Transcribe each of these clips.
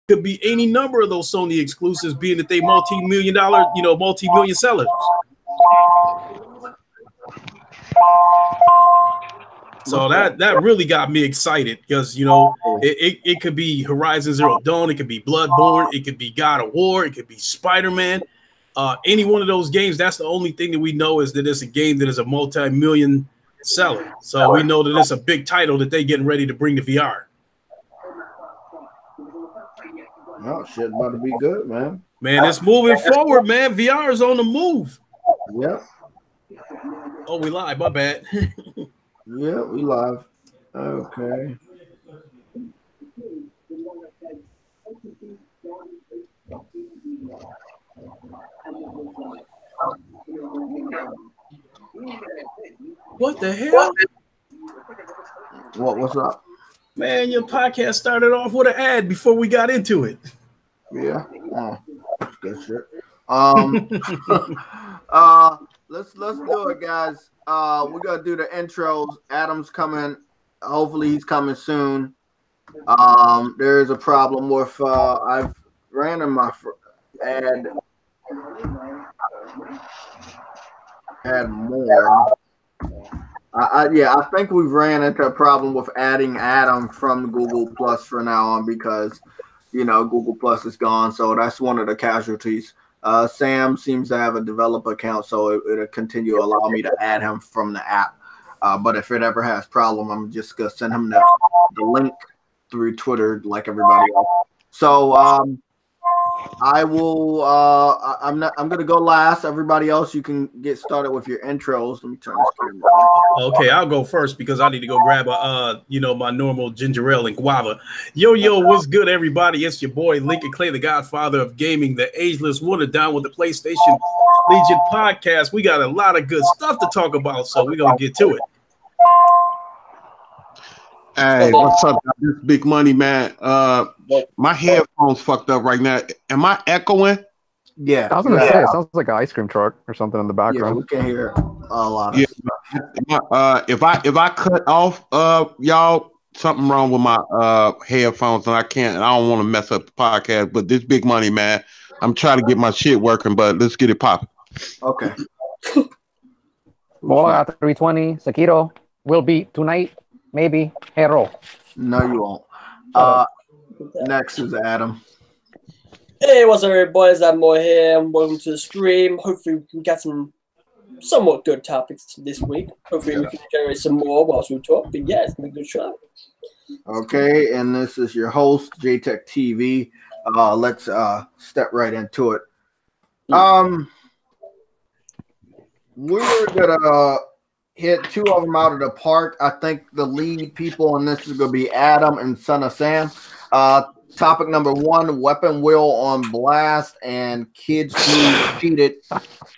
could be any number of those Sony exclusives, being that they multi-million dollar, multi-million sellers. So that really got me excited because, it could be Horizon Zero Dawn, it could be Bloodborne, it could be God of War, it could be Spider-Man. Any one of those games, that's the only thing that we know is that it's a game that is a multi-million seller. So we know that it's a big title that they're getting ready to bring to VR. Oh, shit about to be good, man. Man, it's moving forward, man. VR is on the move. Yep. Oh, we live. My bad. Yeah, we live. Okay. What the hell? What's up? Man, your podcast started off with an ad before we got into it. Yeah. That's good shit. Let's do it, guys. We're gonna do the intros. Adam's coming. Hopefully he's coming soon. There is a problem with I've ran in my add more. I think we've ran into a problem with adding Adam from Google Plus for now on because Google Plus is gone, so that's one of the casualties. Sam seems to have a developer account, so it'll continue to allow me to add him from the app. But if it ever has problem, I'm just gonna send him the link through Twitter like everybody else. So I will. I'm gonna go last. Everybody else, you can get started with your intros. Let me turn this camera on. Okay, I'll go first because I need to go grab my normal ginger ale and guava. Yo, what's good, everybody? It's your boy Lincoln Clay, the Godfather of gaming, the ageless wonder, down with the PlayStation Legion podcast. We got a lot of good stuff to talk about, so we're gonna get to it. Hey, what's up? This Big Money, man. My headphones fucked up right now. Am I echoing? Yeah. I was gonna say it sounds like an ice cream truck or something in the background. Yeah, we can hear a lot of stuff. If I cut off y'all, something wrong with my headphones and I don't want to mess up the podcast. But this Big Money, man, I'm trying to get my shit working, but let's get it popping. Okay. Mola 320, Sekiro will be tonight. Maybe Hero. No, you won't. Next is Adam. Hey, what's up, everybody? It's Adam Boy here, and welcome to the stream. Hopefully, we can get some somewhat good topics this week. Hopefully, we can generate some more whilst we talk. But yeah, it's been a good show. Okay, and this is your host, JayTechTV. Let's step right into it. We're gonna hit two of them out of the park. I think the lead people in this is going to be Adam and Son of Sam. Topic number one, weapon wheel on blast and kids who cheated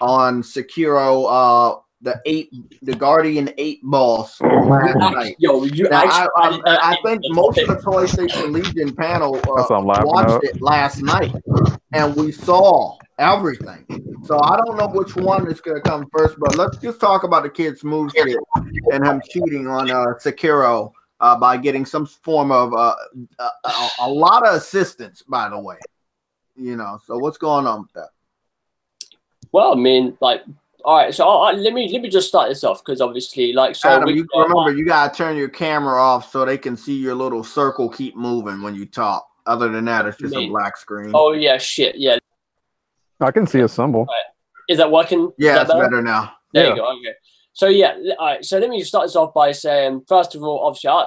on Sekiro, the Guardian 8 boss. Yo, I think most of the PlayStation Legion panel watched it last night, and we saw everything. So I don't know which one is going to come first, but let's just talk about the kid's move kit and him cheating on Sekiro by getting some form of a lot of assistance, by the way. So what's going on with that? Well, I mean, all right, so let me just start this off because obviously, Adam, you gotta turn your camera off so they can see your little circle keep moving when you talk. Other than that, it's just a black screen. Oh yeah, shit, yeah. I can see a symbol. Right. Is that working? Yeah, it's better now. There you go. Okay. So yeah, all right. So let me start this off by saying, first of all, obviously, I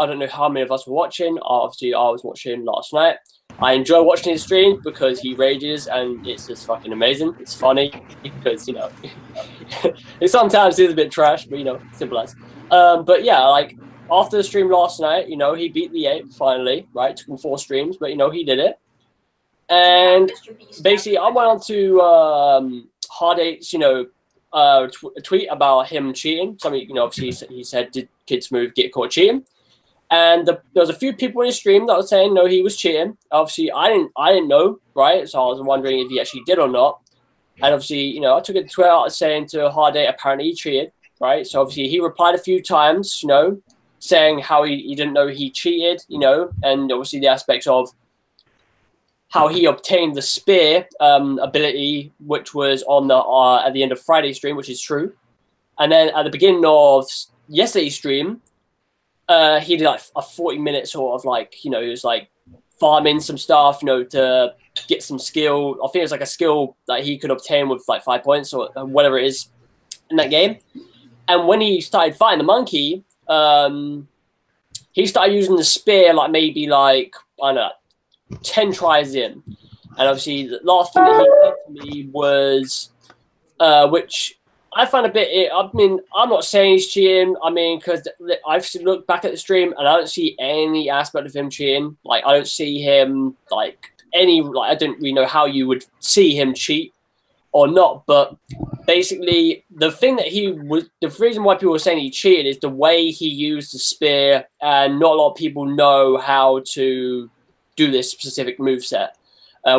don't know how many of us were watching. Obviously, I was watching last night. I enjoy watching his streams because he rages and it's just fucking amazing. It's funny because it sometimes is a bit trash, but simple as. But yeah, after the stream last night, he beat the 8 finally. Right, took him 4 streams, but he did it. And basically, I went on to Hard 8's, tweet about him cheating. Something, obviously he said, did kids move get caught cheating? And there was a few people in his stream that were saying no, he was cheating. Obviously, I didn't know, right? So I was wondering if he actually did or not. And obviously, I took a tweet out saying to Hard 8 apparently he cheated, right? So obviously he replied a few times, saying how he didn't know he cheated, and obviously the aspects of how he obtained the spear ability, which was on the at the end of Friday's stream, which is true. And then at the beginning of yesterday's stream, he did like a 40-minute sort of like, you know, he was like farming some stuff, you know, to get some skill. I think it's like a skill that he could obtain with like 5 points or whatever it is in that game. And when he started fighting the monkey, he started using the spear like maybe like, I don't know, 10 tries in. And obviously the last thing that he said to me was, which I find a bit, I mean, I'm not saying he's cheating. I mean, because I've looked back at the stream and I don't see any aspect of him cheating. Like, I don't see him, like, I don't really know how you would see him cheat or not. But basically, the thing that the reason why people are saying he cheated is the way he used the spear, and not a lot of people know how to do this specific moveset,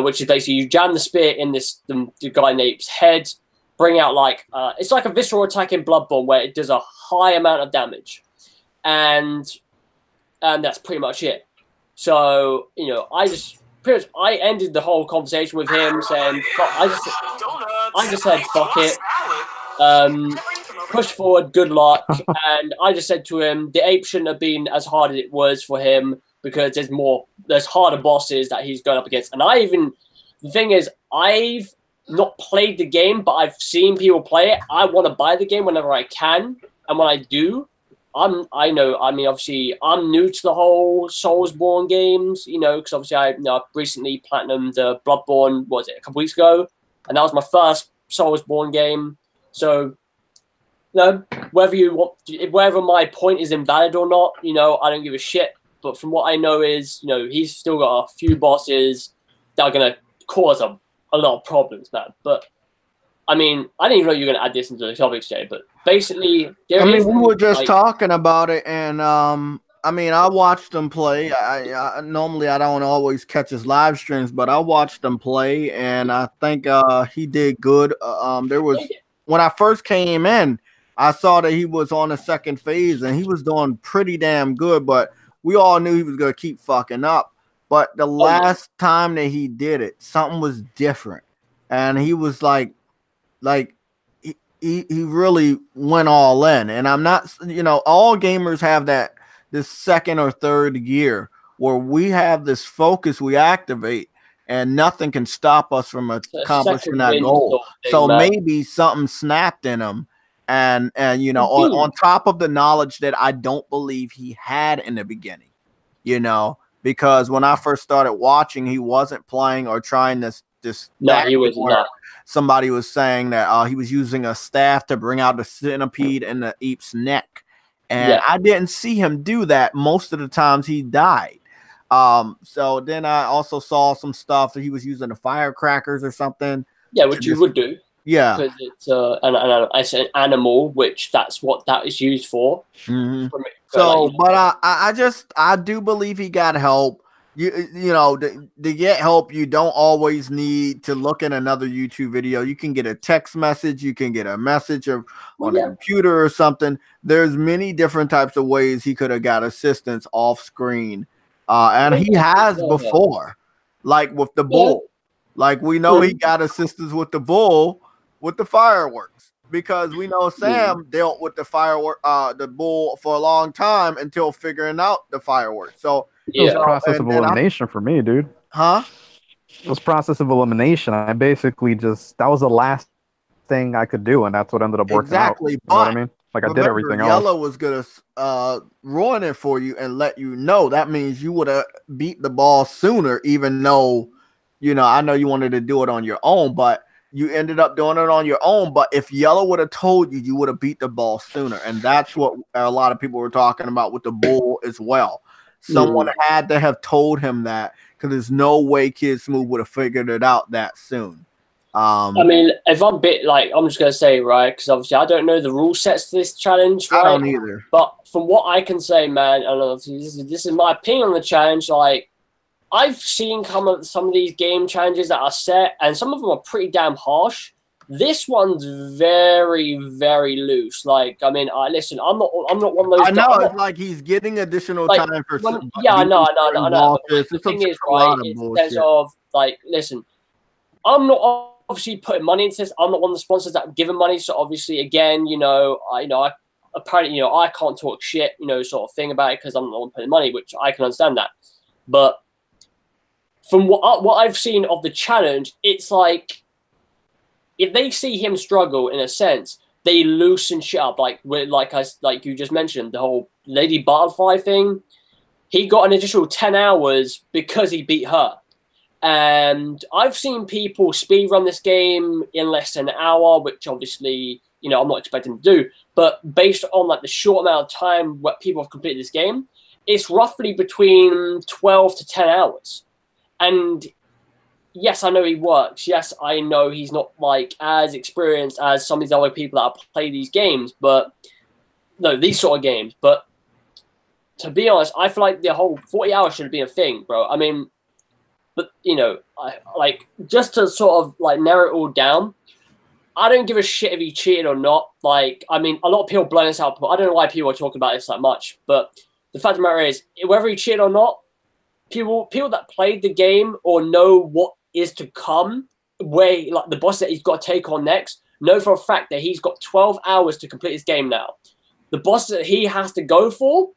which is basically you jam the spear in the guy Nape's head, bring out like it's like a visceral attack in Bloodborne where it does a high amount of damage, and that's pretty much it. So you know, I ended the whole conversation with him saying, I just said fuck it, push forward, good luck, and I just said to him the ape shouldn't have been as hard as it was for him because there's harder bosses that he's going up against, and the thing is I've not played the game, but I've seen people play it. I want to buy the game whenever I can, and when I do, obviously I'm new to the whole Soulsborne games, you know, because obviously I recently platinumed Bloodborne, a couple weeks ago, and that was my first Soulsborne game. So, you know, whether my point is invalid or not, you know, I don't give a shit. But from what I know is, you know, he's still got a few bosses that are gonna cause a lot of problems, man. But I mean, I didn't even know you were going to add this into the topics, Jay. But basically, we were just talking about it, and I mean, I watched him play. I normally I don't always catch his live streams, but I watched him play, and I think he did good. When I first came in, I saw that he was on the second phase, and he was doing pretty damn good. But we all knew he was going to keep fucking up. But the last time that he did it, something was different, and he was like he really went all in. And I'm not, you know, all gamers have this second or third gear where we have this focus we activate, and nothing can stop us from accomplishing that goal. So maybe something snapped in him, and you know, on top of the knowledge that I don't believe he had in the beginning, you know. Because when I first started watching, he wasn't playing or trying this. No, he was not. Somebody was saying that he was using a staff to bring out the centipede in the ape's neck, and I didn't see him do that. Most of the times he died. So then I also saw some stuff that he was using the firecrackers or something. Yeah, which you would do. Yeah, because it's an animal, which that's what that is used for. Mm-hmm. So, but I do believe he got help. You know, to get help, you don't always need to look at another YouTube video. You can get a text message. You can get a message on a computer or something. There's many different types of ways he could have got assistance off screen, and he has before, like with the bull. Like we know he got assistance with the bull. With the fireworks, because we know Sam dealt with the bull for a long time until figuring out the fireworks. So it was a process of elimination for me, dude. Huh? It was process of elimination. I basically that was the last thing I could do, and that's what ended up working out. You know what I mean? Like I did everything else. Yellow was gonna ruin it for you and let you know. That means you would have beat the ball sooner, even though, you know, I know you wanted to do it on your own, but you ended up doing it on your own. But if Yellow would have told you, you would have beat the ball sooner. And that's what a lot of people were talking about with the bull as well. Someone had to have told him that, because there's no way Kid Smooth would have figured it out that soon. I mean, if I'm I'm just going to say, right, because obviously I don't know the rule sets to this challenge, right? I don't either. But from what I can say, man, and obviously this is my opinion on the challenge, like, I've seen some of these game challenges that are set, and some of them are pretty damn harsh. This one's very, very loose. Like, I mean, listen, I'm not one of those. I know it's like he's getting additional like, time for. Yeah, I know. The thing is, right, it's in terms of like, listen, I'm not obviously putting money into this. I'm not one of the sponsors that have given money. So obviously, again, I apparently, I can't talk shit, sort of thing about it because I'm not the one putting money, which I can understand that. But from what I've seen of the challenge, it's like, if they see him struggle, in a sense, they loosen shit up. Like you just mentioned, the whole Lady Butterfly thing. He got an additional 10 hours because he beat her. And I've seen people speedrun this game in less than an hour, which obviously, I'm not expecting to do. But based on like the short amount of time what people have completed this game, it's roughly between 12 to 10 hours. And yes, I know he works. Yes, I know he's not like as experienced as some of these other people that play these games, these sort of games. But to be honest, I feel like the whole 40 hours should have been a thing, bro. I mean, but just to sort of like narrow it all down, I don't give a shit if he cheated or not. Like, I mean, a lot of people blowing this out, but I don't know why people are talking about this that much. But the fact of the matter is, whether he cheated or not, people that played the game or know what is to come, where like the boss that he's got to take on next, know for a fact that he's got 12 hours to complete his game now. The boss that he has to go for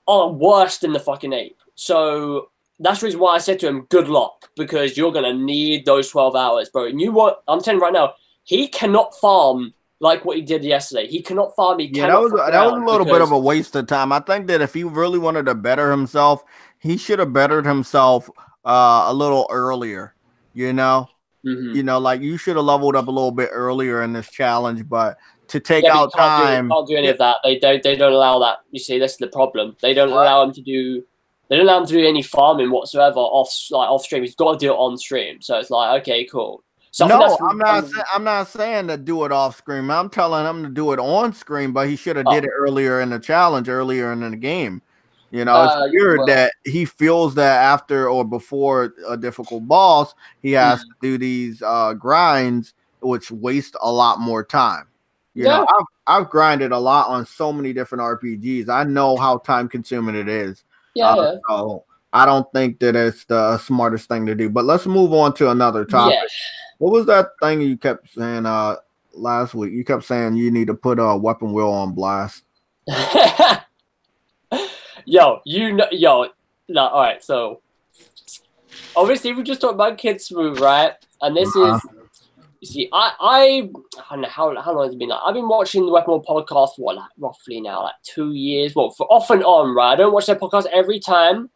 are worse than the fucking ape. So that's the reason why I said to him, good luck, because you're going to need those 12 hours, bro. And I'm telling you right now, he cannot farm like what he did yesterday. He cannot farm. That was a little bit of a waste of time. I think that if he really wanted to better himself, he should have bettered himself a little earlier, like you should have leveled up a little bit earlier in this challenge, but to take out time, can't do any of that. They don't allow that. You see, that's the problem. They don't allow him to do. They don't allow him to do any farming whatsoever off stream. He's got to do it on stream. So it's like, okay, cool. So no, I'm not saying to do it off screen. I'm telling him to do it on screen, but he should have did it earlier in the challenge, earlier in the game. It's weird that he feels that after or before a difficult boss, he has to do these grinds, which waste a lot more time. I've grinded a lot on so many different RPGs. I know how time consuming it is. So I don't think that it's the smartest thing to do. But let's move on to another topic. Yeah. What was that thing you kept saying last week? You kept saying you need to put a weapon wheel on blast. No, all right, so obviously we just talked about Kids Smooth, right? And this is, you see, I don't know how long has it been. Like, I've been watching the Weapon Wheel podcast for roughly now, like 2 years. Well, for off and on, right? I don't watch their podcast every time.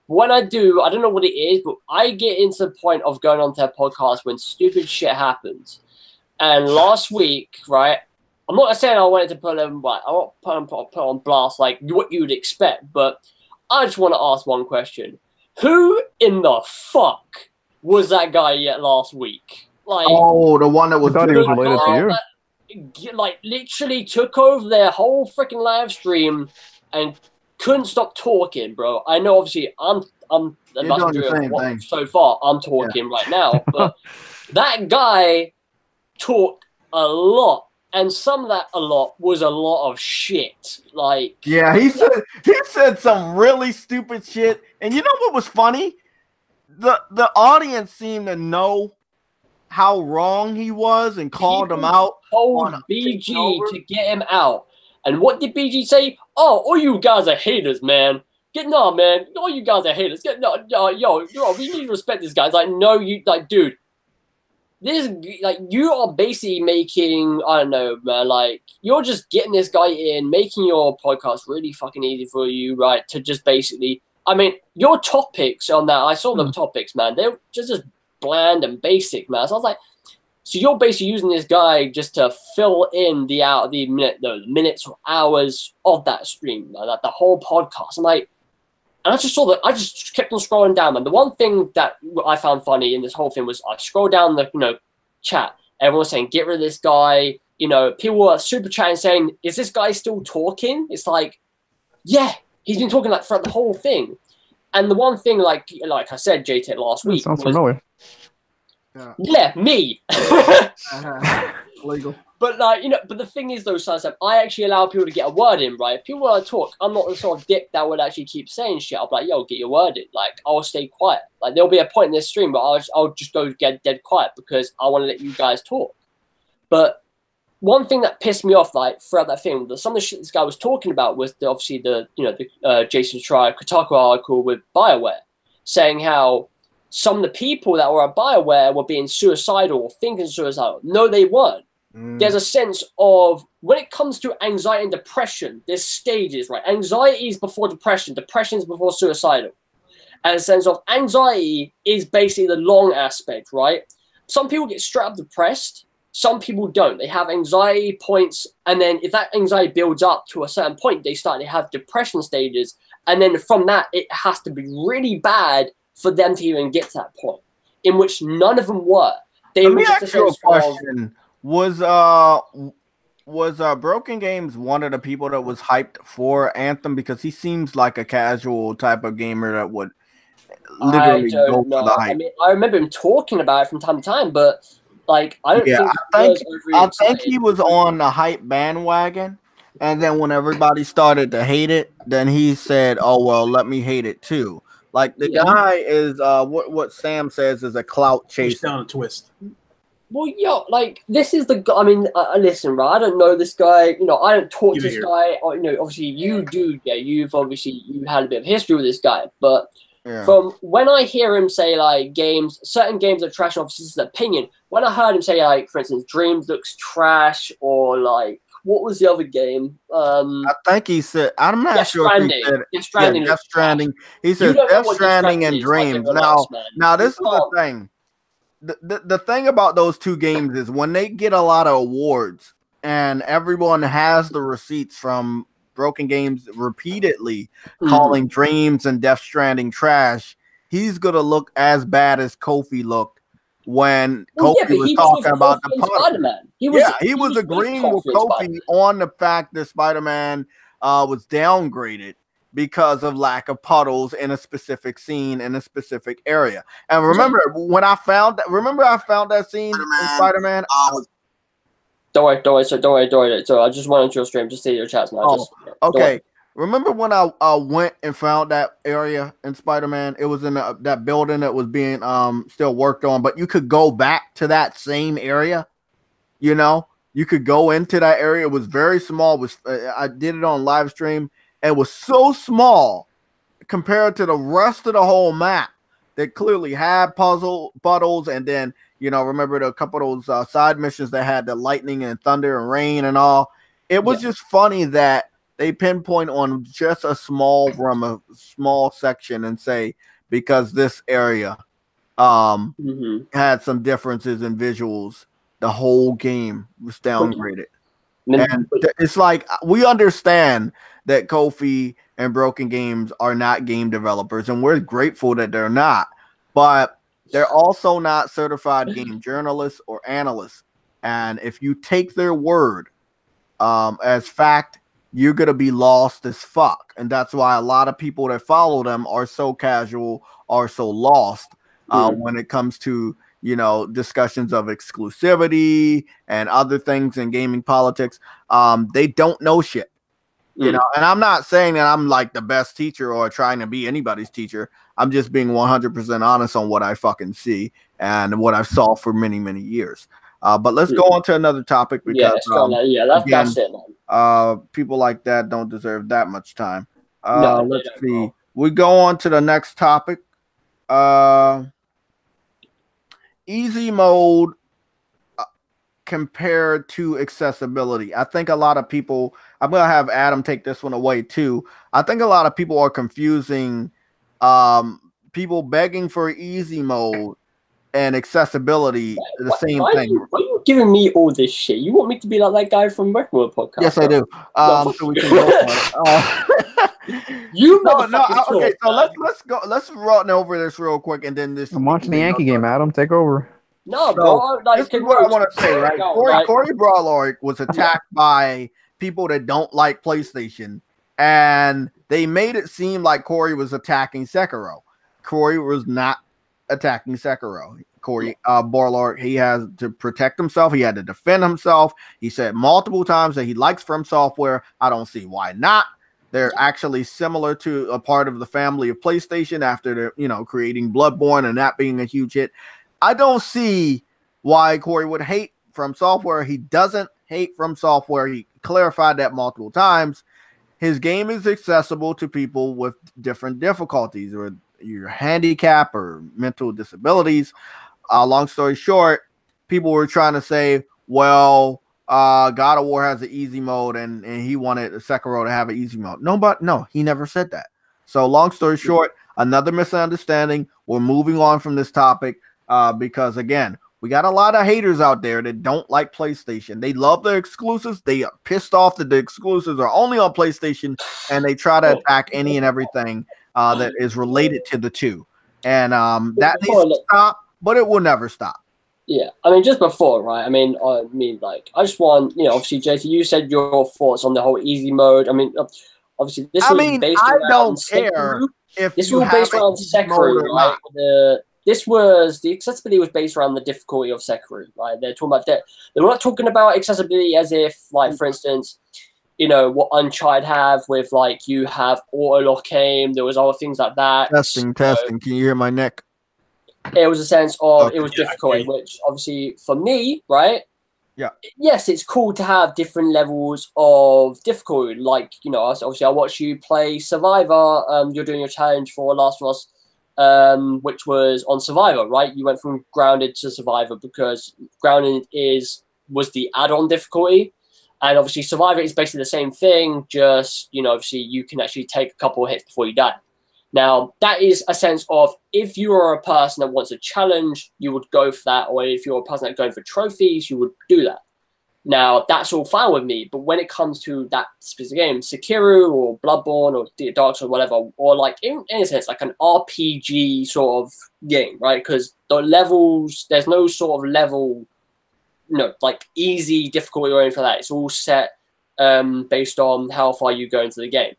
But when I do, I don't know what it is, but I get into the point of going on to their podcast when stupid shit happens. And last week, right? I'm not saying I wanted to put them, I won't put on blast like what you'd expect, but I just want to ask one question: who in the fuck was that guy yet last week? Like, the one that was related to you. Like, literally took over their whole freaking live stream and couldn't stop talking, bro. I know, obviously, I'm doing the same thing. So far, I'm talking right now, but that guy talked a lot. And some of that a lot was a lot of shit. Like, yeah, he said some really stupid shit. And you know what was funny? The audience seemed to know how wrong he was and called him out. Told BG to get him out. And what did BG say? Oh, all you guys are haters, man. Man. All you guys are haters. We need to respect this guy. It's like, no, dude. This, like, you are basically making, I don't know, man, like, you're just getting this guy in, making your podcast really fucking easy for you, right, to just basically, I mean, your topics on that, I saw the topics, man, they're just bland and basic, man, so I was like, so you're basically using this guy just to fill in the minutes or hours of that stream, man, like the whole podcast. I'm like, and I just saw that, I just kept on scrolling down, and the one thing that I found funny in this whole thing was I scrolled down the, chat. Everyone was saying, get rid of this guy. People were super chatting saying, is this guy still talking? It's like, yeah, he's been talking like throughout the whole thing. And the one thing, like I said, JTech last week. Sounds familiar. Yeah, me. Legal. But like, you know, but the thing is though, Sidestep, I actually allow people to get a word in, right? If people want to talk, I'm not the sort of dick that would actually keep saying shit. I'll be like, yo, get your word in. Like, I'll stay quiet. Like, there'll be a point in this stream, but I'll just go get dead quiet because I want to let you guys talk. But one thing that pissed me off, like, throughout that thing, some of the shit this guy was talking about was obviously the Jason Schreier Kotaku article with BioWare, saying how some of the people that were at BioWare were being suicidal or thinking suicidal. No, they weren't. There's a sense of, when it comes to anxiety and depression, there's stages, right? Anxiety is before depression. Depression is before suicidal. And a sense of anxiety is basically the long aspect, right? Some people get straight up depressed. Some people don't. They have anxiety points. And then if that anxiety builds up to a certain point, they have depression stages. And then from that, it has to be really bad for them to even get to that point, in which none of them were. They Let were me just ask you a question. Was Broken Games one of the people that was hyped for Anthem? Because he seems like a casual type of gamer that would literally go for the hype. I mean, I remember him talking about it from time to time, but like, I don't think I think he was on the hype bandwagon, and then when everybody started to hate it, then he said, "Oh well, let me hate it too." Like the guy is what Sam says is a clout chaser. Down a twist. Well, yo, like, this is the guy. I mean, listen, right? I don't know this guy. You know, I don't talk to this guy. Or, you know, obviously you do. Yeah, you had a bit of history with this guy. But from when I hear him say like certain games are trash, obviously this is an opinion. When I heard him say like, for instance, Dreams looks trash, or like, what was the other game? I think he said, I'm not sure if he said Death Stranding. Death Stranding. He said Death Stranding and Dreams. Now this is the thing. The thing about those two games is when they get a lot of awards and everyone has the receipts from Broken Games repeatedly calling Dreams and Death Stranding trash, he's gonna look as bad as Kofi looked when Kofi was talking about the Spider-Man. He was agreeing with Kofi on the fact that Spider-Man was downgraded because of lack of puddles in a specific scene in a specific area. And remember when I found that scene in Spider-Man, Don't worry. So I just went into your stream. Just see your chats now. Okay. Remember when I went and found that area in Spider-Man? It was in that building that was being still worked on, but you could go back to that same area. You know, you could go into that area. It was very small. I did it on live stream. It was so small compared to the rest of the whole map that clearly had puddles, and then, you know, remember a couple of those side missions that had the lightning and thunder and rain and all. It was just funny that they pinpoint on just a small section and say, because this area had some differences in visuals, the whole game was downgraded. And it's like, we understand that Kofi and Broken Games are not game developers, and we're grateful that they're not, but they're also not certified game journalists or analysts. And if you take their word as fact, you're going to be lost as fuck. And that's why a lot of people that follow them are so casual, are so lost when it comes to, you know, discussions of exclusivity and other things in gaming politics. They don't know shit. You know, and I'm not saying that I'm like the best teacher or trying to be anybody's teacher. I'm just being 100% honest on what I fucking see and what I've saw for many, many years. But let's go on to another topic, because that's it, man. People like that don't deserve that much time. Let's see. We go on to the next topic. Easy mode compared to accessibility. I think a lot of people, I'm going to have Adam take this one away too. I think a lot of people are confusing people begging for easy mode and accessibility, the same thing. Why are you giving me all this shit? You want me to be like that guy from Record Podcast? Yes, I do. So we can go for it. Okay, so let's go. Let's run over this real quick, and then this. I'm watching the Yankee game, Adam. Take over. No, bro. This is what I want to say, right? Corey Brawler was attacked by people that don't like PlayStation, and they made it seem like Corey was attacking Sekiro. Corey was not attacking Sekiro. Corey Borlord, he has to protect himself. He had to defend himself. He said multiple times that he likes From Software. I don't see why not. They're actually similar to a part of the family of PlayStation after they're, you know, creating Bloodborne and that being a huge hit. I don't see why Corey would hate From Software. He doesn't hate From Software. He clarified that multiple times. His game is accessible to people with different difficulties or your handicap or mental disabilities. Long story short, people were trying to say, well, God of War has an easy mode and he wanted Sekiro to have an easy mode. No, he never said that. So long story short, another misunderstanding. We're moving on from this topic because, again, we got a lot of haters out there that don't like PlayStation. They love their exclusives. They are pissed off that the exclusives are only on PlayStation, and they try to attack any and everything that is related to the two. And that needs to stop, but it will never stop. Yeah, I mean, just before, right? I mean, like, I just want, you know, obviously, JT, you said your thoughts on the whole easy mode. I mean, obviously, this was based around don't care if this was based around Sekiro, right? The accessibility was based around the difficulty of Sekiro, right? They're talking about that. They're not talking about accessibility as if, like, for instance, you know, what Uncharted have with, like, you have auto-lock aim. There was other things like that. Testing. Can you hear my neck? It was a sense of it was difficult, which obviously for me, right? Yeah. Yes, it's cool to have different levels of difficulty. Like, you know, obviously I watched you play Survivor. You're doing your challenge for Last of Us, which was on Survivor, right? You went from Grounded to Survivor because Grounded was the add-on difficulty. And obviously Survivor is basically the same thing, just, you know, obviously you can actually take a couple of hits before you die. Now, that is a sense of if you are a person that wants a challenge, you would go for that. Or if you're a person that's going for trophies, you would do that. Now, that's all fine with me. But when it comes to that specific game, Sekiro or Bloodborne or Dark Souls or whatever, or like in a sense, like an RPG sort of game, right? Because the levels, there's no sort of level, you know, like easy, difficulty or anything like that. It's all set based on how far you go into the game.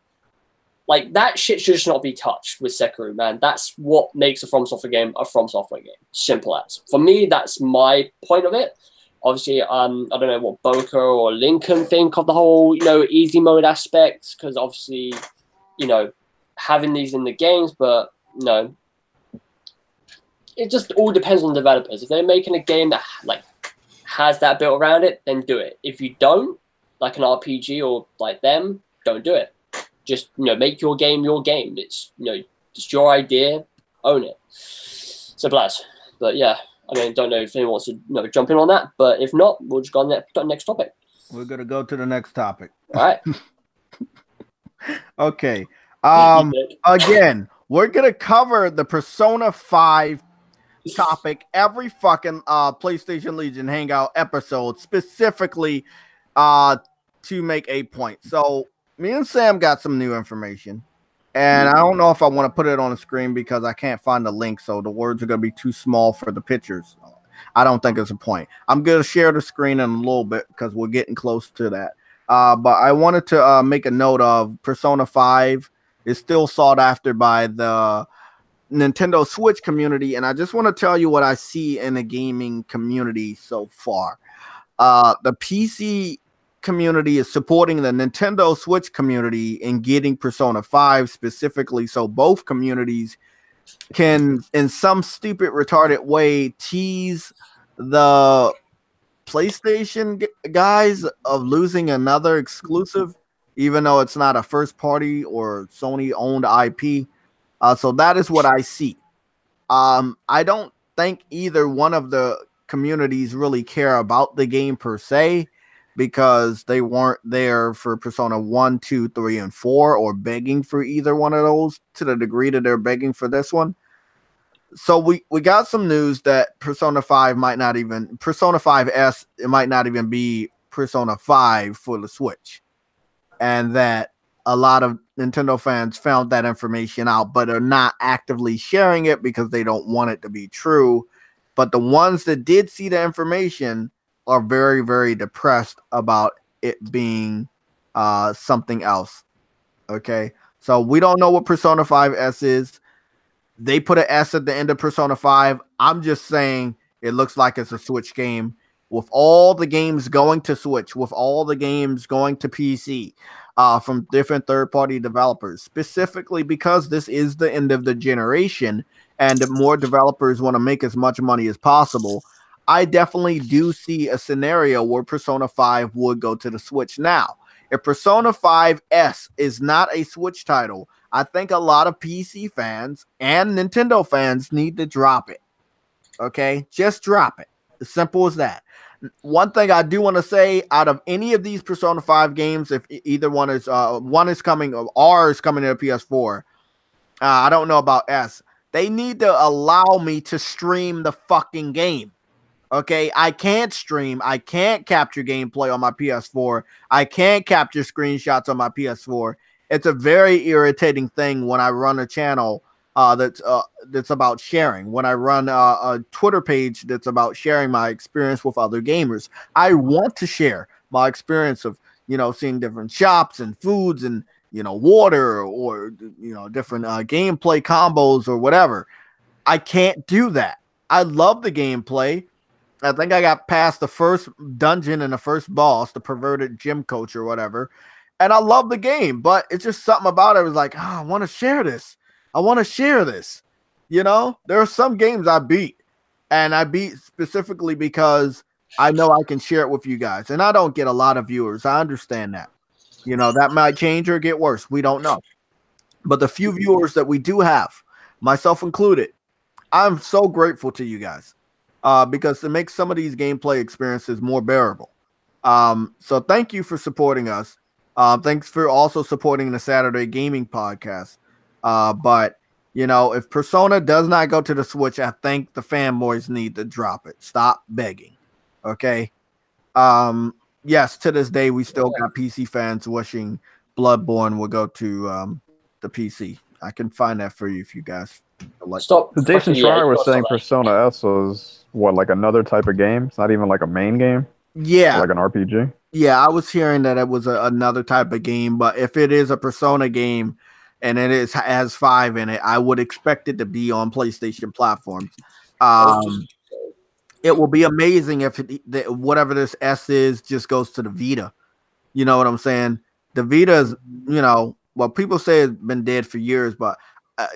Like, that shit should just not be touched with Sekiro, man. That's what makes a From Software game a From Software game. Simple as. For me, that's my point of it. Obviously, I don't know what Boca or Lincoln think of the whole, you know, easy mode aspect, because obviously, you know, having these in the games, but, you know, it just all depends on developers. If they're making a game that, like, has that built around it, then do it. If you don't, like an RPG or like them, don't do it. Just, you know, make your game your game. It's, you know, just your idea, own it. So blast. But yeah, I mean, don't know if anyone wants to, you know, jump in on that, but if not, we'll just go on to the next topic. We're gonna go to the next topic. All right. Okay. Again, we're gonna cover the Persona 5 topic every fucking PlayStation Legion Hangout episode, specifically to make a point. So me and Sam got some new information, and I don't know if I want to put it on the screen because I can't find the link, so the words are going to be too small for the pictures. I don't think it's a point. I'm going to share the screen in a little bit because we're getting close to that. But I wanted to make a note of Persona 5 is still sought after by the Nintendo Switch community, and I just want to tell you what I see in the gaming community so far. The PC community is supporting the Nintendo Switch community in getting Persona 5 specifically, so both communities can, in some stupid retarded way, tease the PlayStation guys of losing another exclusive, even though it's not a first party or Sony owned IP. So that is what I see. I don't think either one of the communities really care about the game per se, because they weren't there for Persona 1, 2, 3, and 4, or begging for either one of those to the degree that they're begging for this one. So we got some news that Persona 5S, it might not even be Persona 5 for the Switch. And that a lot of Nintendo fans found that information out, but are not actively sharing it because they don't want it to be true. But the ones that did see the information are very, very depressed about it being something else. Okay, so we don't know what Persona 5S is. They put an S at the end of Persona 5. I'm just saying it looks like it's a Switch game with all the games going to Switch, with all the games going to PC from different third-party developers, specifically because this is the end of the generation and more developers want to make as much money as possible. I definitely do see a scenario where Persona 5 would go to the Switch. Now, if Persona 5S is not a Switch title, I think a lot of PC fans and Nintendo fans need to drop it. Okay? Just drop it. As simple as that. One thing I do want to say, out of any of these Persona 5 games, if either one is coming, or R is coming to PS4, I don't know about S. They need to allow me to stream the fucking game. Okay, I can't stream. I can't capture gameplay on my PS4. I can't capture screenshots on my PS4. It's a very irritating thing when I run a channel that's about sharing. When I run a Twitter page that's about sharing my experience with other gamers, I want to share my experience of, you know, seeing different shops and foods and, you know, water or, you know, different gameplay combos or whatever. I can't do that. I love the gameplay. I think I got past the first dungeon and the first boss, the perverted gym coach or whatever. And I love the game, but it's just something about it. I was like, oh, I want to share this. I want to share this. You know, there are some games I beat, and I beat specifically because I know I can share it with you guys. And I don't get a lot of viewers. I understand that. You know, that might change or get worse. We don't know. But the few viewers that we do have, myself included, I'm so grateful to you guys because it makes some of these gameplay experiences more bearable. So thank you for supporting us. Thanks for also supporting the Saturday Gaming Podcast. But, you know, if Persona does not go to the Switch, I think the fanboys need to drop it. Stop begging. Okay? Yes, to this day, we still got PC fans wishing Bloodborne would go to the PC. I can find that for you if you guys like. Stop. Jason Schreier was saying Persona S was, what, like another type of game? It's not even like a main game? Yeah. Like an RPG? Yeah, I was hearing that it was another type of game, but if it is a Persona game and has 5 in it, I would expect it to be on PlayStation platforms. It will be amazing if whatever this S is just goes to the Vita. You know what I'm saying? The Vita is, you know, well, people say it's been dead for years, but,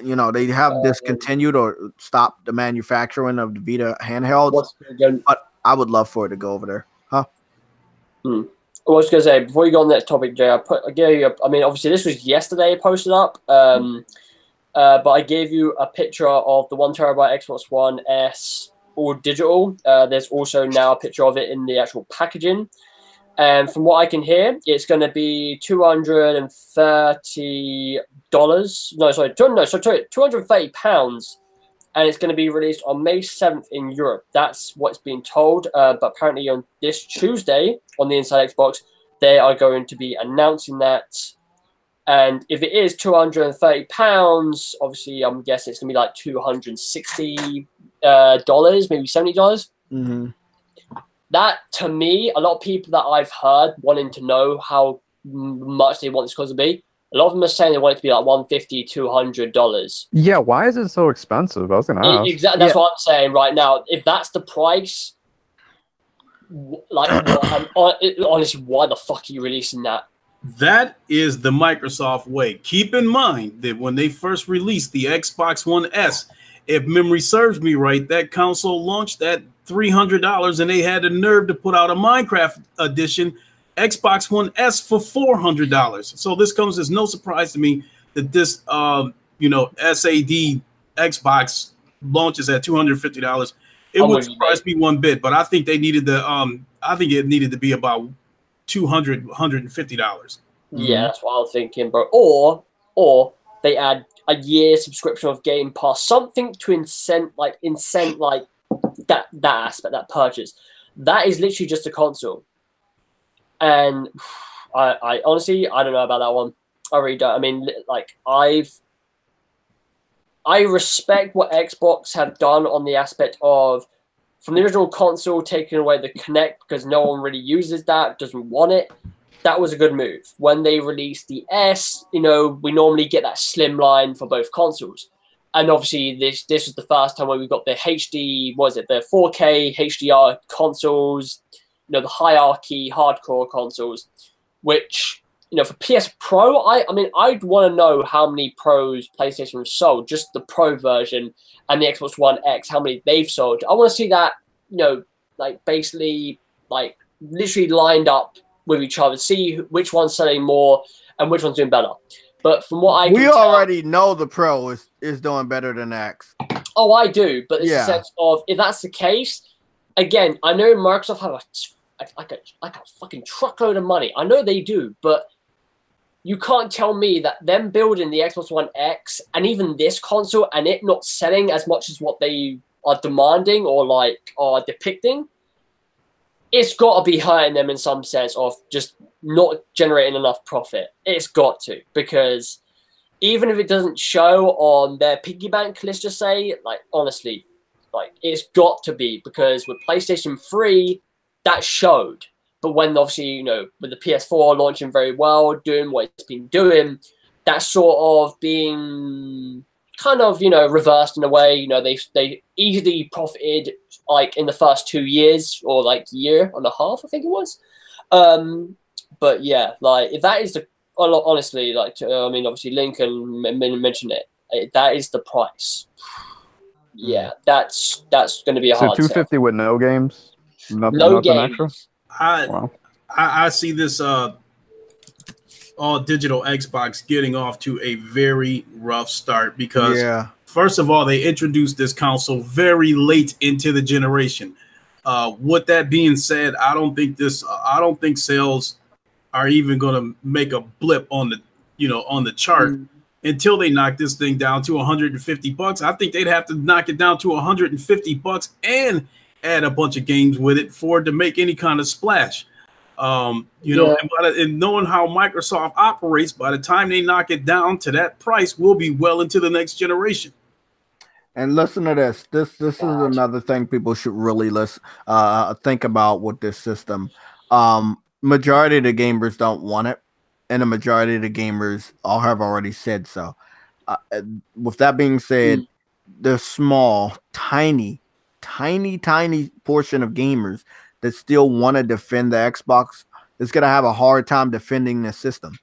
you know, they have discontinued or stopped the manufacturing of the Vita handhelds. But I would love for it to go over there. Huh? I was going to say, before you go on that topic, Jay, I gave you, I mean, obviously this was yesterday posted up, but I gave you a picture of the 1 terabyte Xbox One S all digital. There's also now a picture of it in the actual packaging. And from what I can hear, it's going to be $230. No, sorry, £230. And it's going to be released on May 7th in Europe. That's what's being told. But apparently on this Tuesday, on the Inside Xbox, they are going to be announcing that. And if it is £230, obviously I'm guessing it's going to be like $260, maybe $70. Mm-hmm. That, to me, a lot of people that I've heard wanting to know how much they want this console to be, a lot of them are saying they want it to be like $150, $200. Yeah, why is it so expensive? I was going to ask. Exactly, that's what I'm saying right now. If that's the price, like, honestly, why the fuck are you releasing that? That is the Microsoft way. Keep in mind that when they first released the Xbox One S, if memory serves me right, that console launched at $300, and they had the nerve to put out a Minecraft edition Xbox One S for $400. So this comes as no surprise to me that this, you know, SAD Xbox launches at $250. It would surprise me one bit, but I think they needed the, I think it needed to be about $150. Yeah, that's what I was thinking, bro. Or they add a year subscription of Game Pass, something to incent that aspect, that purchase. That is literally just a console. And I honestly, I don't know about that one. I really don't. I mean, like, I respect what Xbox have done on the aspect of, from the original console, taking away the Kinect because no one really uses that, doesn't want it. That was a good move. When they released the S, you know, we normally get that slim line for both consoles. And obviously, this was the first time where we got the HD, the 4K HDR consoles, the hierarchy hardcore consoles, which, for PS Pro, I mean, I'd want to know how many Pros PlayStation have sold, just the Pro version, and the Xbox One X, how many they've sold. I want to see that, basically, literally lined up with each other, see which one's selling more and which one's doing better. But from what we already know the Pro is doing better than X. Oh, I do, but it's a sense of, if that's the case, again, I know Microsoft have a fucking truckload of money. I know they do, but you can't tell me that them building the Xbox One X and even this console and it not selling as much as what they are demanding or are depicting, it's got to be hurting them in some sense of just not generating enough profit. It's got to, because even if it doesn't show on their piggy bank, let's just say, honestly, it's got to be, because with PlayStation 3, that showed. But when obviously, with the PS4 launching very well, doing what it's been doing, that's sort of being kind of, reversed in a way. They easily profited in the first 2 years or year and a half, I think it was. But yeah, if that is the, honestly, I mean, obviously Lincoln mentioned it, that is the price. Yeah, that's going to be a hard $250 sell. with no games? No games. Extra? Wow. I see this all digital Xbox getting off to a very rough start because first of all, they introduced this console very late into the generation. With that being said, I don't think sales are even going to make a blip on the chart until they knock this thing down to $150. I think they'd have to knock it down to $150 and add a bunch of games with it for it to make any kind of splash. And knowing how Microsoft operates, by the time they knock it down to that price, we'll be well into the next generation. And listen to this. This is another thing people should really think about with this system. Majority of the gamers don't want it, and the majority of the gamers all have already said so. With that being said, the small, tiny portion of gamers that still want to defend the Xbox is going to have a hard time defending the system.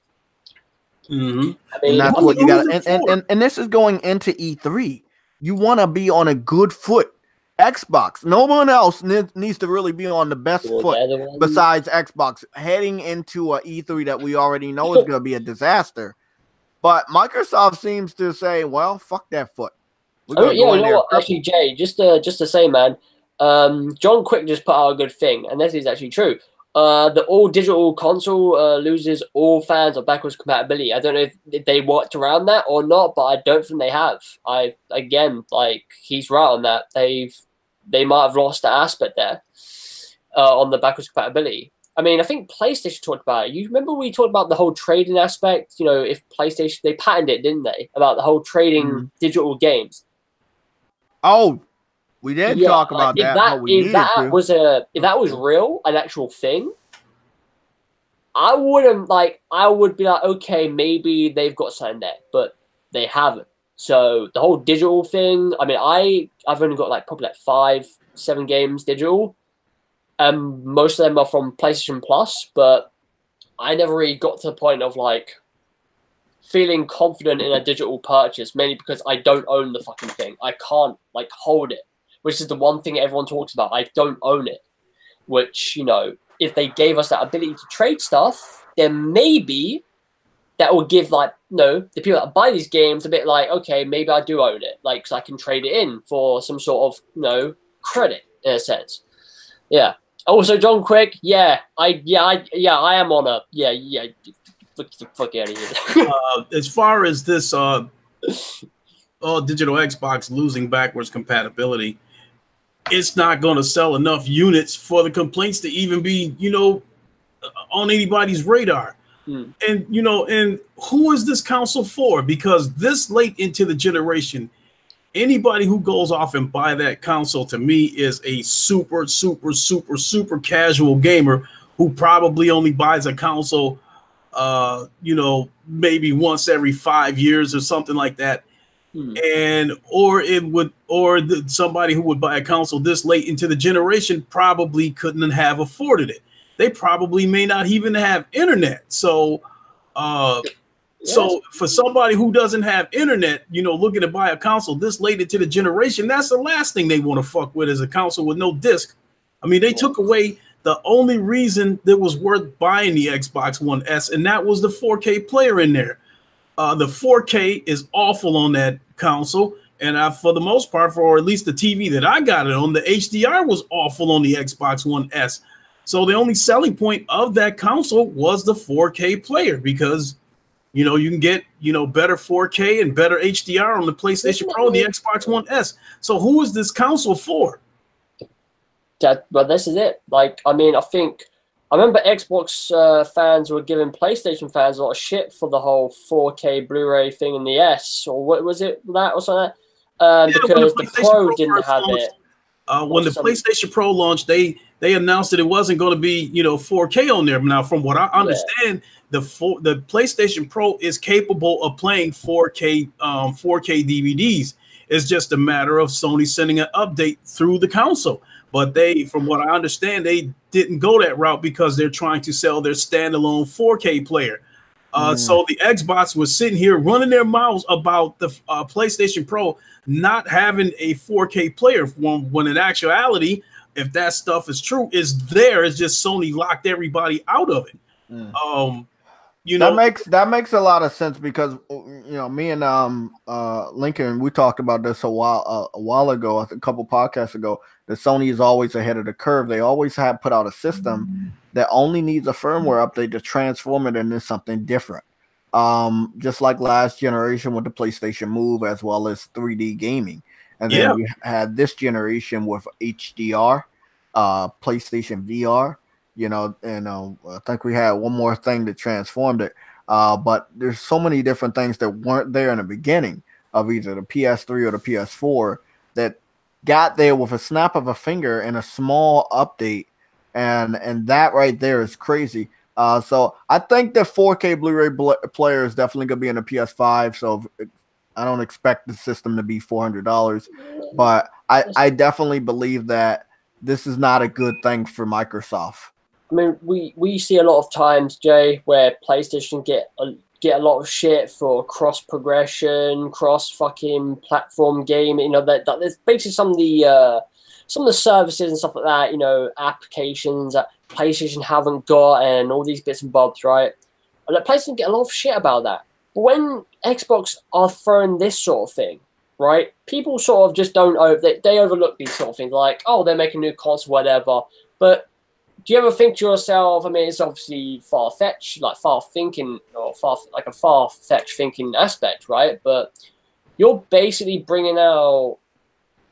And that's what you got. And this is going into E3. You want to be on a good foot. Xbox, no one else needs to really be on the best foot besides Xbox heading into a E3 that we already know is going to be a disaster. But Microsoft seems to say, well, fuck that foot. Actually, Jay, just to say, man, John Quick just put out a good thing, and this is actually true. The all digital console loses all fans of backwards compatibility. I don't know if they worked around that or not, but I don't think they have. He's right on that. They might have lost the aspect there on the backwards compatibility. I mean, I think PlayStation talked about it. You remember we talked about the whole trading aspect? If PlayStation, they patented it, didn't they? About the whole trading digital games. Oh, we did talk about that. If that was real, an actual thing, I would be like, okay, maybe they've got something there, but they haven't. So the whole digital thing, I mean, I've only got probably 5-7 games digital. Most of them are from PlayStation Plus, but I never really got to the point of feeling confident in a digital purchase, mainly because I don't own the fucking thing. I can't hold it, which is the one thing everyone talks about. I don't own it, which, if they gave us that ability to trade stuff, then maybe that will give the people that buy these games a bit okay, maybe I do own it, because I can trade it in for some sort of credit in a sense. Yeah. Also, John Quick, I am on a fuck out of here. As far as this digital Xbox losing backwards compatibility, it's not going to sell enough units for the complaints to even be on anybody's radar. And and who is this console for? Because this late into the generation, anybody who goes off and buy that console to me is a super casual gamer who probably only buys a console maybe once every 5 years or something like that. and somebody who would buy a console this late into the generation probably couldn't have afforded it. They probably may not even have internet. So so for somebody who doesn't have internet, you know, looking to buy a console this late into the generation, that's the last thing they want to fuck with is a console with no disc. I mean, they took away the only reason that was worth buying the Xbox One S, and that was the 4K player in there. The 4K is awful on that console, and for the most part, for at least the TV that I got it on, the HDR was awful on the Xbox One S. So the only selling point of that console was the 4K player, because you know you can get better 4K and better HDR on the PlayStation Pro and the Xbox One S. So who is this console for? But this is it. Like, I mean, I remember Xbox fans were giving PlayStation fans a lot of shit for the whole 4K Blu-ray thing in the S, or what was it, that or something? Because the Pro didn't have it. When the PlayStation Pro launched, they announced that it wasn't going to be 4K on there. Now, from what I understand, the PlayStation Pro is capable of playing 4K DVDs. It's just a matter of Sony sending an update through the console. But from what I understand, they didn't go that route because they're trying to sell their standalone 4K player. So the Xbox was sitting here running their mouths about the PlayStation Pro not having a 4K player, when in actuality, if that stuff is true, it's just Sony locked everybody out of it. That makes a lot of sense, because me and Lincoln, we talked about this a while ago, a couple podcasts ago, that Sony is always ahead of the curve. They always have put out a system that only needs a firmware update to transform it into something different. Just like last generation with the PlayStation Move, as well as 3D gaming. And then we had this generation with HDR, PlayStation VR, and I think we had one more thing that transformed it. But there's so many different things that weren't there in the beginning of either the PS3 or the PS4 that got there with a snap of a finger and a small update. And that right there is crazy. So I think the 4K Blu-ray player is definitely going to be in the PS5. So I don't expect the system to be $400. But I definitely believe that this is not a good thing for Microsoft. I mean, we see a lot of times, Jay, where PlayStation get a lot of shit for cross progression, cross fucking platform game. That there's basically some of the services and stuff like that. Applications that PlayStation haven't got, and all these bits and bobs, right? And PlayStation get a lot of shit about that. But when Xbox are throwing this sort of thing, right? People sort of just don't they overlook these sort of things, like, oh, they're making a new console, whatever. But do you ever think to yourself, I mean, it's obviously far-fetched, like far-thinking, or a far-fetched thinking aspect, right? But you're basically bringing out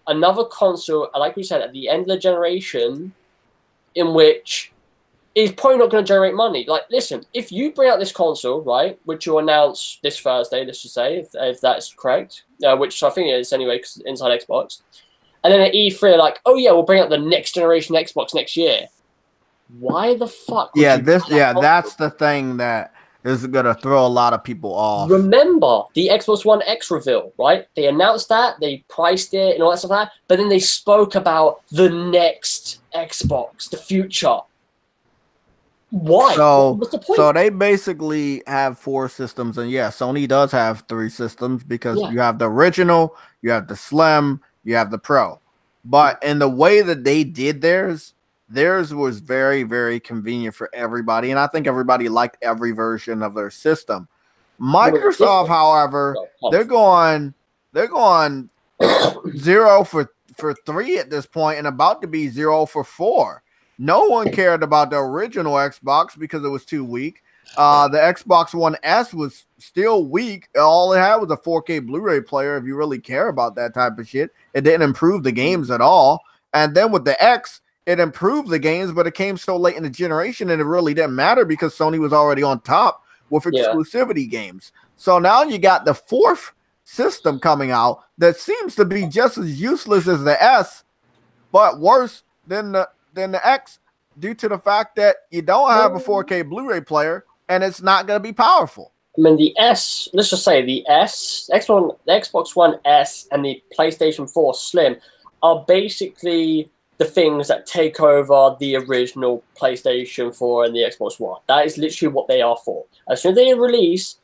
another console, like we said, at the end of the generation, in which is probably not going to generate money. Like, listen, if you bring out this console, right, which you'll announce this Thursday, let's just say, if that's correct, which I think it is anyway, because inside Xbox, and then at E3, like, oh yeah, we'll bring out the next generation Xbox next year. Why the fuck? That's the thing that is going to throw a lot of people off. Remember the Xbox One X reveal, right? They announced that, they priced it and all that stuff like that, but then they spoke about the next Xbox, the future. Why? What's the point? So they basically have 4 systems, and Sony does have 3 systems, because you have the original, you have the Slim, you have the Pro. But in the way that they did theirs was very, very convenient for everybody, and I think everybody liked every version of their system. Microsoft, however, they're going 0 for 3 at this point, and about to be 0 for 4. No one cared about the original Xbox because it was too weak. The Xbox One S was still weak. All it had was a 4K Blu-ray player. If you really care about that type of shit, it didn't improve the games at all. And then with the X, it improved the games, but it came so late in the generation, and it really didn't matter because Sony was already on top with exclusivity games. So now you got the 4th system coming out that seems to be just as useless as the S, but worse than the X, due to the fact that you don't have a 4K Blu-ray player and it's not going to be powerful. I mean, the S. Let's just say the Xbox One S, and the PlayStation 4 Slim are basically the things that take over the original PlayStation 4 and the Xbox One. That is literally what they are for. As soon as they release,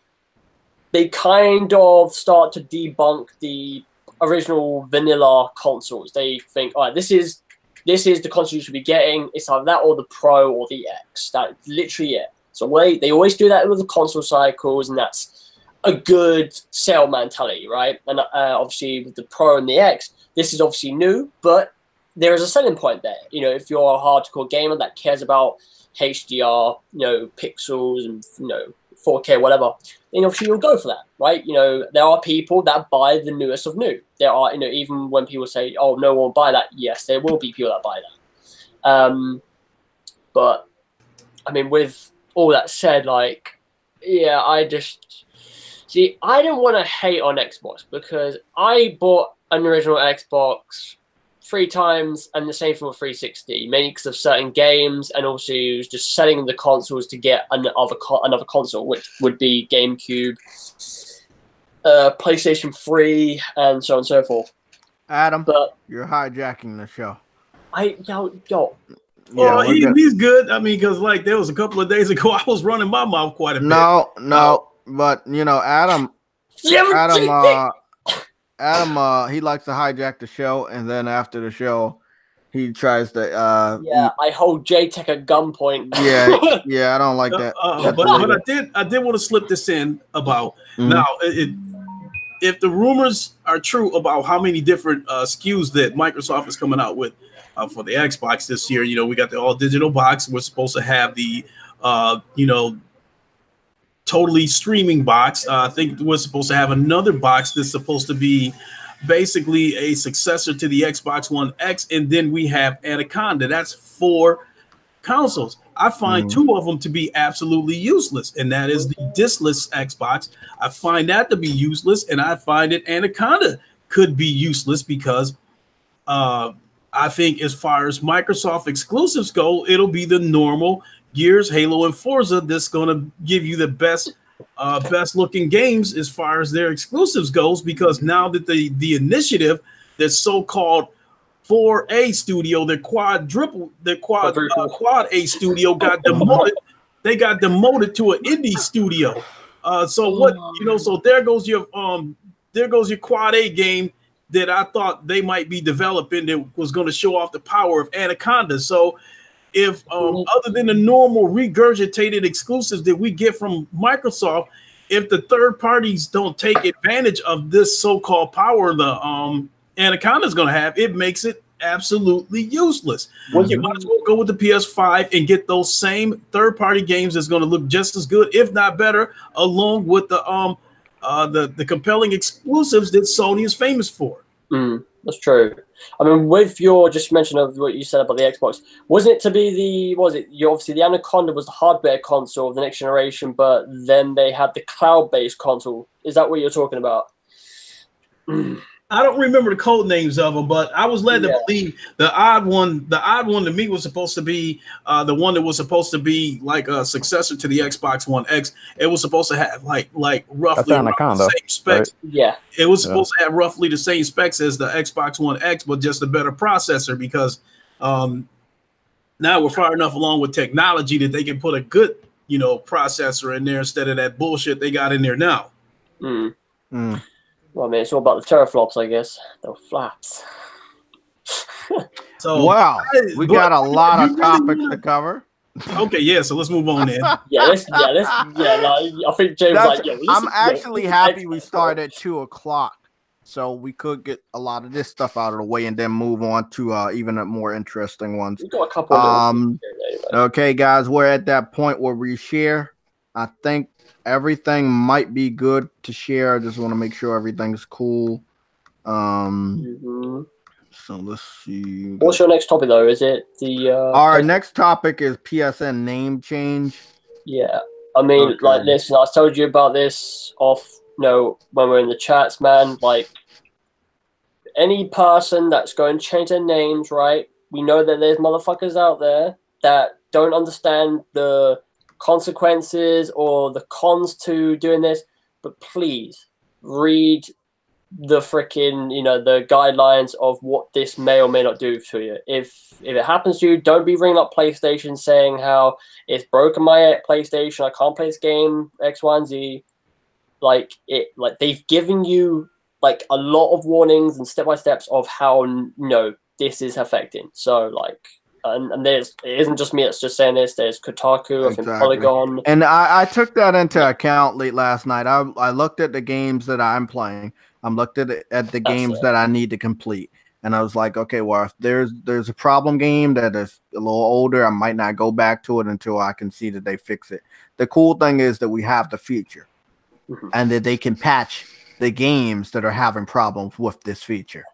they kind of start to debunk the original vanilla consoles. They think, all right, this is the console you should be getting. It's either that or the Pro or the X. That's literally it. So they always do that with the console cycles, and that's a good sale mentality, right? And obviously with the Pro and the X, this is obviously new, but there is a selling point there. You know, if you're a hardcore gamer that cares about HDR, you know, pixels and, you know, 4K, whatever, then obviously you'll go for that, right? You know, there are people that buy the newest of new. There are, you know, even when people say, oh, no one will buy that, yes, there will be people that buy that. But, I mean, with all that said, like, yeah, I didn't want to hate on Xbox because I bought an original Xbox 3 times, and the same for 360, mainly because of certain games, and also it was just selling the consoles to get another console, which would be GameCube, PlayStation 3, and so on and so forth. Adam, but you're hijacking the show. Yo. Well, he's good. I mean, because like there was a couple of days ago, I was running my mouth quite a bit. No, but you know, Adam, he likes to hijack the show, and then after the show, he tries to. I hold JayTech at gunpoint. Yeah, I don't like that. But I did want to slip this in about now. If the rumors are true about how many different SKUs that Microsoft is coming out with for the Xbox this year, you know, we got the all digital box. We're supposed to have the, you know, totally streaming box. I think we're supposed to have another box that's supposed to be basically a successor to the Xbox One X, and then we have Anaconda. That's 4 consoles. I find 2 of them to be absolutely useless, and that is the diskless Xbox. I find that to be useless, and I find that Anaconda could be useless because I think as far as Microsoft exclusives go, it'll be the normal Gears, Halo, and Forza that's going to give you the best looking games as far as their exclusives goes, because now that the initiative, that so-called 4A studio, their quad A studio got demoted. They got demoted to an indie studio. So there goes your quad A game that I thought they might be developing that was going to show off the power of Anaconda. So if other than the normal regurgitated exclusives that we get from Microsoft, if the third parties don't take advantage of this so-called power the Anaconda is going to have, it makes it absolutely useless. You might as well go with the PS5 and get those same third-party games that's going to look just as good, if not better, along with the compelling exclusives that Sony is famous for. That's true. I mean, with your just mention of what you said about the Xbox, wasn't it to be obviously the Anaconda was the hardware console of the next generation, but then they had the cloud-based console. Is that what you're talking about? I don't remember the code names of them, but I was led to believe the odd one to me was supposed to be the one that was supposed to be like a successor to the Xbox One X. It was supposed to have like roughly the same specs. Right? Yeah, it was supposed to have roughly the same specs as the Xbox One X, but just a better processor, because now we're far enough along with technology that they can put a good, you know, processor in there instead of that bullshit they got in there now. Well, I mean, it's all about the teraflops, I guess. The flaps. So, wow, we got a lot of topics to cover. Okay, yeah, so let's move on then. I think James was like, I'm actually happy we started at 2 o'clock, so we could get a lot of this stuff out of the way and then move on to even more interesting ones. We've got a couple of okay, guys, we're at that point where we share. I think everything might be good to share. I just want to make sure everything's cool. So let's see. What's your next topic, though? Is it the our next topic is PSN name change? Yeah, I mean, like, listen, I told you about this when we're in the chats, man. Like, any person that's going to change their names, right? We know that there's motherfuckers out there that don't understand the consequences or the cons to doing this, but please read the freaking, you know, the guidelines of what this may or may not do for you. If it happens to you, don't be ringing up PlayStation saying how it's broken my PlayStation, I can't play this game, X, Y, and Z. Like they've given you like a lot of warnings and step-by-steps of how, you know, this is affecting. So like, and it isn't just me that's just saying this. There's Kotaku, I think Polygon. And I took that into account late last night. I looked at the games that I'm playing. I'm looked at the games that I need to complete. And I was like, okay, well, if there's a problem game that is a little older, I might not go back to it until I can see that they fix it. The cool thing is that we have the feature and that they can patch the games that are having problems with this feature.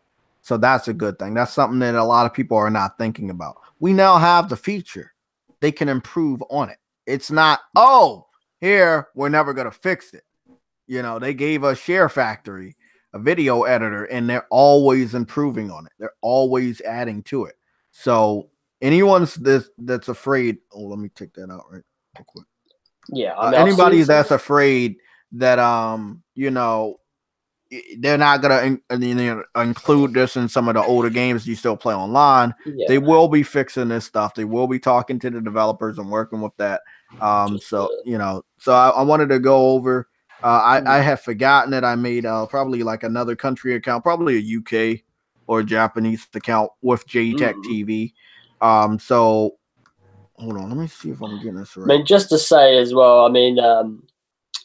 So that's a good thing. That's something that a lot of people are not thinking about. We now have the feature. They can improve on it. It's not, oh, here, we're never going to fix it. You know, they gave us Share Factory, a video editor, and they're always improving on it. They're always adding to it. So anyone that's afraid, oh, let me take that out real quick. Yeah. Anybody that's afraid that, you know, they're not going to include this in some of the older games you still play online. Yeah. They will be fixing this stuff. They will be talking to the developers and working with that. So, you know, so I wanted to go over. I have forgotten that I made probably like another country account, probably a UK or a Japanese account with JayTechTV. So hold on, let me see if I'm getting this right. I mean, just to say as well, I mean, I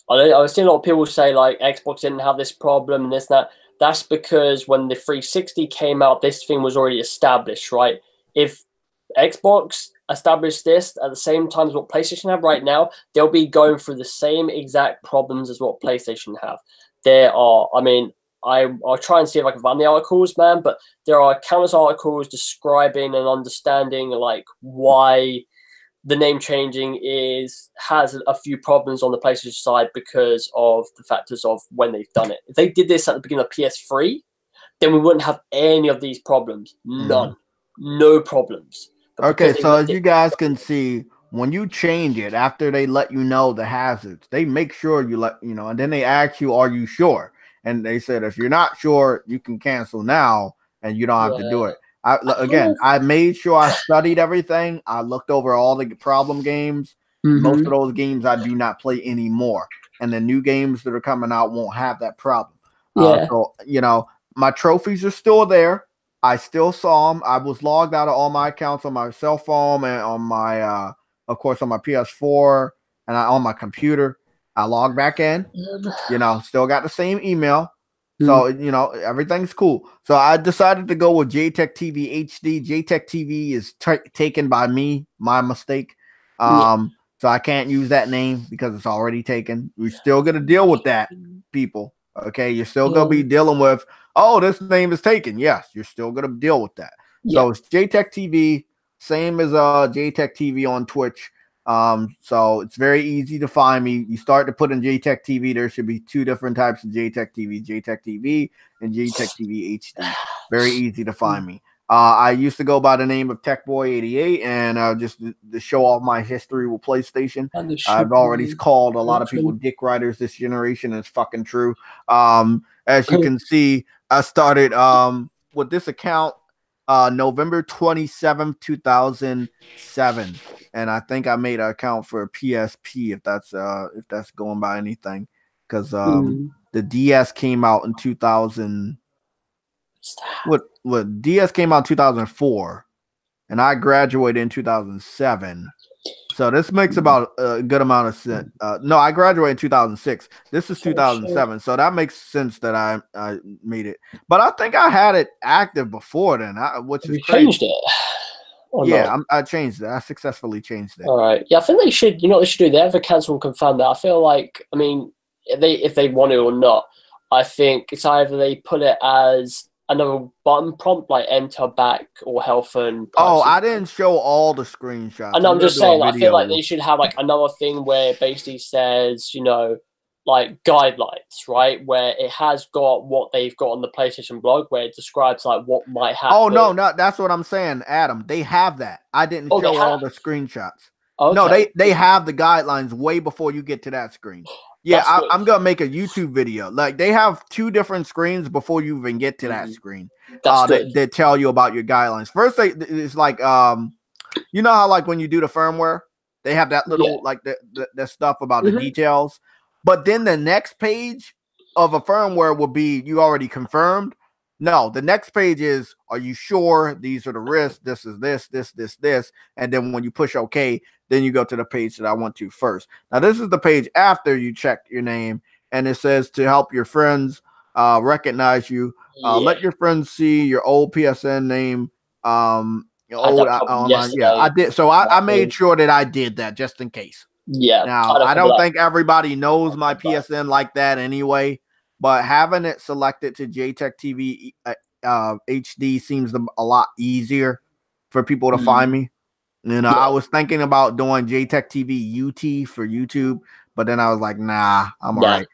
was seeing a lot of people say like Xbox didn't have this problem and this and that. That's because when the 360 came out, this thing was already established, right? If Xbox established this at the same time as what PlayStation have right now, they'll be going through the same exact problems as what PlayStation have. There are, I mean, I'll try and see if I can find the articles, man, but there are countless articles describing and understanding like why the name changing has a few problems on the PlayStation side because of the factors of when they've done it. If they did this at the beginning of PS3, then we wouldn't have any of these problems. None. No problems. Okay, so as you guys can see, when you change it, after they let you know the hazards, they make sure you know, and then they ask you, are you sure? And they said, if you're not sure, you can cancel now and you don't have to do it. I made sure I studied everything. I looked over all the problem games. Most of those games I do not play anymore. And the new games that are coming out won't have that problem. So, you know, my trophies are still there. I still saw them. I was logged out of all my accounts on my cell phone and on my, of course, on my PS4 and on my computer. I logged back in. You know, still got the same email. So, you know, everything's cool. So I decided to go with JayTechTV HD. JayTechTV is taken by me, my mistake. So I can't use that name because it's already taken. We're still going to deal with that, people. Okay, you're still going to be dealing with, oh, this name is taken. Yes, you're still going to deal with that. So it's JayTechTV, same as JayTechTV on Twitch. So it's very easy to find me. You start to put in JayTechTV, there should be two different types of JayTechTV, JayTechTV and JayTechTV HD. Very easy to find me. I used to go by the name of TechBoy88, and just to show off my history with PlayStation, I've already called a lot of people dick riders this generation. It's fucking true. As you can see, I started with this account November 27th, 2007. And I think I made an account for a PSP if that's going by anything, because the DS came out in 2000. What DS came out in 2004, and I graduated in 2007. So this makes about a good amount of sense. No, I graduated in 2006. This is 2007, so that makes sense that I made it. But I think I had it active before then, which is crazy. Changed it. Yeah, I changed it. I successfully changed it. All right. Yeah, I think they should. You know what they should do? They have a cancel and confirm that. I feel like, I mean, if they want to or not, I think it's either they put it as another button prompt like enter, back, or health and privacy. Oh, I didn't show all the screenshots. And I'm just saying, I feel like they should have like another thing where it basically says, you know, like guidelines, right? Where it has got what they've got on the PlayStation blog, where it describes like what might happen. Oh no, that's what I'm saying, Adam. They have that. I didn't show all the screenshots. Okay. No, they have the guidelines way before you get to that screen. Yeah, I'm gonna make a YouTube video. Like they have 2 different screens before you even get to that screen. They tell you about your guidelines. First, it's like you know how like when you do the firmware, they have that little like the stuff about the details. But then the next page of a firmware will be you already confirmed. No, the next page is, are you sure these are the risks? This is this. And then when you push OK, then you go to the page that I want to first. Now, this is the page after you check your name, and it says to help your friends recognize you. Let your friends see your old PSN name. Your old online. Yeah, I did. So I made sure that I did that just in case. Yeah. Now, I don't think everybody knows my PSN like that anyway. But having it selected to JayTechTV HD seems a lot easier for people to find me. You know, I was thinking about doing JayTechTV UT for YouTube, but then I was like, nah, I'm all right.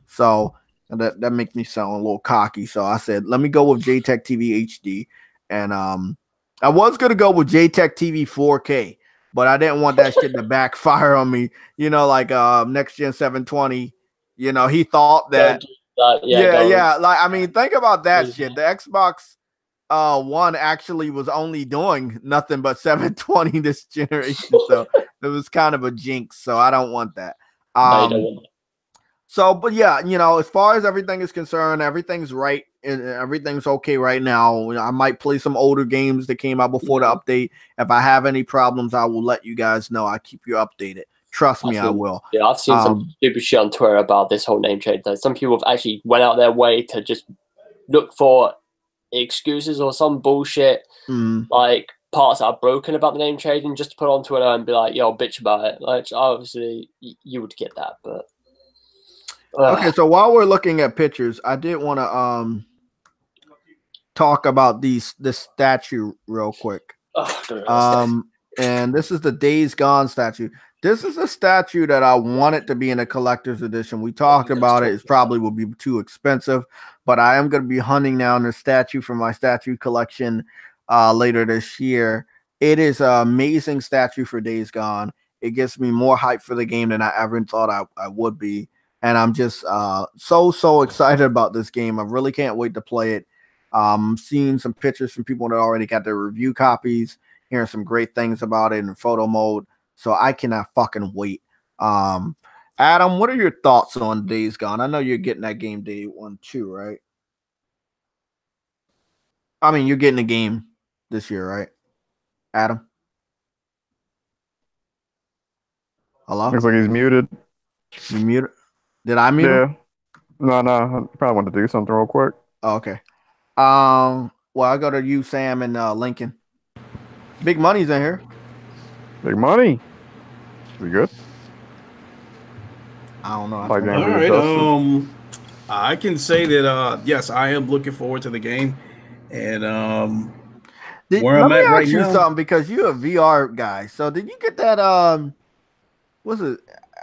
So that makes me sound a little cocky. So I said, let me go with JayTechTV HD. And I was gonna go with JayTechTV 4K, but I didn't want that shit to backfire on me. You know, like Next Gen 720. You know, he thought that. Yeah. Like, I mean, think about that shit. The Xbox One actually was only doing nothing but 720 this generation, so it was kind of a jinx. So I don't want that. So, but yeah, you know, as far as everything is concerned, everything's right and everything's okay right now. I might play some older games that came out before the update. If I have any problems, I will let you guys know. I keep you updated. Trust me, I will. Yeah, I've seen some stupid shit on Twitter about this whole name change. Some people have actually went out their way to just look for excuses or some bullshit, like parts that are broken about the name change, and just to put on Twitter and be like, yo, bitch about it. Like, obviously, you would get that, but... Okay, so while we're looking at pictures, I did want to talk about this statue real quick. And this is the Days Gone statue. This is a statue that I wanted to be in a collector's edition. We talked about it. It probably will be too expensive, but I am going to be hunting down the statue for my statue collection later this year. It is an amazing statue for Days Gone. It gets me more hype for the game than I ever thought I would be. And I'm just so excited about this game. I really can't wait to play it. Seeing some pictures from people that already got their review copies, hearing some great things about it in photo mode. So I cannot fucking wait. Adam, what are your thoughts on Days Gone? I know you're getting that game day 1 too, right? I mean, you're getting the game this year, right? Adam? Hello? Looks like he's muted. You muted? Did I mute him? No. I probably want to do something real quick. Oh, okay. Well, I go to you, Sam, and Lincoln. Big Money's in here. Big Money. We good? I don't know. All right. I can say that yes, I am looking forward to the game, and where I'm at right now. Let me ask you something, because you're a VR guy. So did you get that? What's it?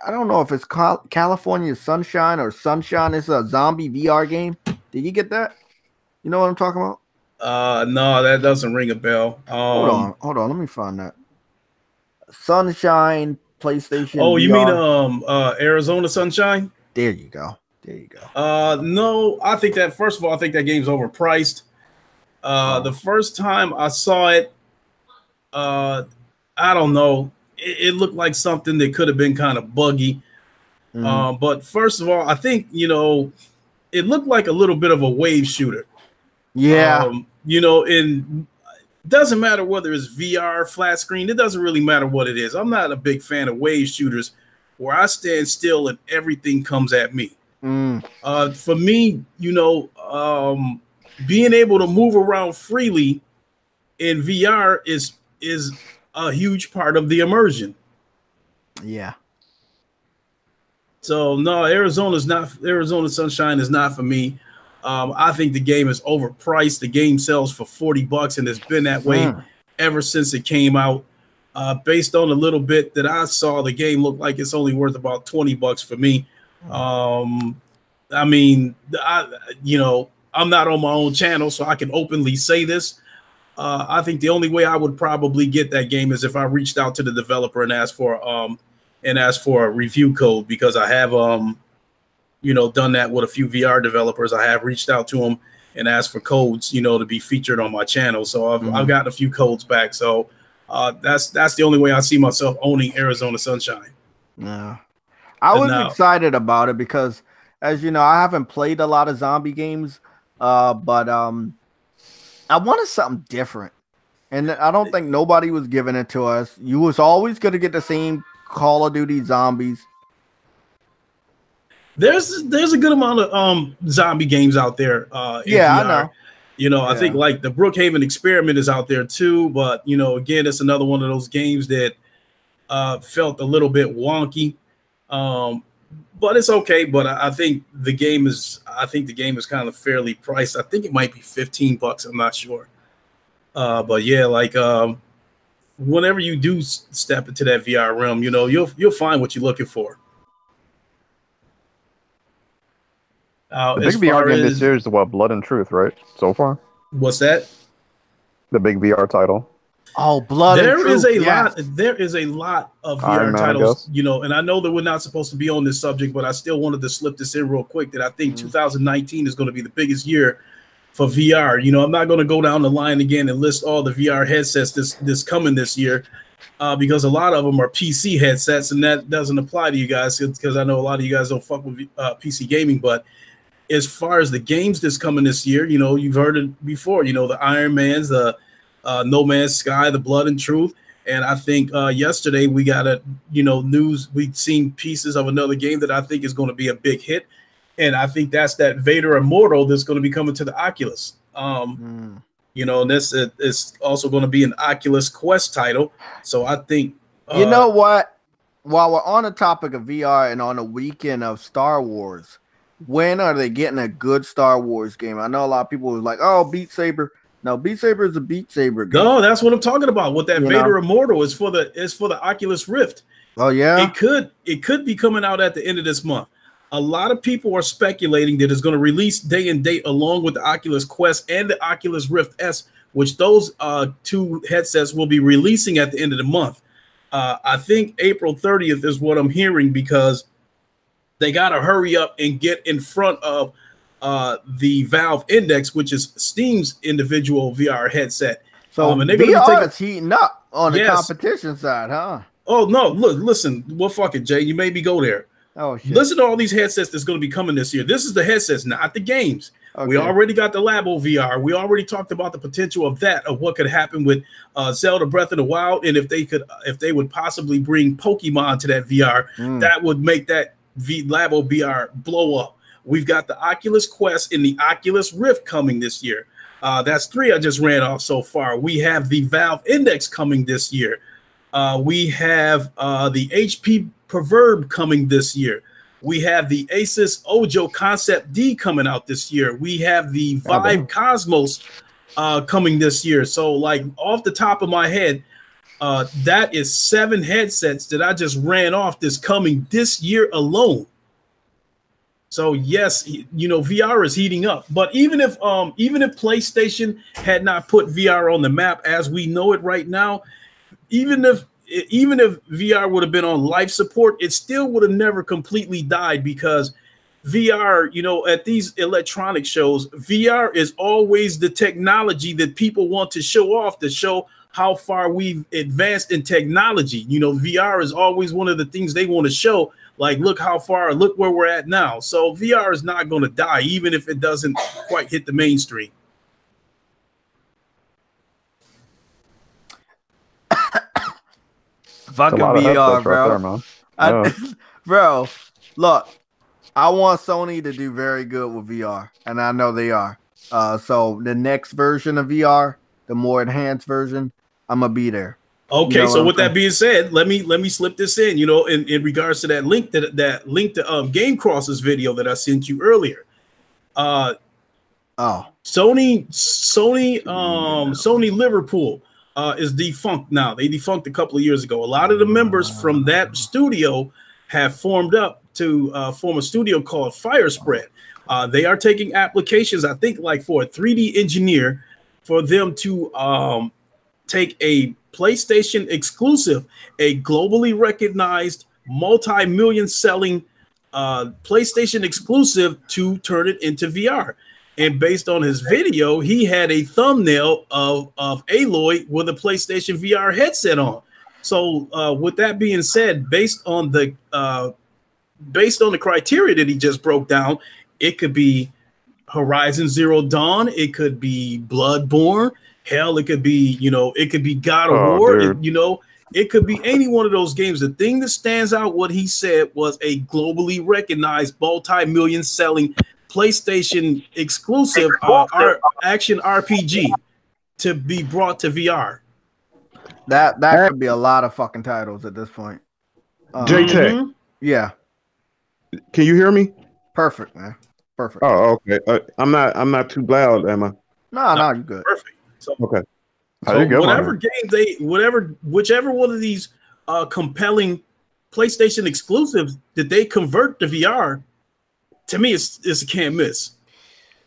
I don't know if it's California Sunshine or Sunshine. It's a zombie VR game. Did you get that? You know what I'm talking about? No, that doesn't ring a bell. Hold on. Let me find that. Sunshine PlayStation. Oh, you VR. mean Arizona Sunshine? There you go. No, I think that, first of all, I think that game's overpriced. The first time I saw it, I don't know. It looked like something that could have been kind of buggy. But first of all, I think, it looked like a little bit of a wave shooter. Yeah. And it doesn't matter whether it's VR, flat screen. It doesn't really matter what it is. I'm not a big fan of wave shooters where I stand still and everything comes at me. For me, being able to move around freely in VR is a huge part of the immersion. Yeah. So no, Arizona Sunshine is not for me. I think the game is overpriced. The game sells for $40, and it's been that way ever since it came out. Based on a little bit that I saw, the game looked like it's only worth about $20 for me. I mean, I'm not on my own channel, so I can openly say this. I think the only way I would probably get that game is if I reached out to the developer and asked for a review code, because I have done that with a few VR developers. I have reached out to them and asked for codes, to be featured on my channel. So I've gotten a few codes back. So that's the only way I see myself owning Arizona Sunshine. Yeah, I was excited about it because, as you know, I haven't played a lot of zombie games, but I wanted something different, and I don't think nobody was giving it to us. You was always going to get the same Call of Duty zombies. There's a good amount of zombie games out there. I know. I think like the Brookhaven Experiment is out there too, but again, it's another one of those games that felt a little bit wonky. But it's okay. But I think the game is kind of fairly priced. I think it might be $15. I'm not sure. But yeah, like whenever you do step into that VR realm, you'll find what you're looking for. The big VR game this year is Blood and Truth, right? So far. What's that? The big VR title. Oh, Blood and Truth. There is a lot of VR titles, and I know that we're not supposed to be on this subject, but I still wanted to slip this in real quick that I think 2019 is going to be the biggest year for VR. I'm not going to go down the line again and list all the VR headsets this coming this year, because a lot of them are PC headsets, and that doesn't apply to you guys because I know a lot of you guys don't fuck with PC gaming. But as far as the games that's coming this year, you've heard it before, the Iron Mans, the No Man's Sky, the Blood and Truth. And I think yesterday we got news. We'd seen pieces of another game that I think is going to be a big hit. And I think that's that Vader Immortal that's going to be coming to the Oculus. And this is also going to be an Oculus Quest title. So I think you know what? While we're on the topic of VR and on the weekend of Star Wars, when are they getting a good Star Wars game? I know a lot of people was like, "Oh, Beat Saber." No, Beat Saber is a Beat Saber game. No, that's what I'm talking about. What that Vader Immortal is for the Oculus Rift. Oh yeah, it could be coming out at the end of this month. A lot of people are speculating that it's going to release day and date along with the Oculus Quest and the Oculus Rift S, which those two headsets will be releasing at the end of the month. I think April 30th is what I'm hearing, because they got to hurry up and get in front of the Valve Index, which is Steam's individual VR headset. So and VR is heating up on the competition side, huh? Oh no! Listen. Well, fuck it, Jay. You made me go there. Oh shit! Listen to all these headsets that's going to be coming this year. This is the headsets, not the games. Okay. We already got the Labo VR. We already talked about the potential of what could happen with Zelda Breath of the Wild, and if they would possibly bring Pokemon to that VR, that would make that Labo VR blow up. We've got the Oculus Quest and the Oculus Rift coming this year. That's 3 I just ran off so far. We have the Valve Index coming this year. We have the HP Proverb coming this year. We have the Asus Ojo Concept D coming out this year. We have the Vive Cosmos coming this year. So, like, off the top of my head, that is 7 headsets that I just ran off that's coming this year alone. So yes, VR is heating up. But even if PlayStation had not put VR on the map as we know it right now, even if VR would have been on life support, it still would have never completely died, because VR, at these electronic shows, VR is always the technology that people want to show off, to show how far we've advanced in technology. VR is always one of the things they want to show. Like, look where we're at now. So VR is not going to die, even if it doesn't quite hit the mainstream. Fucking VR, bro. Right there, bro, look, I want Sony to do very good with VR, and I know they are. So the next version of VR, the more enhanced version, I'm gonna be there. Okay, so with that being said, let me slip this in. In regards to that link to Game Cross's video that I sent you earlier. Sony Liverpool is defunct now. They defunct a couple of years ago. A lot of the members from that studio have formed up to form a studio called Firespread. They are taking applications, I think, like for a 3D engineer for them to take a PlayStation exclusive, a globally recognized, multi-million selling PlayStation exclusive, to turn it into VR. And based on his video, he had a thumbnail of Aloy with a PlayStation VR headset on. So with that being said, based on the criteria that he just broke down, it could be Horizon Zero Dawn, it could be Bloodborne, hell, it could be, it could be God of War, it could be any one of those games. The thing that stands out, what he said, was a globally recognized, multi-million selling PlayStation exclusive action RPG to be brought to VR. That could be a lot of fucking titles at this point. JayTech. Yeah. Can you hear me? Perfect, man. Perfect. Oh, okay. I'm not too loud, am I? No, you're good. Perfect. So, okay. So whatever game whichever one of these compelling PlayStation exclusives that they convert to VR, to me, it's a can't miss.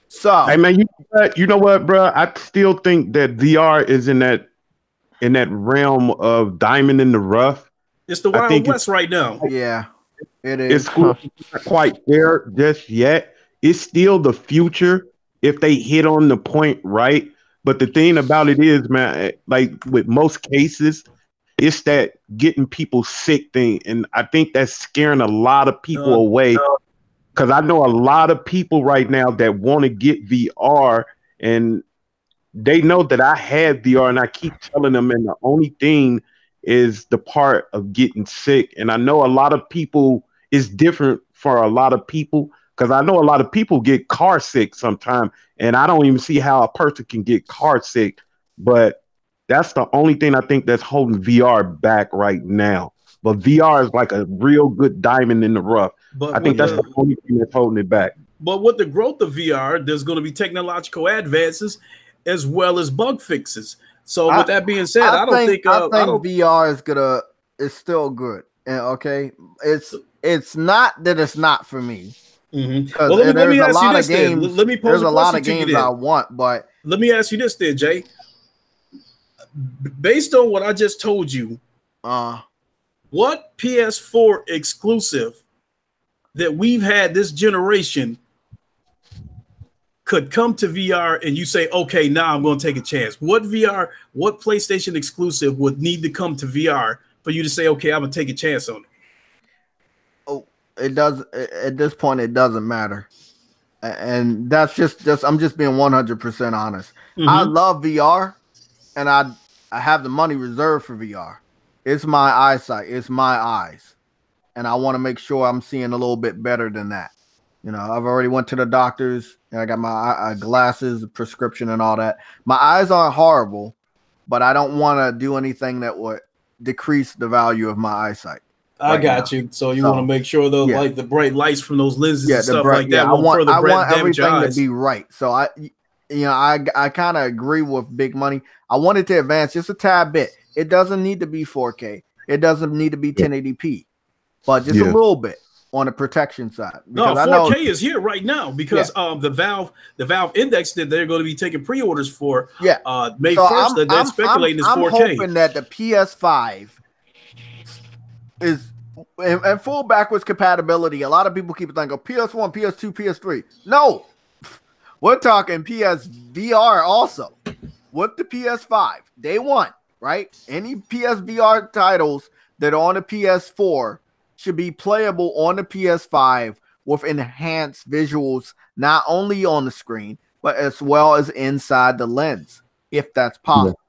So, hey man, you know what, bro? I still think that VR is in that realm of diamond in the rough. It's the Wild West right now. Yeah, it is. It's not quite there just yet. It's still the future if they hit on the point right. But the thing about it is, man, like with most cases, it's that getting people sick thing. And I think that's scaring a lot of people away. Because I know a lot of people right now that want to get VR, and they know that I have VR, and I keep telling them, and the only thing is the part of getting sick. And I know a lot of people, it's different for a lot of people, because I know a lot of people get car sick sometimes, and I don't even see how a person can get car sick. But that's the only thing I think that's holding VR back right now. But VR is like a real good diamond in the rough. But I think that's the only thing that's holding it back. But with the growth of VR, there's going to be technological advances as well as bug fixes. So with that being said, I think VR is still good. Okay, it's not that it's not for me. Well, let me ask you this then. Let me pose a lot of games I want, but let me ask you this then, Jay. Based on what I just told you, what PS4 exclusive that we've had this generation could come to VR and you say, okay, now I'm going to take a chance? What PlayStation exclusive would need to come to VR for you to say, okay, I'm going to take a chance on it? It does at this point. It doesn't matter, and that's just I'm just being 100% honest. I love VR, and I have the money reserved for VR. It's my eyesight, it's my eyes, and I want to make sure I'm seeing a little bit better than that. I've already went to the doctors, and I got my glasses, prescription, and all that. My eyes aren't horrible, but I don't want to do anything that would decrease the value of my eyesight. I got you. So you want to make sure those like the bright lights from those lenses and stuff like that. I want everything to be right. So I kind of agree with Big Money. I want it to advance just a tad bit. It doesn't need to be 4K. It doesn't need to be 1080p, but just a little bit on the protection side. No, 4K is here right now because the Valve Index that they're going to be taking pre-orders for. May 1st. They're speculating is 4K. I'm hoping that the PS5 is and full backwards compatibility. A lot of people keep thinking PS1, PS2, PS3. No, we're talking PSVR also with the PS5. Day one, right? Any PSVR titles that are on the PS4 should be playable on the PS5 with enhanced visuals, not only on the screen, but as well as inside the lens, if that's possible.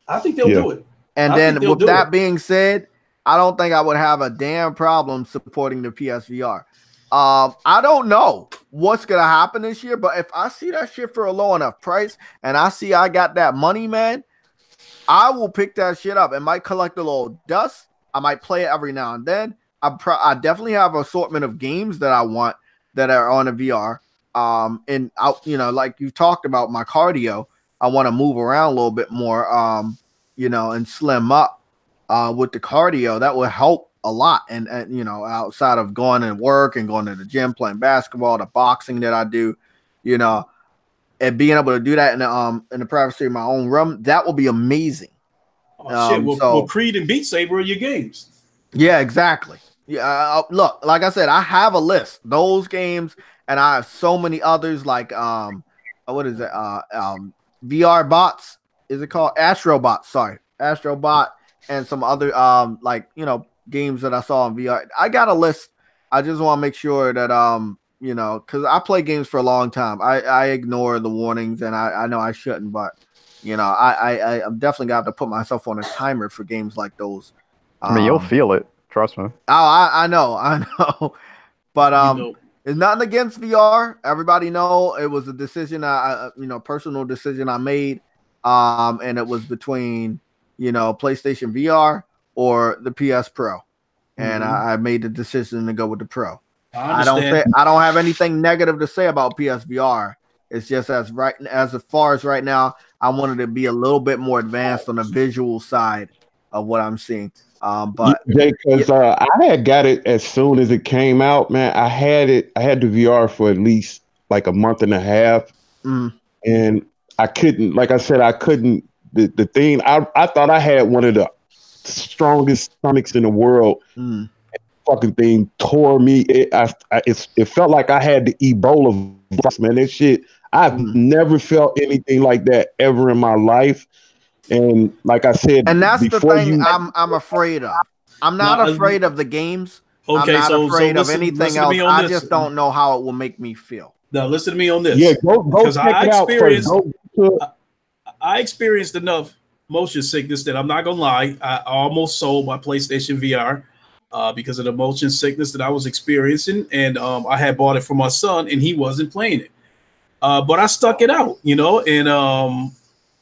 I think they'll do it. And then with that being said, I don't think I would have a damn problem supporting the PSVR. I don't know what's going to happen this year, but if I see that shit for a low enough price and I see I got that money, man, I will pick that shit up. It might collect a little dust. I might play it every now and then. I definitely have an assortment of games that I want that are on the VR. And like you talked about my cardio, I want to move around a little bit more, and slim up. With the cardio, that would help a lot. And outside of going and work and going to the gym, playing basketball, the boxing that I do, and being able to do that in the privacy of my own room, that will be amazing. Oh shit! Well, Creed and Beat Saber are your games. Yeah, exactly. Yeah, look, like I said, I have a list. Those games, and I have so many others. Like what is it? VR bots. Is it called Astrobot? Sorry, Astrobot, and some other like games that I saw on VR. I got a list. I just want to make sure that because I play games for a long time. I ignore the warnings, and I know I shouldn't, but I'm definitely gonna have to put myself on a timer for games like those. I mean, you'll feel it. Trust me. Oh, I know. But it's nothing against VR. Everybody know it was a decision personal decision I made. And it was between PlayStation VR or the PS Pro. And I made the decision to go with the Pro. I don't have anything negative to say about PSVR. It's just as far as right now, I wanted to be a little bit more advanced on the visual side of what I'm seeing. But because I had got it as soon as it came out, man. I had the VR for at least like a month and a half, and I couldn't. Like I said, I couldn't. The thing I thought I had one of the strongest stomachs in the world. Fucking thing tore me. It felt like I had the Ebola virus, man. That shit. I've never felt anything like that ever in my life. And like I said, and that's the thing I'm afraid of. I'm not afraid of the games. Okay, I'm not afraid of anything else. I just don't know how it will make me feel. Now listen to me on this. Yeah, go check it out first. I experienced enough motion sickness that I'm not gonna lie. I almost sold my PlayStation VR because of the motion sickness that I was experiencing, and I had bought it for my son, and he wasn't playing it. But I stuck it out,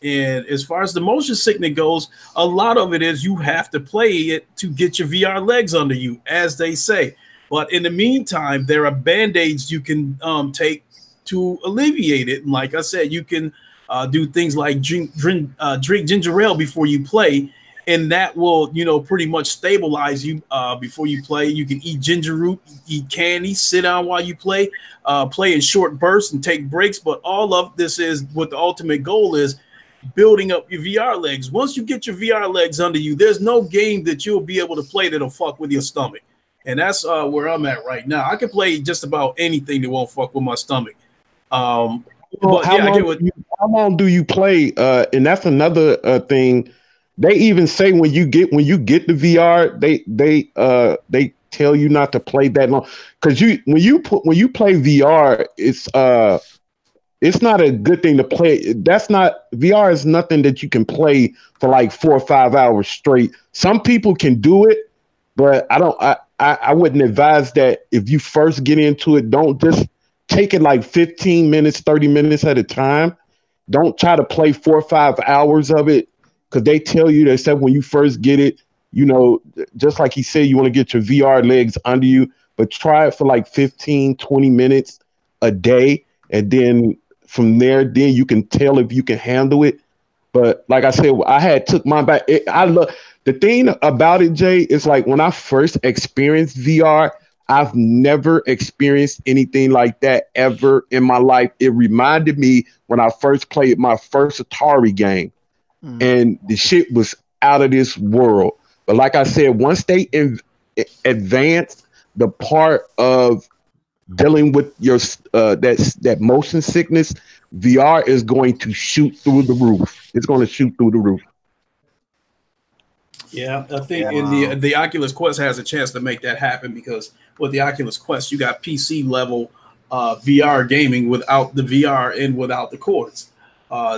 and as far as the motion sickness goes, a lot of it is you have to play it to get your VR legs under you, as they say. But in the meantime, there are band-aids you can take to alleviate it. And like I said, you can do things like drink ginger ale before you play, and that will, pretty much stabilize you before you play. You can eat ginger root, eat candy, sit down while you play in short bursts and take breaks. But all of this is what the ultimate goal is, building up your VR legs. Once you get your VR legs under you, there's no game that you'll be able to play that'll fuck with your stomach. And that's where I'm at right now. I can play just about anything that won't fuck with my stomach. How long do you play? And that's another thing. They even say when you get the VR, they tell you not to play that long, because when you play VR, it's not a good thing to play. VR is nothing that you can play for like 4 or 5 hours straight. Some people can do it, but I wouldn't advise that. If you first get into it, don't just take it like 15 minutes, 30 minutes at a time. Don't try to play 4 or 5 hours of it, because they said when you first get it, just like he said, you want to get your VR legs under you, but try it for like 15, 20 minutes a day. And then from there, then you can tell if you can handle it. But like I said, I took mine back. The thing about it, Jay, is like when I first experienced VR, I've never experienced anything like that ever in my life. It reminded me when I first played my first Atari game, and the shit was out of this world. But like I said, once they advanced the part of dealing with your that motion sickness, VR is going to shoot through the roof. It's going to shoot through the roof. Yeah, I think in the Oculus Quest has a chance to make that happen, because with the Oculus Quest, you got PC level VR gaming without the VR and without the cords.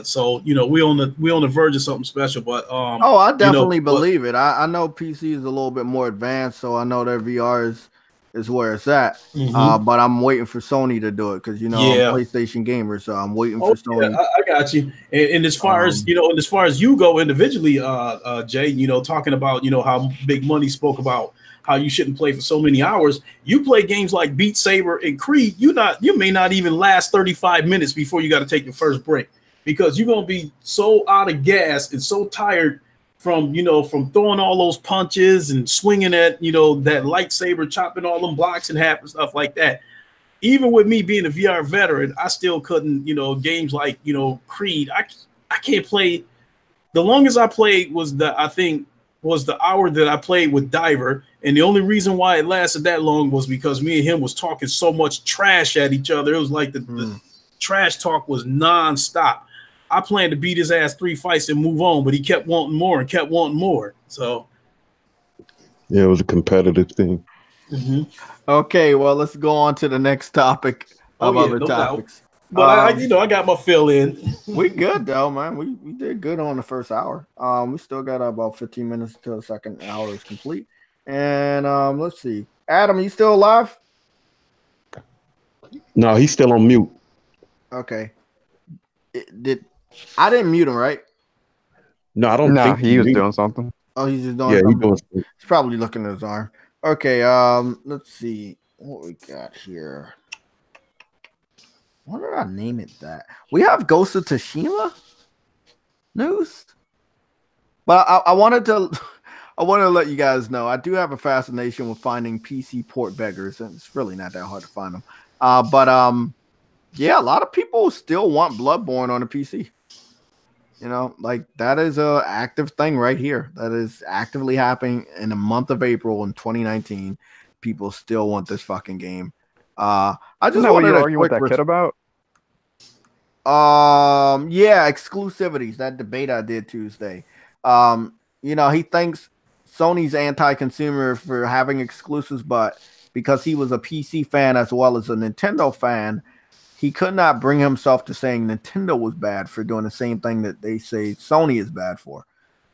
So we on the verge of something special. But I definitely believe it. I know PC is a little bit more advanced, so I know that VR is where it's at. But I'm waiting for Sony to do it, because I'm a PlayStation gamer, so I'm waiting for Sony. Yeah, I got you. And as far as as far as you go individually, Jay, talking about how Big Money spoke about how you shouldn't play for so many hours. You play games like Beat Saber and Creed, you may not even last 35 minutes before you got to take your first break, because you're gonna be so out of gas and so tired from throwing all those punches and swinging at that lightsaber, chopping all them blocks in half and stuff like that. even with me being a VR veteran, I still couldn't, games like, Creed. I can't play. The longest I played was the hour that I played with Diver. And the only reason why it lasted that long was because me and him was talking so much trash at each other. It was like the trash talk was nonstop. I planned to beat his ass 3 fights and move on, but he kept wanting more and kept wanting more. So yeah, it was a competitive thing. Okay, well, let's go on to the next topic of other topics. But I got my fill in. We good though, man. We did good on the first hour. We still got about 15 minutes until the second hour is complete. And let's see, Adam, you still alive? No, he's still on mute. Okay. I didn't mute him, right? No, I don't think he was doing something. Oh, he's just doing something. He's probably looking at his arm. Okay, let's see what we got here. Why did I name it that? We have Ghost of Tsushima news. But I wanted to let you guys know I do have a fascination with finding PC port beggars, and it's really not that hard to find them. Yeah, a lot of people still want Bloodborne on a PC. Like that is a active thing right here. That is actively happening in the month of April in 2019. People still want this fucking game. I just wanted to argue with that kid about. Yeah, exclusivities. That debate I did Tuesday. He thinks Sony's anti-consumer for having exclusives, but because he was a PC fan as well as a Nintendo fan, he could not bring himself to saying Nintendo was bad for doing the same thing that they say Sony is bad for.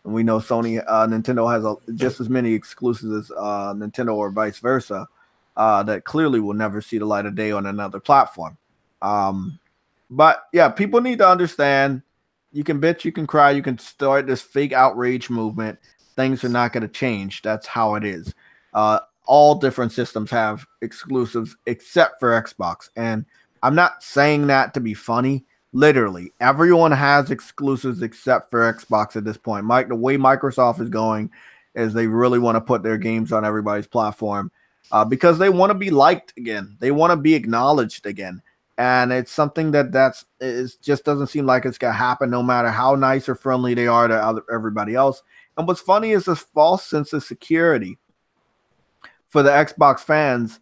And we know Nintendo has just as many exclusives as Nintendo or vice versa that clearly will never see the light of day on another platform. But yeah, people need to understand you can bitch, you can cry, you can start this fake outrage movement. Things are not going to change. That's how it is. All different systems have exclusives except for Xbox. And I'm not saying that to be funny. Literally, everyone has exclusives except for Xbox at this point. The way Microsoft is going is they really want to put their games on everybody's platform because they want to be liked again. They want to be acknowledged again. And it's something that just doesn't seem like it's going to happen no matter how nice or friendly they are to everybody else. And what's funny is this false sense of security for the Xbox fans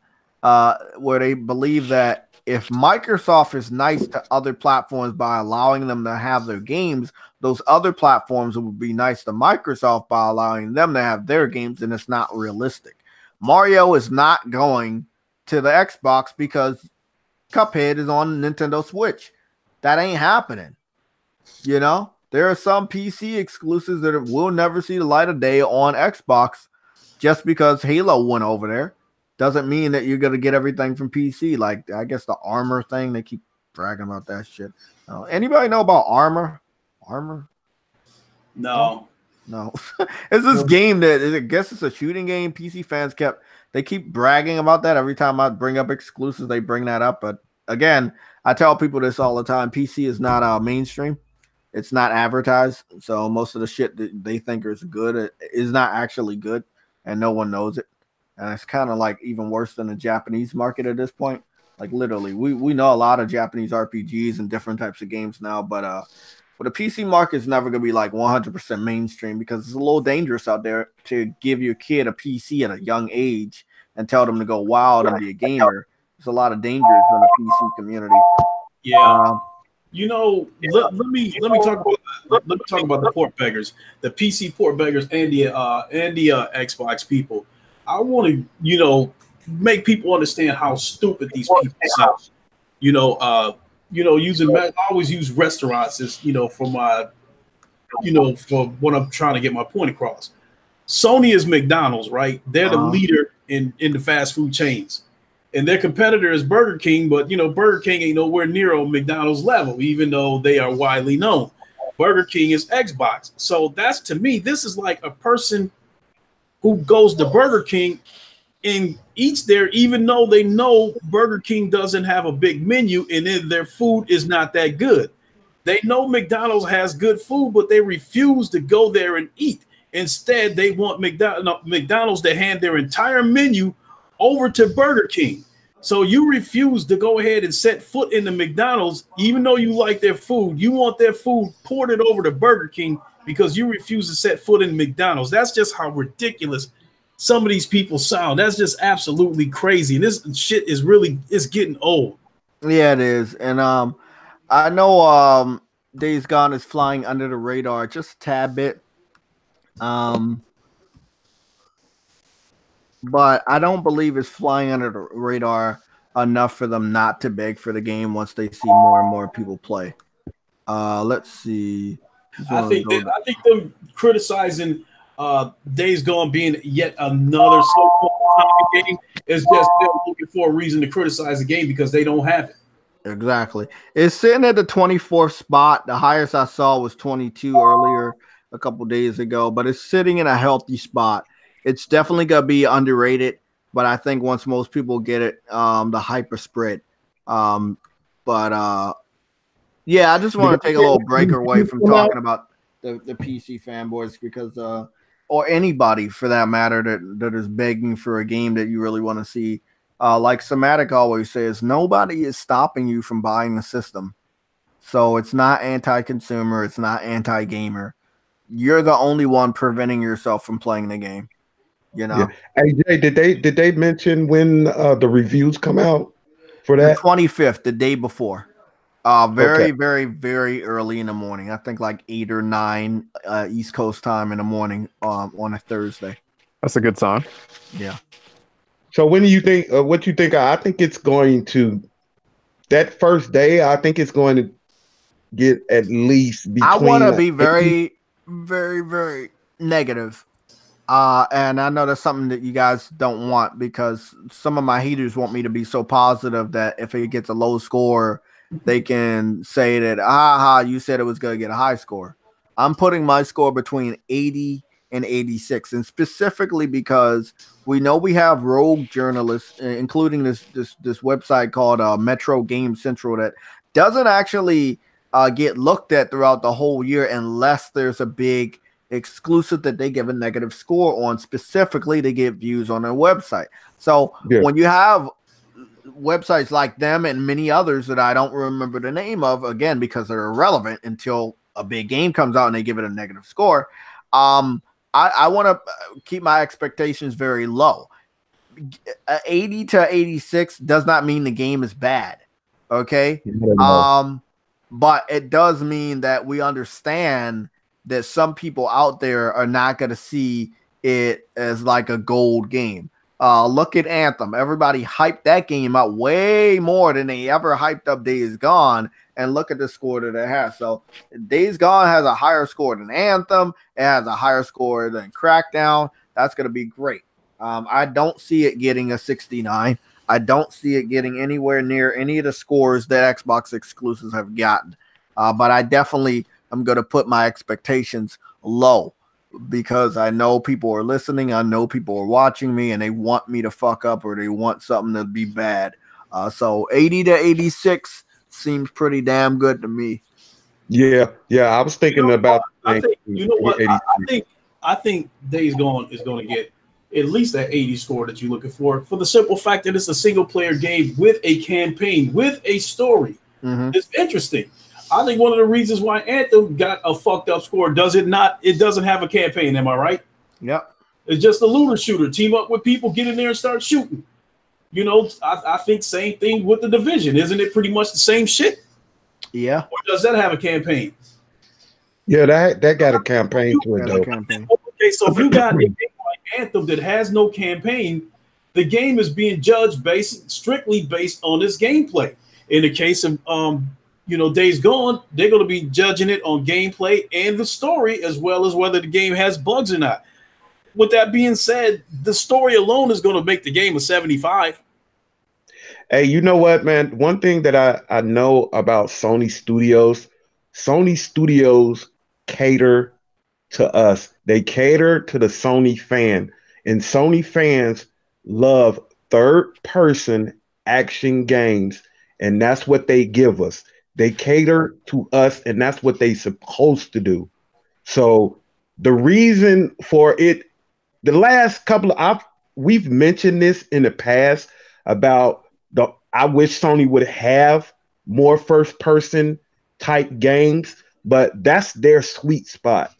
where they believe that if Microsoft is nice to other platforms by allowing them to have their games, those other platforms would be nice to Microsoft by allowing them to have their games, and it's not realistic. Mario is not going to the Xbox because Cuphead is on Nintendo Switch. That ain't happening. There are some PC exclusives that will never see the light of day on Xbox just because Halo went over there. Doesn't mean that you're going to get everything from PC. Like, I guess the Armor thing, they keep bragging about that shit. Anybody know about Armor? No. It's this game that I guess it's a shooting game. PC fans keep bragging about that. Every time I bring up exclusives, they bring that up. But again, I tell people this all the time. PC is not mainstream. It's not advertised. So most of the shit that they think is good is not actually good. And no one knows it. And it's kind of like even worse than the Japanese market at this point. Like literally, we know a lot of Japanese RPGs and different types of games now, but the PC market is never going to be like 100% mainstream because it's a little dangerous out there to give your kid a PC at a young age and tell them to go wild and be a gamer. There's a lot of dangers in the PC community. Yeah. Let me talk about the port beggars, the PC port beggars, and the Xbox people. I want to, make people understand how stupid these people sound. I always use restaurants as, for my, for when I'm trying to get my point across. Sony is McDonald's, right? They're the leader in the fast food chains. And their competitor is Burger King, but, Burger King ain't nowhere near on McDonald's level, even though they are widely known. Burger King is Xbox. So that's, to me, this is like a person who goes to Burger King and eats there, even though they know Burger King doesn't have a big menu and their food is not that good. They know McDonald's has good food, but they refuse to go there and eat. Instead, they want McDonald's to hand their entire menu over to Burger King. So you refuse to go ahead and set foot in the McDonald's, even though you like their food. You want their food ported over to Burger King because you refuse to set foot in McDonald's. That's just how ridiculous some of these people sound. That's just absolutely crazy. And this shit is really, it's getting old. Yeah, it is. And I know Days Gone is flying under the radar just a tad bit. But I don't believe it's flying under the radar enough for them not to beg for the game once they see more and more people play. Let's see. I think them criticizing Days Gone being yet another so-called game is just them looking for a reason to criticize the game because they don't have it. Exactly. It's sitting at the 24th spot. The highest I saw was 22 earlier a couple days ago, but it's sitting in a healthy spot. It's definitely going to be underrated, but I think once most people get it, the hype will spread. Yeah, I just want to take a little break away from talking about the PC fanboys because or anybody for that matter that is begging for a game that you really want to see. Like Somatic always says, nobody is stopping you from buying the system. So it's not anti-consumer, it's not anti-gamer. You're the only one preventing yourself from playing the game. You know. Yeah. Hey Jay, did they mention when the reviews come out for that? The 25th, the day before. Very early in the morning. I think like 8 or 9 East Coast time in the morning on a Thursday. That's a good sign. Yeah. So when do you think? What you think? I think it's going to that first day. I think it's going to get at least. I want to be very, very, very negative. And I know that's something that you guys don't want because some of my haters want me to be so positive that if it gets a low score, they can say that, you said it was going to get a high score. I'm putting my score between 80 and 86, and specifically because we know we have rogue journalists, including this website called Metro Game Central that doesn't actually get looked at throughout the whole year unless there's a big exclusive that they give a negative score on, specifically to get views on their website. So when you have websites like them and many others that I don't remember the name of, again, because they're irrelevant until a big game comes out and they give it a negative score, I want to keep my expectations very low. 80 to 86 does not mean the game is bad, okay? But it does mean that we understand that some people out there are not going to see it as like a gold game. Look at Anthem. Everybody hyped that game out way more than they ever hyped up Days Gone, and look at the score that it has. So Days Gone has a higher score than Anthem. It has a higher score than Crackdown. That's going to be great. I don't see it getting a 69. I don't see it getting anywhere near any of the scores that Xbox exclusives have gotten. But I definitely am going to put my expectations low because I know people are listening. I know people are watching me and they want me to fuck up or they want something to be bad. So 80 to 86 seems pretty damn good to me. Yeah. I was thinking about. I think Days Gone is going to get at least that 80 score that you're looking for the simple fact that it's a single player game with a campaign, with a story. It's interesting. I think one of the reasons why Anthem got a fucked up score it doesn't have a campaign. Am I right? Yep. It's just a looter shooter. Team up with people, get in there and start shooting. You know, I think same thing with The Division. Isn't it pretty much the same shit? Yeah. Or does that have a campaign? Yeah, that got a campaign to it, though. Okay, so if you got a game like Anthem that has no campaign, the game is being judged strictly based on its gameplay. In the case of Days Gone, they're going to be judging it on gameplay and the story, as well as whether the game has bugs or not. With that being said, the story alone is going to make the game a 75. Hey, you know what, man? One thing that I know about Sony Studios cater to us. They cater to the Sony fan. And Sony fans love third-person action games. And that's what they give us. They cater to us, and that's what they're supposed to do. So the reason for it, the last couple of we've mentioned this in the past about I wish Sony would have more first person type games, but that's their sweet spot.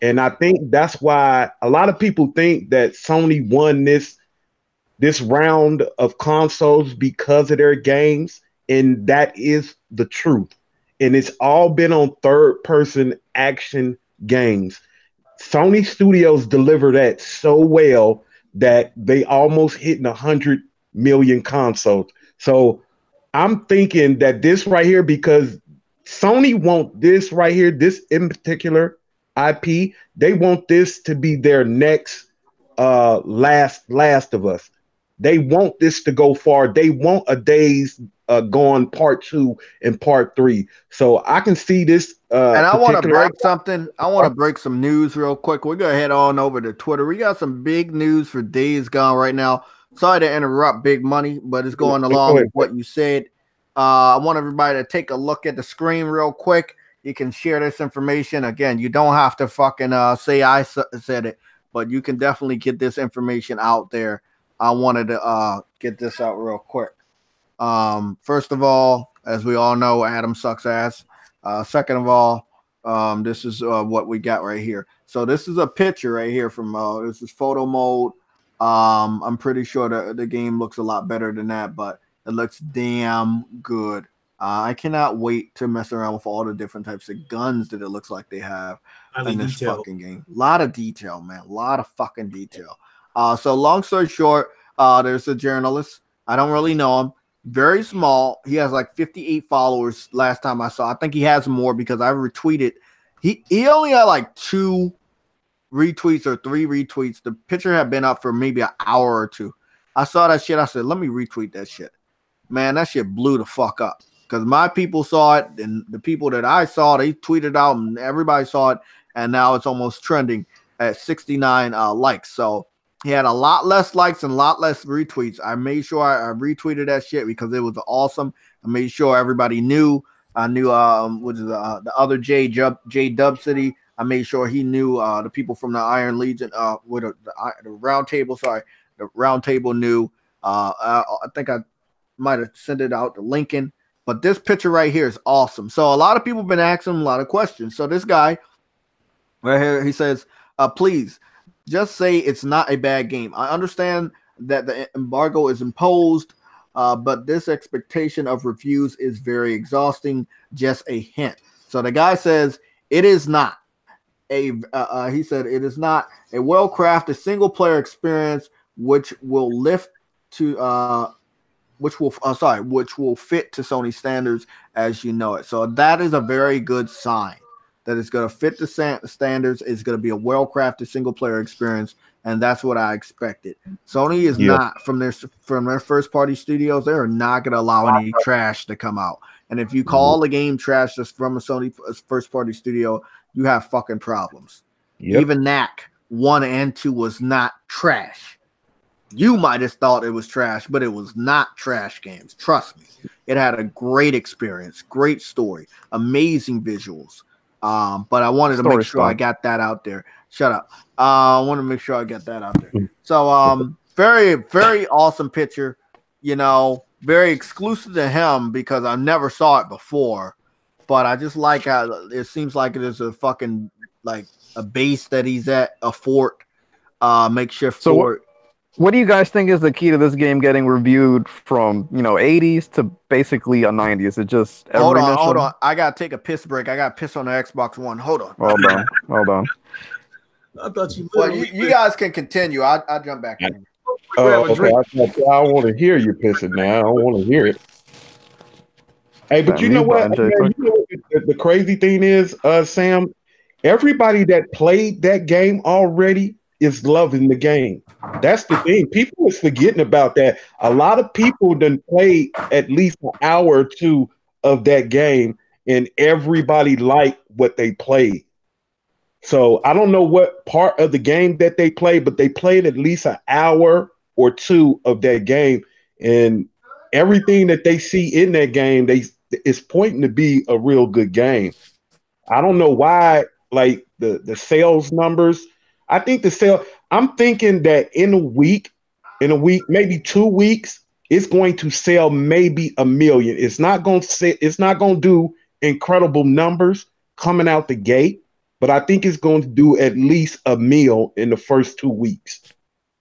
And I think that's why a lot of people think that Sony won this round of consoles because of their games, and that is the truth. And it's all been on third person action games. Sony Studios deliver that so well that they almost hit 100 million consoles. So I'm thinking that this right here, because Sony want this right here, this in particular IP, they want this to be their next Last of Us. They want this to go far. They want a Days Gone Part 2 and Part 3. So I can see this. And I want to break something. I want to break some news real quick. We're going to head on over to Twitter. We got some big news for Days Gone right now. Sorry to interrupt, Big Money, but it's going along with what you said. I want everybody to take a look at the screen real quick. You can share this information. Again, you don't have to fucking say I said it, but you can definitely get this information out there. I wanted to get this out real quick. First of all, as we all know, Adam sucks ass. Second of all, this is what we got right here. So this is a picture right here from this is photo mode. I'm pretty sure the game looks a lot better than that, but it looks damn good. I cannot wait to mess around with all the different types of guns that it looks like they have in this fucking game. A lot of detail, man. A lot of fucking detail. So long story short, there's a journalist. I don't really know him. Very small. He has like 58 followers last time I saw. I think he has more because I retweeted. He only had like 2 retweets or 3 retweets. The picture had been up for maybe an hour or 2. I saw that shit. I said, let me retweet that shit. Man, that shit blew the fuck up. Because my people saw it, and the people that I saw, they tweeted out, and everybody saw it, and now it's almost trending at 69 likes. So he had a lot less likes and a lot less retweets. I made sure I retweeted that shit because it was awesome. I made sure everybody knew. I knew the other Dub City. I made sure he knew the people from the Iron Legion with the round table. Sorry, the round table knew. I think I might have sent it out to Lincoln. But this picture right here is awesome. So a lot of people have been asking a lot of questions. So this guy right here, he says, please just say it's not a bad game. I understand that the embargo is imposed, but this expectation of reviews is very exhausting. Just a hint. So the guy says it is not he said it is not a well-crafted single-player experience which will lift to which will fit to Sony standards as you know it. So that is a very good sign that it's going to fit the standards. It's going to be a well-crafted single-player experience, and that's what I expected. Sony is not from their first-party studios. They are not going to allow any trash to come out. And if you call a game trash that's from a Sony first-party studio, you have fucking problems. Even Knack 1 and 2 was not trash. You might have thought it was trash, but it was not trash games. Trust me. It had a great experience, great story, amazing visuals. But I wanted to make sure I got that out there. Shut up. I want to make sure I get that out there. So very, very awesome picture. You know, very exclusive to him because I never saw it before. But I just like how it seems like it is a fucking like a base that he's at, a fort, makeshift fort. What do you guys think is the key to this game getting reviewed from 80s to basically a 90s? It just hold on. I gotta take a piss break. I got to piss on the Xbox One. Hold on. Hold on. I thought you. Well, you guys can continue. I'll jump back in. Okay. I want to hear you pissing now. I don't want to hear it. Hey, but you know what? The crazy thing is, Sam, everybody that played that game already is loving the game. That's the thing. People is forgetting about that. A lot of people done played at least an hour or 2 of that game, and everybody liked what they played. So I don't know what part of the game that they played, but they played at least an hour or 2 of that game, and everything that they see in that game, it's pointing to be a real good game. I don't know why, like the sales numbers. I think I'm thinking that in a week, maybe 2 weeks, it's going to sell maybe 1 million. It's not going to say, it's not going to do incredible numbers coming out the gate, but I think it's going to do at least 1 mil in the first 2 weeks.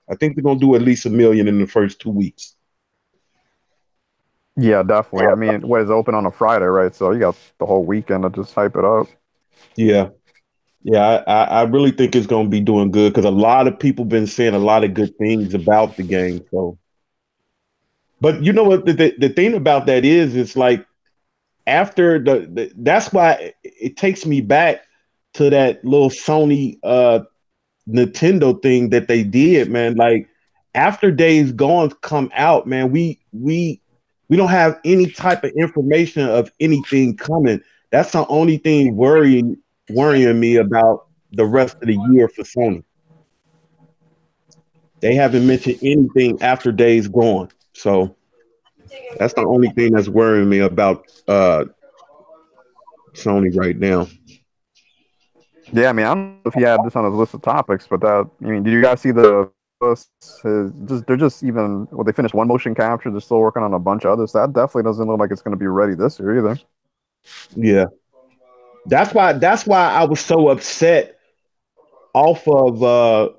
I think they're going to do at least 1 million in the first 2 weeks. Yeah, definitely. I mean, what is open on a Friday, right? So you got the whole weekend to just hype it up. Yeah. Yeah, I really think it's going to be doing good because a lot of people been saying a lot of good things about the game. So, but you know what? The thing about that is, it's like after that's why it takes me back to that little Sony Nintendo thing that they did, man. Like after Days Gone come out, man, we don't have any type of information of anything coming. That's the only thing worrying me about the rest of the year for Sony. They haven't mentioned anything after Days Gone. So that's the only thing that's worrying me about Sony right now. Yeah, I mean, I don't know if he had this on his list of topics, but I mean, did you guys see the they're just even they finished one motion capture, they're still working on a bunch of others. That definitely doesn't look like it's going to be ready this year either. Yeah. That's why I was so upset off of the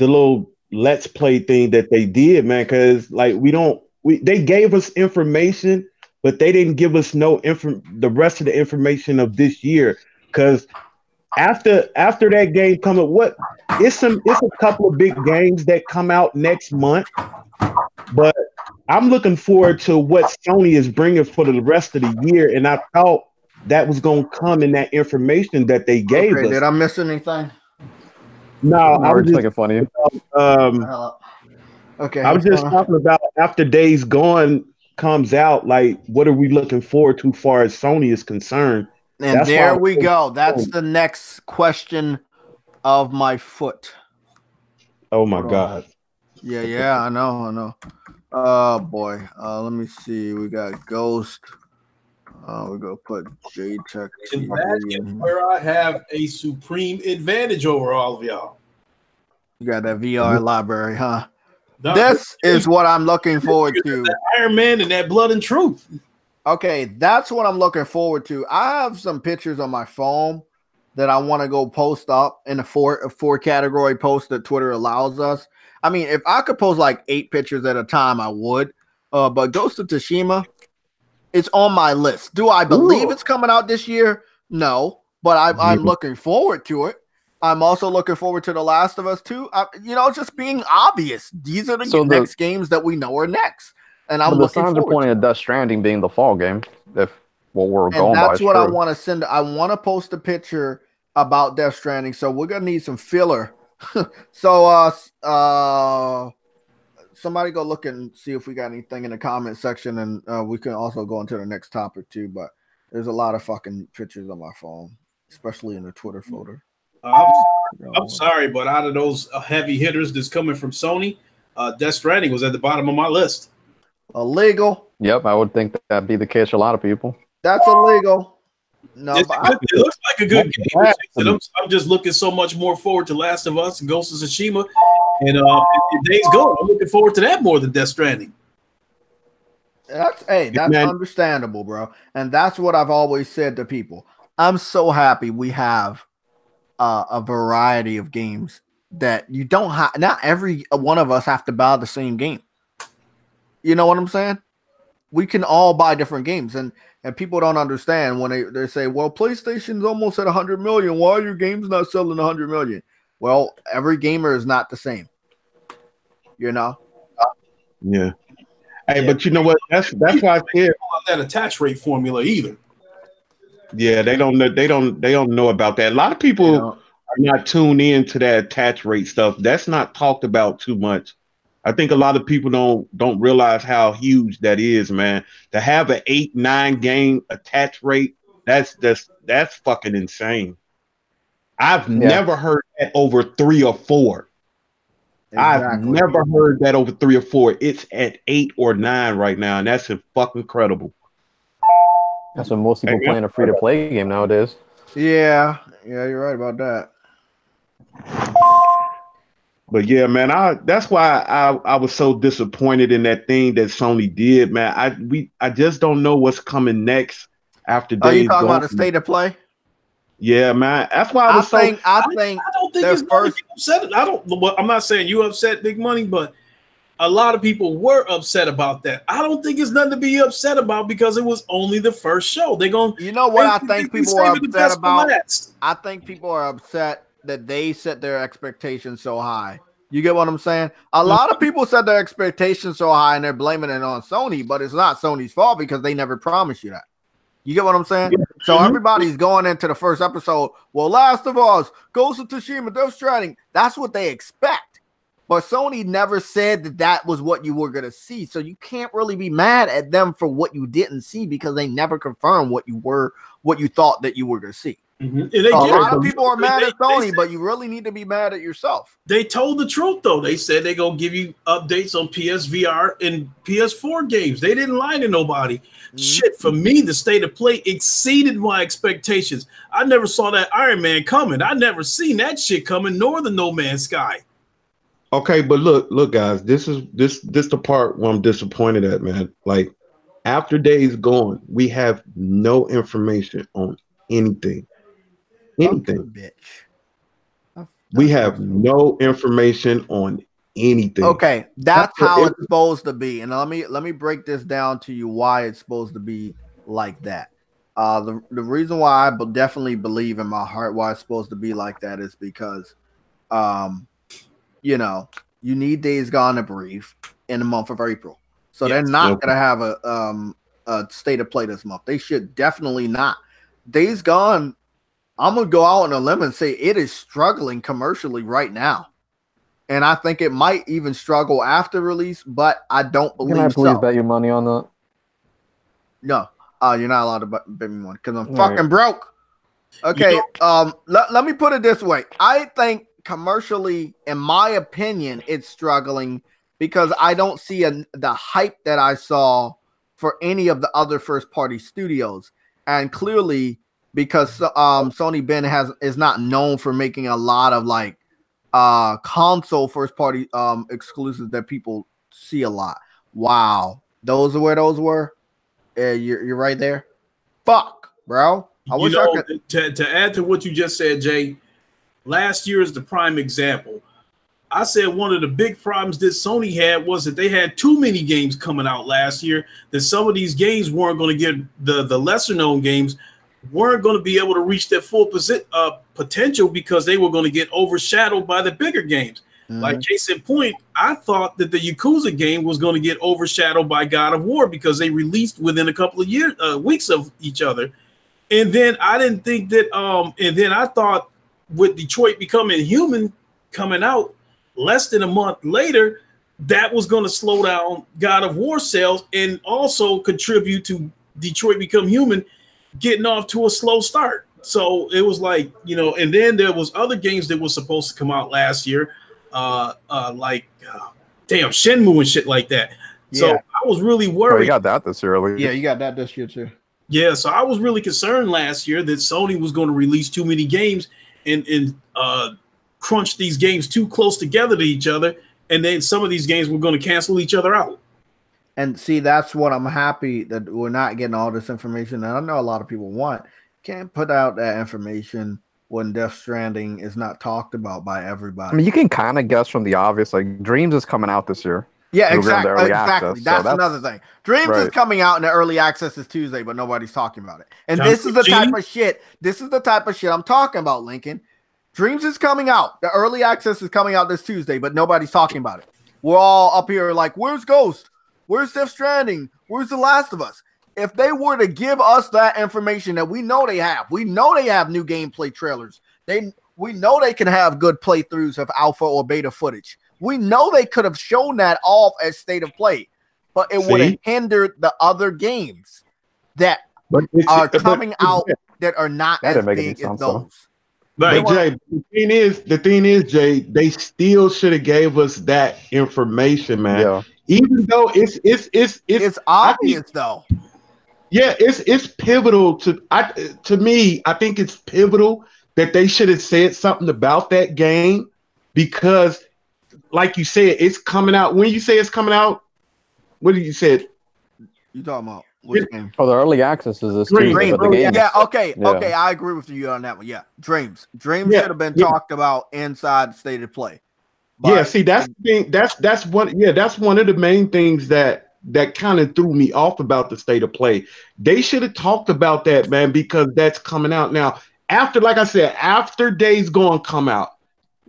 little let's play thing that they did, man, because like they gave us information, but they didn't give us the rest of the information of this year. Because after that game coming, it's a couple of big games that come out next month, but I'm looking forward to what Sony is bringing for the rest of the year, and I thought that was going to come in that information that they gave us. Did I miss anything? No, I was just making fun of you. Okay. I was just talking about after Days Gone comes out, like what are we looking forward to far as Sony is concerned? And there we go. That's the next question of my foot. Oh my God. Yeah, I know. Oh boy. Let me see. We got Ghost. We're gonna put JayTechTV and that is where I have a supreme advantage over all of y'all. You got that VR library, huh? This is what I'm looking forward to. Iron Man and that Blood and Truth. Okay, that's what I'm looking forward to. I have some pictures on my phone that I want to go post up in a four category post that Twitter allows us. I mean, if I could post like 8 pictures at a time, I would. But Ghost of Tsushima, it's on my list. Do I believe it's coming out this year? No, but I'm looking forward to it. I'm also looking forward to The Last of Us 2. Just being obvious. These are the next games that we know are next. And I'm looking forward to it. The signs are pointing at Death Stranding being the fall game, if what we're going by. And that's what I want to send. I want to post a picture about Death Stranding, so we're going to need some filler. So somebody go look and see if we got anything in the comment section, and we can also go into the next topic too, but there's a lot of fucking pictures on my phone, especially in the Twitter folder. I'm sorry, but out of those heavy hitters that's coming from Sony, Death Stranding was at the bottom of my list. Illegal. Yep, I would think that'd be the case for a lot of people. That's illegal. No, it looks like a good game. I'm just looking so much more forward to Last of Us and Ghost of Tsushima, and Days Gone. I'm looking forward to that more than Death Stranding. That's understandable, bro. And that's what I've always said to people. I'm so happy we have a variety of games that you don't have. Not every one of us have to buy the same game. You know what I'm saying? We can all buy different games, and people don't understand when they say, well, PlayStation's almost at 100 million. Why are your games not selling 100 million? Well, every gamer is not the same. You know? Yeah. Hey, but you know what? That's why I said that attach rate formula either. Yeah, they don't know about that. A lot of people are not tuned in to that attach rate stuff. That's not talked about too much. I think a lot of people don't realize how huge that is, man. To have an 8-9 game attach rate, that's fucking insane. I've never heard that over 3 or 4. Exactly. I've never heard that over 3 or 4. It's at 8 or 9 right now, and that's fucking incredible. That's what most people playing a free-to-play game nowadays. Yeah, you're right about that. But yeah, man, that's why I was so disappointed in that thing that Sony did, man. I just don't know what's coming next after Are you Days talking about Gone. the state of play? Yeah, man. That's why I think I don't think it's going to be upset. I'm not saying you upset, Big Money, but a lot of people were upset about that. I don't think it's nothing to be upset about because it was only the first show. They're going. You know what I think people are upset about? I think people are upset that they set their expectations so high. You get what I'm saying? A lot of people set their expectations so high and they're blaming it on Sony, but it's not Sony's fault because they never promised you that. You get what I'm saying? Yeah. So everybody's going into the first episode. Well, Last of Us, Ghost of Tsushima, Death Stranding. That's what they expect. But Sony never said that that was what you were going to see. So you can't really be mad at them for what you didn't see because they never confirmed what you thought that you were going to see. Mm-hmm. A lot of people are mad at Sony, but you really need to be mad at yourself. They told the truth, though. They said they're going to give you updates on PSVR and PS4 games. They didn't lie to nobody. Mm-hmm. Shit, for me, the state of play exceeded my expectations. I never saw that Iron Man coming. I never seen that shit coming, nor the No Man's Sky. Okay, but look, guys, this the part where I'm disappointed at, man. Like, after Days Gone, we have no information on anything. Anything. Bitch. We have no information on anything. Okay, that's how it's supposed to be. And let me break this down to you why it's supposed to be like that. The reason why I definitely believe in my heart why it's supposed to be like that is because you know, you need Days Gone to breathe in the month of April. So they're not gonna have a state of play this month. They should definitely not. Days Gone, I'm going to go out on a limb and say it is struggling commercially right now. And I think it might even struggle after release, but I don't believe so. Can I please bet you money on that? No. You're not allowed to bet me money because I'm fucking broke. Okay. Let me put it this way. I think commercially, in my opinion, it's struggling because I don't see the hype that I saw for any of the other first-party studios. And clearly, because Sony Ben is not known for making a lot of like console first party exclusives that people see a lot. Wow, those are where those were. You're right there. Fuck, bro. I wish I could. To add to what you just said, Jay. Last year is the prime example. I said one of the big problems that Sony had was that they had too many games coming out last year. That some of these games weren't going to get the lesser known games. Weren't going to be able to reach their full potential because they were going to get overshadowed by the bigger games. Mm-hmm. Like case in point, I thought that the Yakuza game was going to get overshadowed by God of War because they released within a couple of weeks of each other. And then I didn't think that and then I thought with Detroit Becoming Human coming out less than a month later, that was going to slow down God of War sales and also contribute to Detroit Become Human getting off to a slow start. So it was like, you know, and then there was other games that were supposed to come out last year, like Shenmue and shit like that. Yeah. So I was really worried. Oh, you got that this year, early. Yeah, you got that this year too. Yeah, so I was really concerned last year that Sony was going to release too many games and crunch these games too close together to each other, and then some of these games were going to cancel each other out. And see, that's what I'm happy that we're not getting all this information. And I know a lot of people want. Can't put out that information when Death Stranding is not talked about by everybody. I mean, you can kind of guess from the obvious. Like, Dreams is coming out this year. Yeah, exactly. Access, that's another thing. Dreams is coming out, and the early access is Tuesday, but nobody's talking about it. And this is the type of shit. This is the type of shit I'm talking about, Lincoln. Dreams is coming out. The early access is coming out this Tuesday, but nobody's talking about it. We're all up here like, where's Ghost? Where's Death Stranding? Where's The Last of Us? If they were to give us that information that we know they have new gameplay trailers. We know they can have good playthroughs of alpha or beta footage. We know they could have shown that off as state of play, but it would have hindered the other games that are coming out that are not as big as those. But Jay, the thing is, Jay, they still should have gave us that information, man. Yeah. Even though it's obvious though. Yeah, it's pivotal to me. I think it's pivotal that they should have said something about that game because like you said, it's coming out. When you say it's coming out, what did you say? You talking about which game? Oh, the early access is this Dreams. game, but the game. Yeah, okay, I agree with you on that one. Yeah, Dreams should have been talked about inside State of Play. But, see, that's the thing. That's one. Yeah, that's one of the main things that kind of threw me off about the State of Play. They should have talked about that, man, because that's coming out now. After, like I said, after Days Gone come out,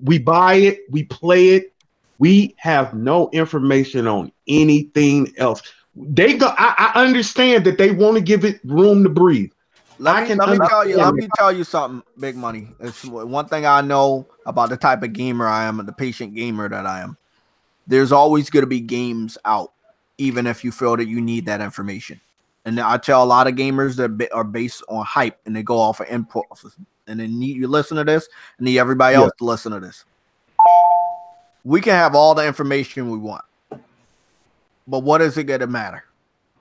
we buy it, we play it. We have no information on anything else. I understand that they want to give it room to breathe. Let me tell you something, Big Money. It's one thing I know about the type of gamer I am and the patient gamer that I am. There's always going to be games out, even if you feel that you need that information. And I tell a lot of gamers that are based on hype and they go off of input, and they need you to listen to this and need everybody else to listen to this. We can have all the information we want, but what is it going to matter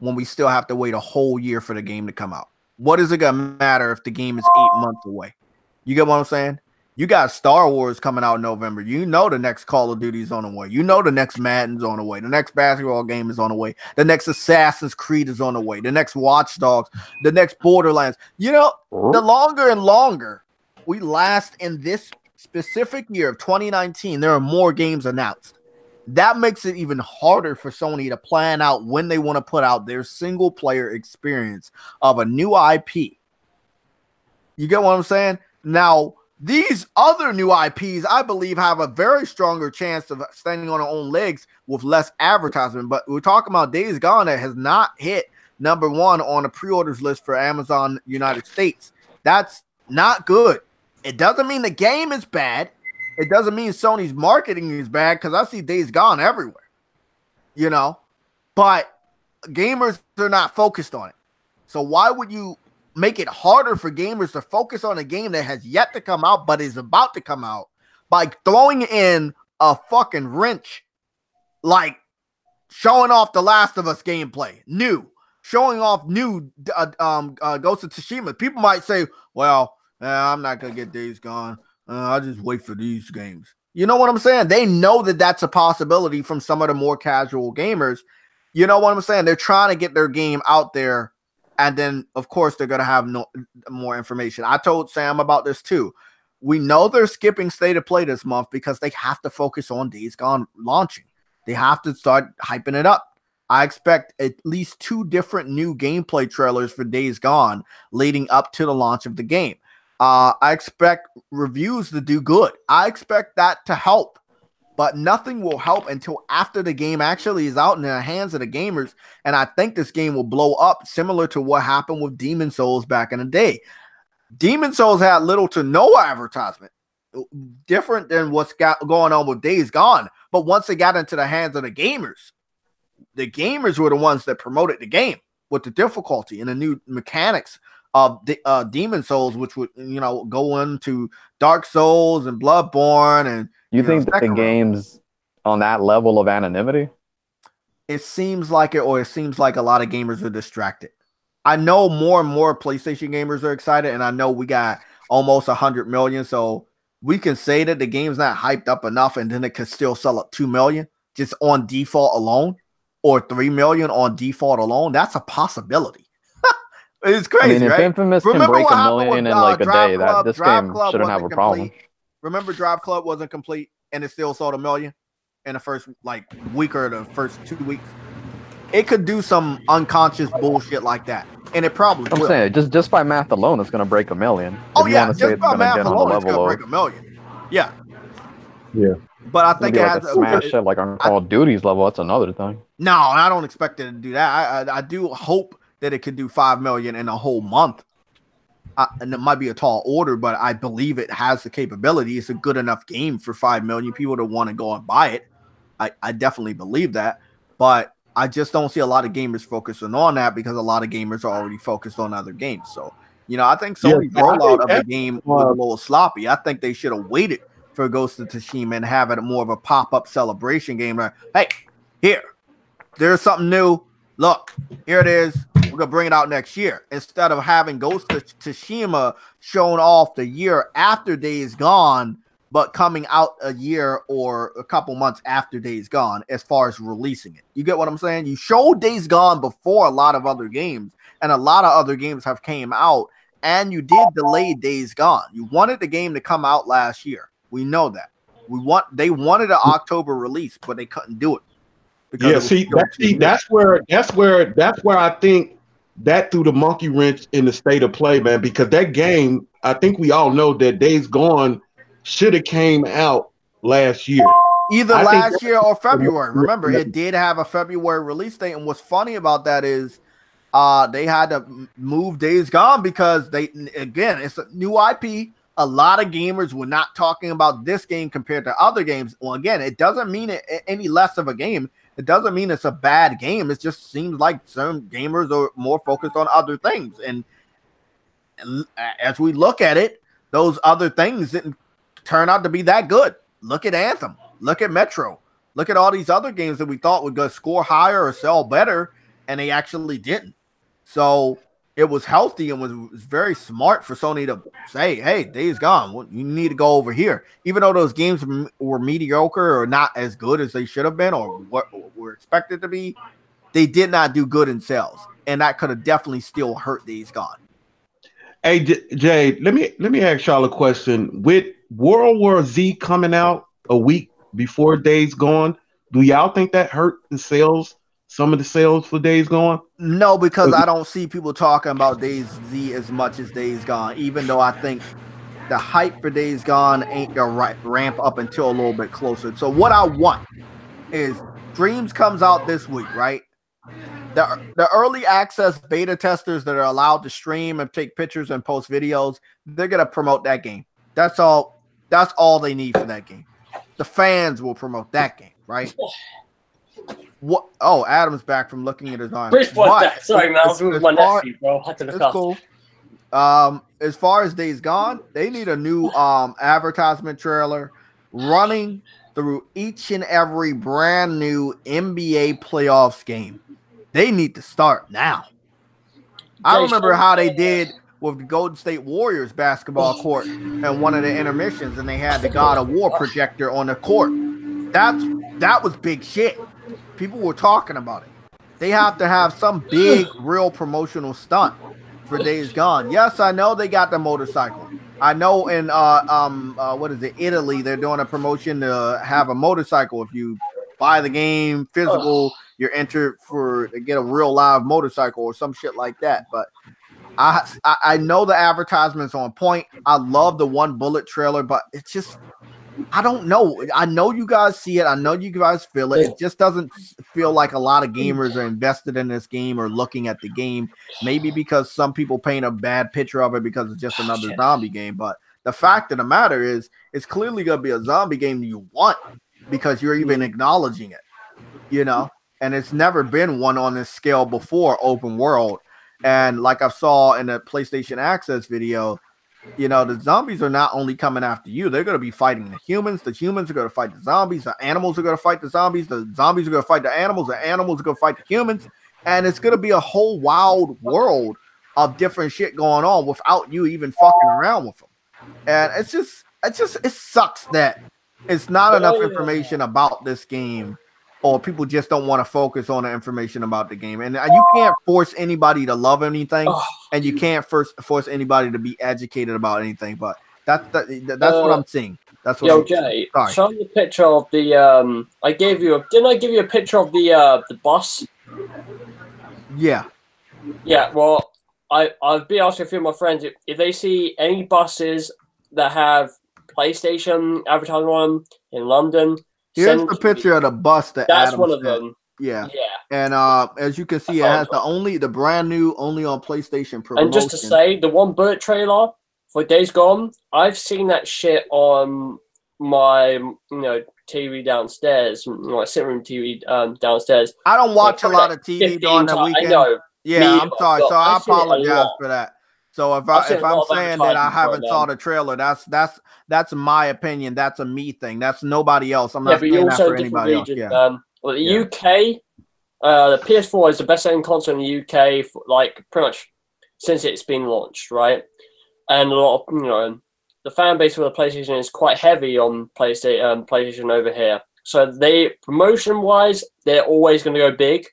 when we still have to wait a whole year for the game to come out? What is it going to matter if the game is 8 months away? You get what I'm saying? You got Star Wars coming out in November. You know the next Call of Duty is on the way. You know the next Madden's on the way. The next basketball game is on the way. The next Assassin's Creed is on the way. The next Watch Dogs. The next Borderlands. You know, the longer and longer we last in this specific year of 2019, there are more games announced. That makes it even harder for Sony to plan out when they want to put out their single player experience of a new IP. You get what I'm saying? Now, these other new IPs, I believe, have a very stronger chance of standing on their own legs with less advertisement. But we're talking about Days Gone that has not hit #1 on the pre-orders list for Amazon United States. That's not good. It doesn't mean the game is bad. It doesn't mean Sony's marketing is bad, because I see Days Gone everywhere, you know, but gamers are not focused on it. So why would you make it harder for gamers to focus on a game that has yet to come out but is about to come out by throwing in a fucking wrench, like showing off the Last of Us gameplay, showing off new Ghost of Tsushima? People might say, well, I'm not going to get Days Gone. I'll just wait for these games. You know what I'm saying? They know that that's a possibility from some of the more casual gamers. You know what I'm saying? They're trying to get their game out there, and then, of course, they're going to have more information. I told Sam about this, too. We know they're skipping State of Play this month because they have to focus on Days Gone launching. They have to start hyping it up. I expect at least 2 different new gameplay trailers for Days Gone leading up to the launch of the game. I expect reviews to do good. I expect that to help, but nothing will help until after the game actually is out in the hands of the gamers. And I think this game will blow up, similar to what happened with Demon's Souls back in the day. Demon's Souls had little to no advertisement, different than what's going on with Days Gone. But once it got into the hands of the gamers were the ones that promoted the game with the difficulty and the new mechanics of the Demon's Souls, which would, you know, go into Dark Souls and Bloodborne. And you think that the game's on that level of anonymity? It seems like it, or it seems like a lot of gamers are distracted. I know more and more PlayStation gamers are excited, and I know we got almost 100 million, so we can say that the game's not hyped up enough, and then it could still sell at 2 million just on default alone, or 3 million on default alone. That's a possibility. It's crazy. I mean, if Infamous can break 1 million in like a day, this game shouldn't have a problem. Remember, Drive Club wasn't complete, and it still sold 1 million in the first week or the first 2 weeks. It could do some unconscious bullshit like that, and it probably will. I'm saying just by math alone, it's going to break 1 million. Oh yeah, just by math alone, it's going to break 1 million. Yeah. But I think it has a smash shit like on Call of Duty's level. That's another thing. No, I don't expect it to do that. I do hope that it could do 5 million in a whole month. And it might be a tall order, but I believe it has the capability. It's a good enough game for 5 million people to want to go and buy it. I definitely believe that. But I just don't see a lot of gamers focusing on that, because a lot of gamers are already focused on other games. So, you know, I think Sony's rollout of the game was a little sloppy. I think they should have waited for Ghost of Tsushima and have it more of a pop-up celebration game. Like, hey, there's something new. Look, here it is. We're going to bring it out next year. Instead of having Ghost of Tsushima shown off the year after Days Gone, but coming out a year or a couple months after Days Gone as far as releasing it. You get what I'm saying? You showed Days Gone before a lot of other games, and a lot of other games have came out, and you did delay Days Gone. You wanted the game to come out last year. We know that. They wanted an October release, but they couldn't do it. Yeah, that's where I think that threw the monkey wrench in the state of play, man, because that game, I think we all know that Days Gone should have came out last year. Either last year or February. Remember, it did have a February release date, and what's funny about that is they had to move Days Gone because again, it's a new IP. A lot of gamers were not talking about this game compared to other games. Well, again, it doesn't mean it any less of a game. It doesn't mean it's a bad game. It just seems like some gamers are more focused on other things. And as we look at it, those other things didn't turn out to be that good. Look at Anthem. Look at Metro. Look at all these other games that we thought would go score higher or sell better, and they actually didn't. So it was healthy and was very smart for Sony to say, hey, Days Gone, you need to go over here. Even though those games were mediocre or not as good as they should have been or what were expected to be, they did not do good in sales. And that could have definitely still hurt Days Gone. Hey, Jay, let me ask y'all a question. With World War Z coming out a week before Days Gone, do y'all think that hurt the sales? Some of the sales for Days Gone? No, because I don't see people talking about Days Z as much as Days Gone, even though I think the hype for Days Gone ain't gonna ramp up until a little bit closer. So what I want is Dreams comes out this week, right? The early access beta testers that are allowed to stream and take pictures and post videos, they're gonna promote that game. That's all they need for that game. The fans will promote that game, right? What? Oh, Adam's back from looking at his arm. Sorry, man. I was with my nephew, bro. I had to look up. Cool. As far as Days Gone, they need a new advertisement trailer running through each and every brand new NBA playoffs game. They need to start now. I remember how they did with the Golden State Warriors basketball court and one of the intermissions, and they had the God of War projector on the court. That was big shit. People were talking about it. They have to have some big, real promotional stunt for Days Gone. Yes, I know they got the motorcycle. I know in Italy, they're doing a promotion to have a motorcycle. If you buy the game physical, you're entered to get a real live motorcycle or some shit like that. But I know the advertisement's on point. I love the One Bullet trailer, but it's just, I don't know. I know you guys see it. I know you guys feel it. It just doesn't feel like a lot of gamers are invested in this game or looking at the game. Maybe because some people paint a bad picture of it because it's just another zombie game. But the fact of the matter is, it's clearly going to be a zombie game that you want because you're even acknowledging it, you know? And it's never been one on this scale before, open world. And like I saw in the PlayStation Access video, you know, the zombies are not only coming after you, they're going to be fighting the humans are going to fight the zombies, the animals are going to fight the zombies are going to fight the animals are going to fight the humans, and it's going to be a whole wild world of different shit going on without you even fucking around with them. And it sucks that it's not enough information about this game, or people just don't want to focus on the information about the game. And you can't force anybody to love anything, and you can't force anybody to be educated about anything. But that's what I'm seeing. That's what. Yo, Jay, show me a picture of the. Didn't I give you a picture of the bus? Yeah. Yeah. Well, I've been asking a few of my friends if they see any buses that have PlayStation advertising on them in London. Here's the picture of the bus that's Adam one of them. Yeah. And as you can see, it has the brand new only on PlayStation promotion. And just to say, the One Bullet trailer for Days Gone, I've seen that shit on my TV downstairs, my sitting room TV downstairs. I don't watch a lot of TV during the weekend. I know. Yeah, I'm sorry. So I apologize for that. So if I'm saying that I haven't saw the trailer, that's my opinion. That's a me thing. That's nobody else. I'm not saying that for anybody else. Yeah. Well, the UK, the PS4 is the best-selling console in the UK for, like, pretty much since it's been launched, right? And a lot of the fan base for the PlayStation is quite heavy on PlayStation over here. So they, promotion-wise, they're always going to go big.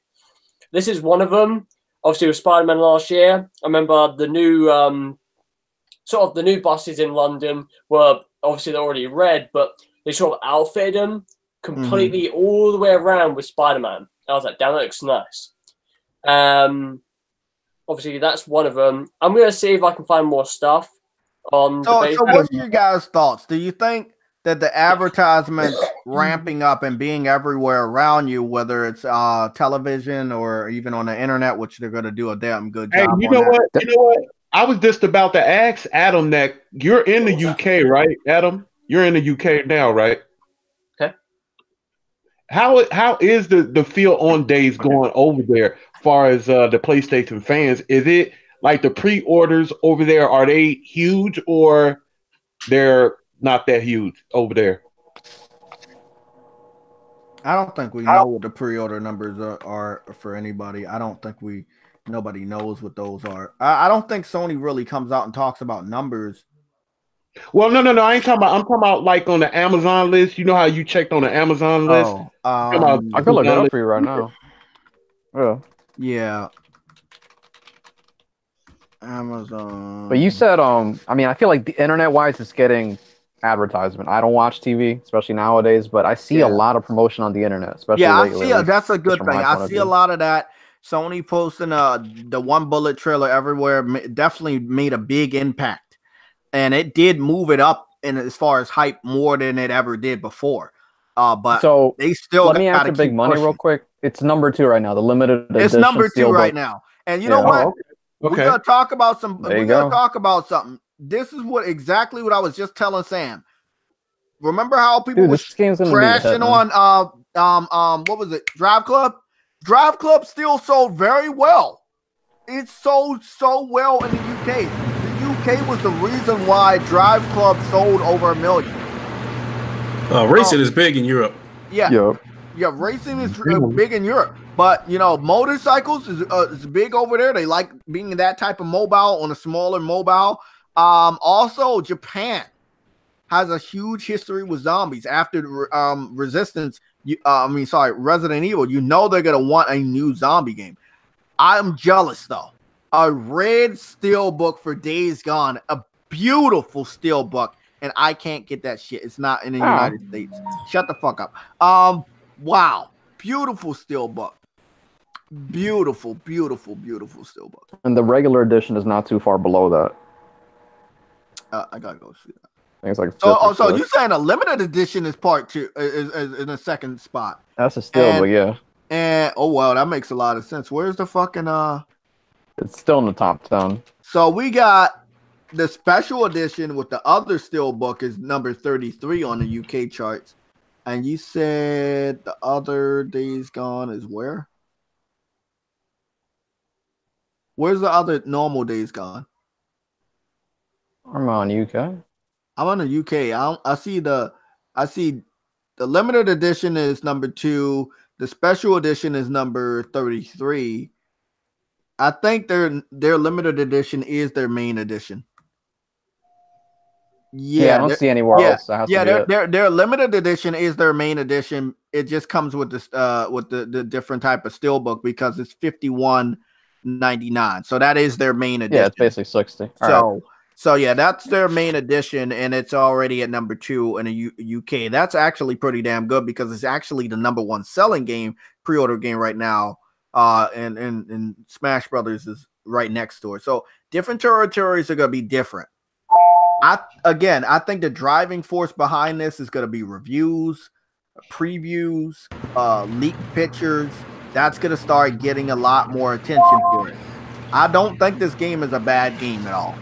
This is one of them. Obviously, with Spider-Man last year, I remember the new the new buses in London were obviously they're already red, but they sort of outfitted them completely all the way around with Spider-Man. I was like, damn, that looks nice. Obviously, that's one of them. I'm going to see if I can find more stuff on the base. So what's your guys' thoughts? Do you think that the advertisements ramping up and being everywhere around you, whether it's television or even on the internet, which they're going to do a damn good job you know what? I was just about to ask Adam that you're in the UK, right, Adam? You're in the UK now, right? Okay. How is the feel on days going over there as far as the PlayStation fans? Is it like the pre-orders over there, are they huge or they're not that huge over there? I don't think we know what the pre-order numbers are for anybody. I don't think nobody knows what those are. I don't think Sony really comes out and talks about numbers. Well, no. I ain't talking about. I'm talking about like on the Amazon list. You know how you checked on the Amazon list? I can look it up for you right now. Yeah. Amazon. But you said, I mean, I feel like the internet-wise, it's getting advertisement. I don't watch TV, especially nowadays, but I see a lot of promotion on the internet, especially lately. I see. That's a good thing. I see a lot of that. Sony posting the One Bullet trailer everywhere definitely made a big impact, and it did move it up in as far as hype more than it ever did before. But so they still let me answer Big Money real quick. It's number 2 right now. The limited edition. It's number 2 right now, and you know what? Okay. We're gonna talk about some. We're gonna talk about something. This is exactly what I was just telling Sam. Remember how people were crashing on what was it? Drive Club? Drive Club still sold very well. It sold so well in the UK. The UK was the reason why Drive Club sold over 1 million. Racing is big in Europe. Yeah, racing is big in Europe. But you know, motorcycles is big over there. They like being that type of mobile on a smaller mobile. Also, Japan has a huge history with zombies. After Resident Evil, you know they're gonna want a new zombie game. I'm jealous though. A red steelbook for Days Gone, a beautiful steelbook, and I can't get that shit. It's not in the United States. Shut the fuck up. Wow, beautiful steelbook. Beautiful steelbook. And the regular edition is not too far below that. I gotta go see that. I think it's like so you saying a limited edition is part 2 is in the second spot? That's a steelbook, yeah. And oh well, that makes a lot of sense. Where's the fucking It's still in the top 10. So we got the special edition with the other steelbook is number 33 on the UK charts. And you said the other Days Gone is where? Where's the other normal Days Gone? I'm on UK. I'm on the UK. I see the limited edition is number 2. The special edition is number 33. I think their limited edition is their main edition. Yeah, I don't see anywhere else. Their limited edition is their main edition. It just comes with this with the different type of steelbook because it's $51.99. So that is their main edition. Yeah, it's basically 60. So yeah, that's their main edition, and it's already at number 2 in the UK. That's actually pretty damn good because it's actually the number 1 selling game, pre-order game right now. And Smash Brothers is right next to it. So different territories are gonna be different. I think the driving force behind this is gonna be reviews, previews, leaked pictures. That's gonna start getting a lot more attention for it. I don't think this game is a bad game at all.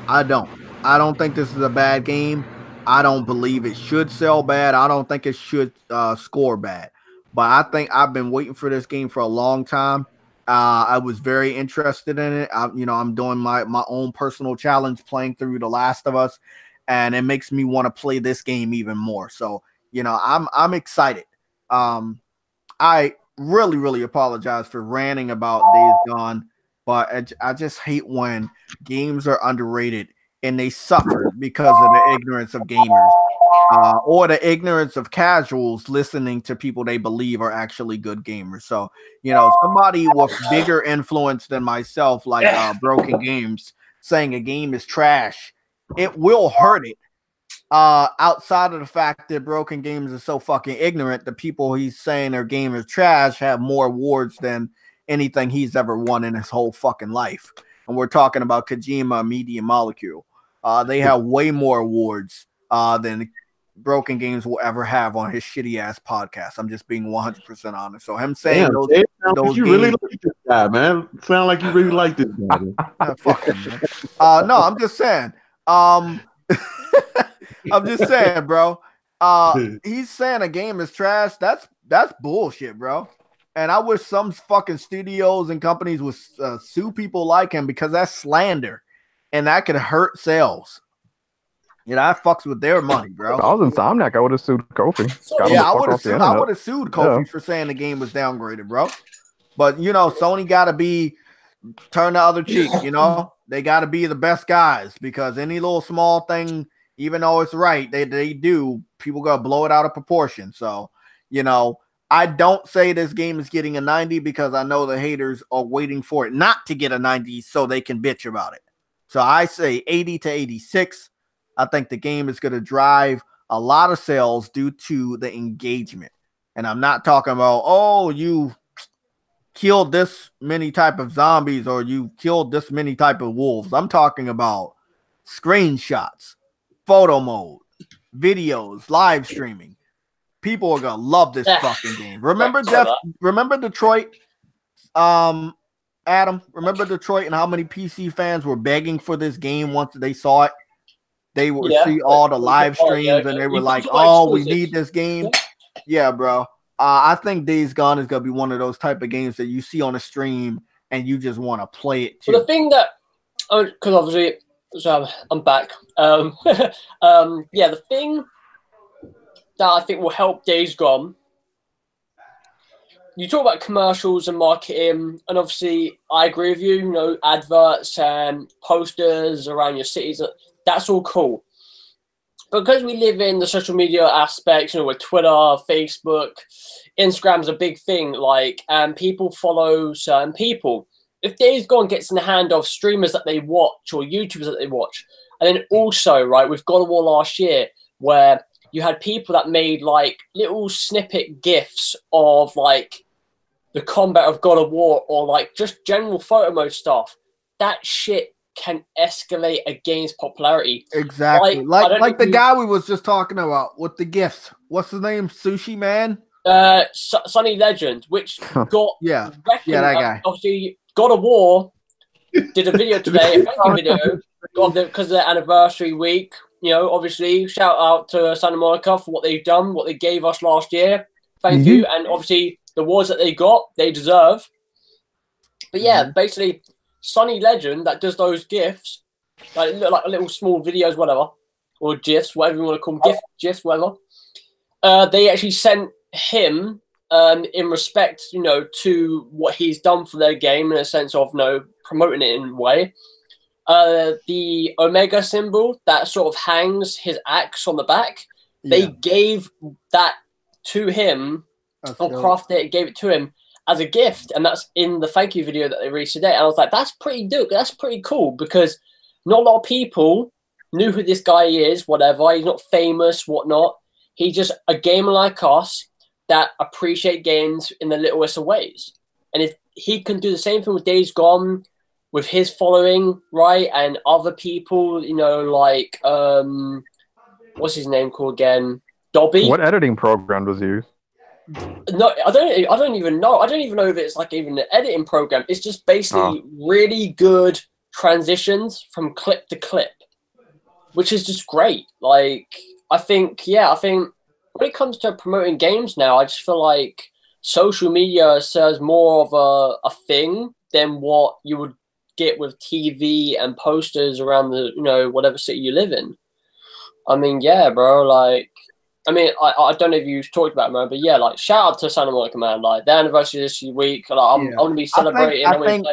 I don't think this is a bad game. I don't believe it should sell bad. I don't think it should score bad. But I think I've been waiting for this game for a long time. I was very interested in it. I'm doing my own personal challenge playing through The Last of Us, and it makes me want to play this game even more. So, I'm excited. I really apologize for ranting about Days Gone, but I just hate when games are underrated and they suffered because of the ignorance of gamers. Or the ignorance of casuals listening to people they believe are actually good gamers. So, you know, somebody with bigger influence than myself, like Broken Games, saying a game is trash, it will hurt it. Outside of the fact that Broken Games is so fucking ignorant, the people he's saying their game is trash have more awards than anything he's ever won in his whole fucking life. And we're talking about Kojima Media Molecule. They have way more awards than Broken Games will ever have on his shitty ass podcast. I'm just being 100% honest. So him saying those you games, really like this guy, man. Sound like you really like this guy. Fuck him, man. No, I'm just saying. I'm just saying, bro. He's saying a game is trash. That's bullshit, bro. And I wish some fucking studios and companies would sue people like him, because that's slander, and that could hurt sales. You know, that fucks with their money, bro. If I was Insomniac, I would have sued Kofi. Yeah, I would have sued Kofi for saying the game was downgraded, bro. But you know, Sony got to turn the other cheek. You know, they got to be the best guys, because any little small thing, even though it's right, they do, people gonna blow it out of proportion. So, you know, I don't say this game is getting a 90, because I know the haters are waiting for it not to get a 90 so they can bitch about it. So I say 80 to 86. I think the game is going to drive a lot of sales due to the engagement. And I'm not talking about, oh, you killed this many type of zombies, or you killed this many type of wolves. I'm talking about screenshots, photo mode, videos, live streaming. People are going to love this fucking game. Remember Detroit? Adam, remember Detroit and how many PC fans were begging for this game once they saw it? They would see all the live streams and they were like, oh, we need this game. Yeah, bro. I think Days Gone is going to be one of those type of games that you see on a stream and you just want to play it too. Well, the thing that, because obviously, so I'm back. Yeah, the thing that I think will help Days Gone, you talk about commercials and marketing, and obviously I agree with you, you know, adverts and posters around your cities, that's all cool. Because we live in the social media aspects, you know, with Twitter, Facebook, Instagram's a big thing, like, and people follow certain people. If Days Gone gets in the hand of streamers that they watch or YouTubers that they watch, and then also, right, with God of War last year, where you had people that made, like, little snippet GIFs of, like, the combat of God of War, or, like, just general photo mode stuff, that shit can escalate a game's popularity. Exactly. Like the guy we was just talking about with the gifts. What's his name? Sushi Man? Sunny Legend, which got that guy. Obviously, God of War did a video today, a thank you video, because of the anniversary week. You know, obviously, shout out to Santa Monica for what they've done, what they gave us last year. Thank you. And obviously, the awards that they got, they deserve. But yeah, basically, Sunny Legend that does those GIFs, like little small videos, whatever, or GIFs, whatever you want to call them, GIFs, whatever. They actually sent him in respect, you know, to what he's done for their game, in a sense of, you know, promoting it in a way. The Omega symbol that sort of hangs his axe on the back, they gave that to him, or crafted it, gave it to him as a gift, and that's in the thank you video that they released today. And I was like, that's pretty dope. That's pretty cool, because not a lot of people knew who this guy is, whatever. He's not famous, whatnot. He's just a gamer like us that appreciate games in the littlest of ways. And if he can do the same thing with Days Gone, with his following, right, and other people, you know, like, what's his name called again? Dobby? What editing program was used? No, I don't even know. I don't even know if it's like even an editing program. It's just basically really good transitions from clip to clip, which is just great. Like, I think when it comes to promoting games now, I just feel like social media serves more of a thing than what you would get with TV and posters around the, you know, whatever city you live in. I mean, yeah, bro, like, I mean, I don't know if you talked about it, man, but yeah, like shout out to Santa Monica, man. Like their anniversary this week. Like, I'm gonna be celebrating. I think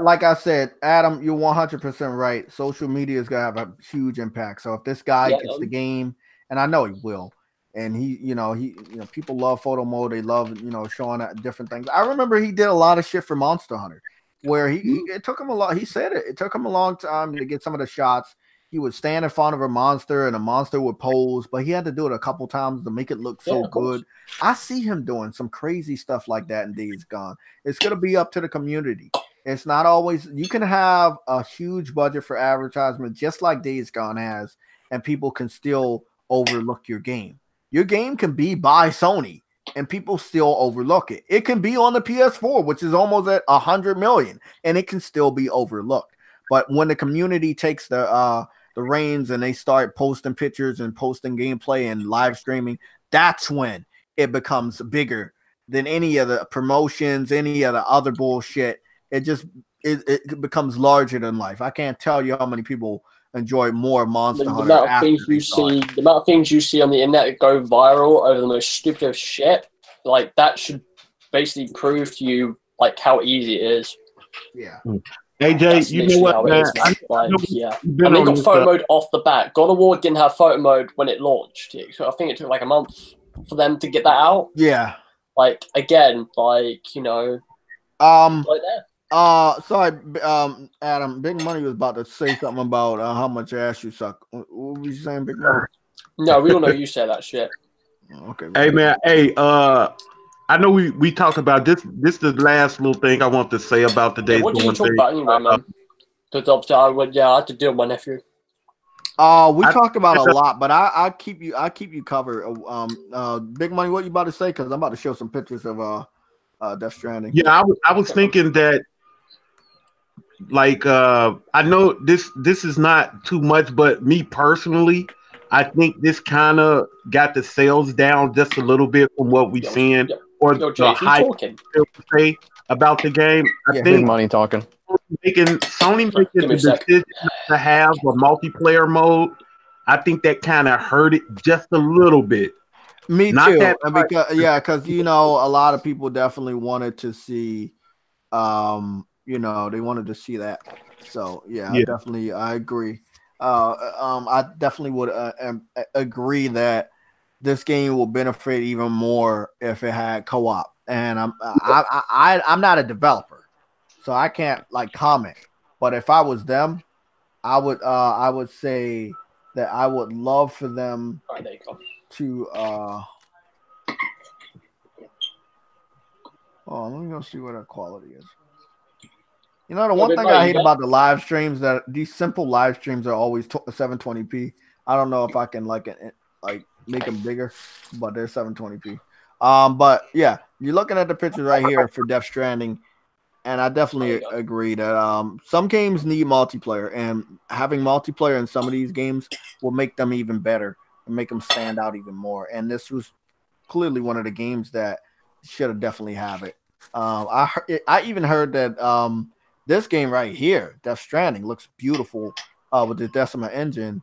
like I said, Adam, you're 100% right. Social media is gonna have a huge impact. So if this guy gets the game, and I know he will, and he, people love photo mode. They love, showing different things. I remember he did a lot of shit for Monster Hunter, where it took him a lot. He said it took him a long time to get some of the shots. He would stand in front of a monster and a monster would pose, but he had to do it a couple times to make it look so good. I see him doing some crazy stuff like that in Days Gone. It's going to be up to the community. It's not always, you can have a huge budget for advertisement just like Days Gone has, and people can still overlook your game. Your game can be by Sony and people still overlook it. It can be on the PS4, which is almost at 100 million, and it can still be overlooked. But when the community takes the reins and they start posting pictures and posting gameplay and live streaming, that's when it becomes bigger than any of the promotions, any of the other bullshit. It becomes larger than life. I can't tell you how many people enjoy more Monster Hunter. The amount of things you see on the internet that go viral over the most stupid shit, like that should basically prove to you like how easy it is. Yeah. Hey Jay, you know what, man? I mean, they got photo mode off the bat. God of War didn't have photo mode when it launched. So I think it took like a month for them to get that out. Yeah. Like again, like like that. Sorry, Adam. Big Money was about to say something about how much ass you suck. What were you saying, Big Money? No, we all know you say that shit. Okay. Hey man, I know we talked about this. This is the last little thing I want to say about today's. What did you talk about anyway, man? Because obviously I had to deal with my nephew. We talked about a lot, but I keep you covered. Big Money, what you about to say? Because I'm about to show some pictures of Death Stranding. Yeah, I was thinking that, like, I know this is not too much, but me personally, I think this kind of got the sales down just a little bit from what we've seen, or the hype say about the game. I think Money talking. Sony making the decision to have a multiplayer mode, I think that kind of hurt it just a little bit. Me too. Because a lot of people definitely wanted to see, they wanted to see that. So I agree. I definitely would agree that this game will benefit even more if it had co-op. And I'm not a developer, so I can't comment. But if I was them, I would say that I would love for them to. Let me go see what our quality is. The one thing I hate about the live streams, that these simple live streams are always 720p. I don't know if I can make them bigger, but they're 720p. But yeah, you're looking at the pictures right here for Death Stranding, and I definitely agree that some games need multiplayer, and having multiplayer in some of these games will make them even better and make them stand out even more. And this was clearly one of the games that should have definitely have it. I even heard that this game right here, Death Stranding, looks beautiful with the Decima engine.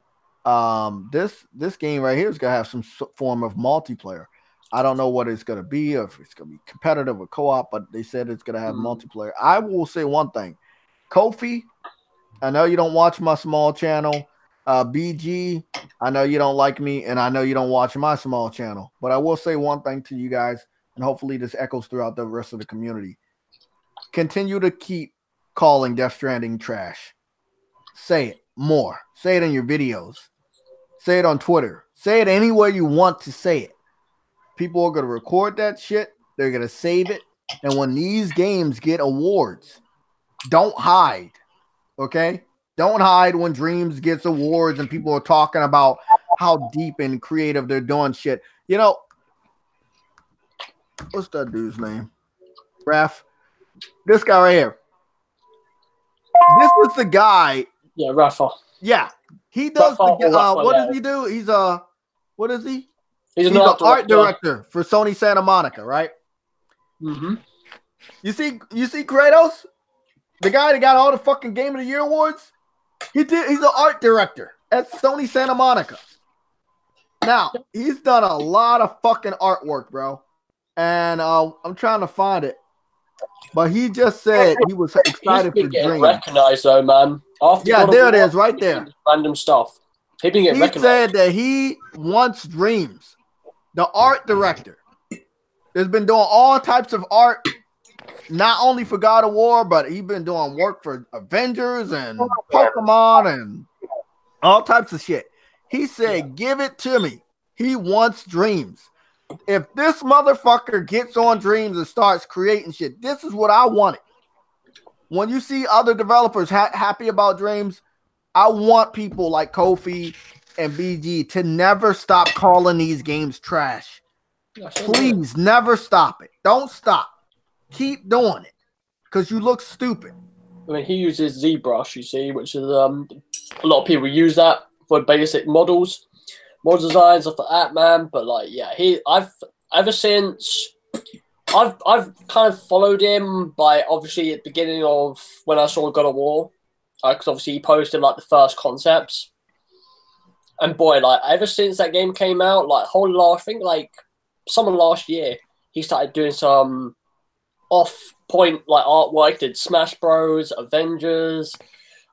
This game right here is gonna have some form of multiplayer. I don't know what it's gonna be, or if it's gonna be competitive or co-op, but they said it's gonna have multiplayer. I will say one thing, Kofi, I know you don't watch my small channel. BG, I know you don't like me, and I know you don't watch my small channel. But I will say one thing to you guys, and hopefully this echoes throughout the rest of the community. Continue to keep calling Death Stranding trash. Say it more. Say it in your videos. Say it on Twitter. Say it anywhere you want to say it. People are going to record that shit. They're going to save it. And when these games get awards, don't hide. Okay? Don't hide when Dreams gets awards and people are talking about how deep and creative they're doing shit. What's that dude's name? Raph. This guy right here. This is the guy. Yeah, Rafa. Yeah. He does what does he do? He's what is he? He's an art director for Sony Santa Monica, right? Mm-hmm. You see Kratos? The guy that got all the fucking Game of the Year awards? He's an art director at Sony Santa Monica. Now, he's done a lot of fucking artwork, bro. And I'm trying to find it. But he just said he was excited for Dreams. Recognized though, man. Yeah, there it is, right there. Random stuff. He said that he wants Dreams. The art director has been doing all types of art, not only for God of War, but he's been doing work for Avengers and Pokemon and all types of shit. He said, give it to me. He wants Dreams. If this motherfucker gets on Dreams and starts creating shit, this is what I wanted. When you see other developers happy about Dreams, I want people like Kofi and BG to never stop calling these games trash. Please never stop it. Don't stop. Keep doing it because you look stupid. I mean, he uses ZBrush, you see, which is a lot of people use that for basic model designs of the app, man. But like, yeah, I've kind of followed him by obviously at the beginning of when I saw God of War, because obviously he posted like the first concepts, and boy, like ever since that game came out, like I think like summer last year, he started doing some off-point like artwork. Did Smash Bros, Avengers,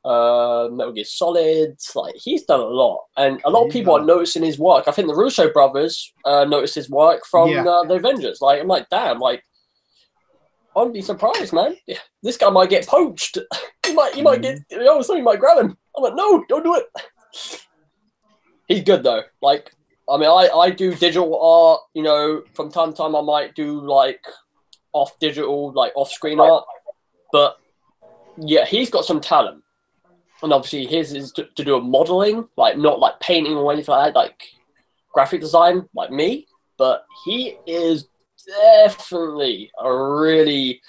Metal Gear Solid. Like he's done a lot, and a lot of people are noticing his work. I think the Russo brothers noticed his work from the Avengers. Like I'm like, damn, like I'd be surprised, man. Yeah, this guy might get poached. he might get, somebody might grab him. I'm like, no, don't do it. He's good though. Like, I mean, I do digital art. You know, from time to time, I might do like off-screen art. But yeah, he's got some talent. And obviously his is to do a modeling, like not like painting or anything like that, like graphic design, like me. But he is definitely a really,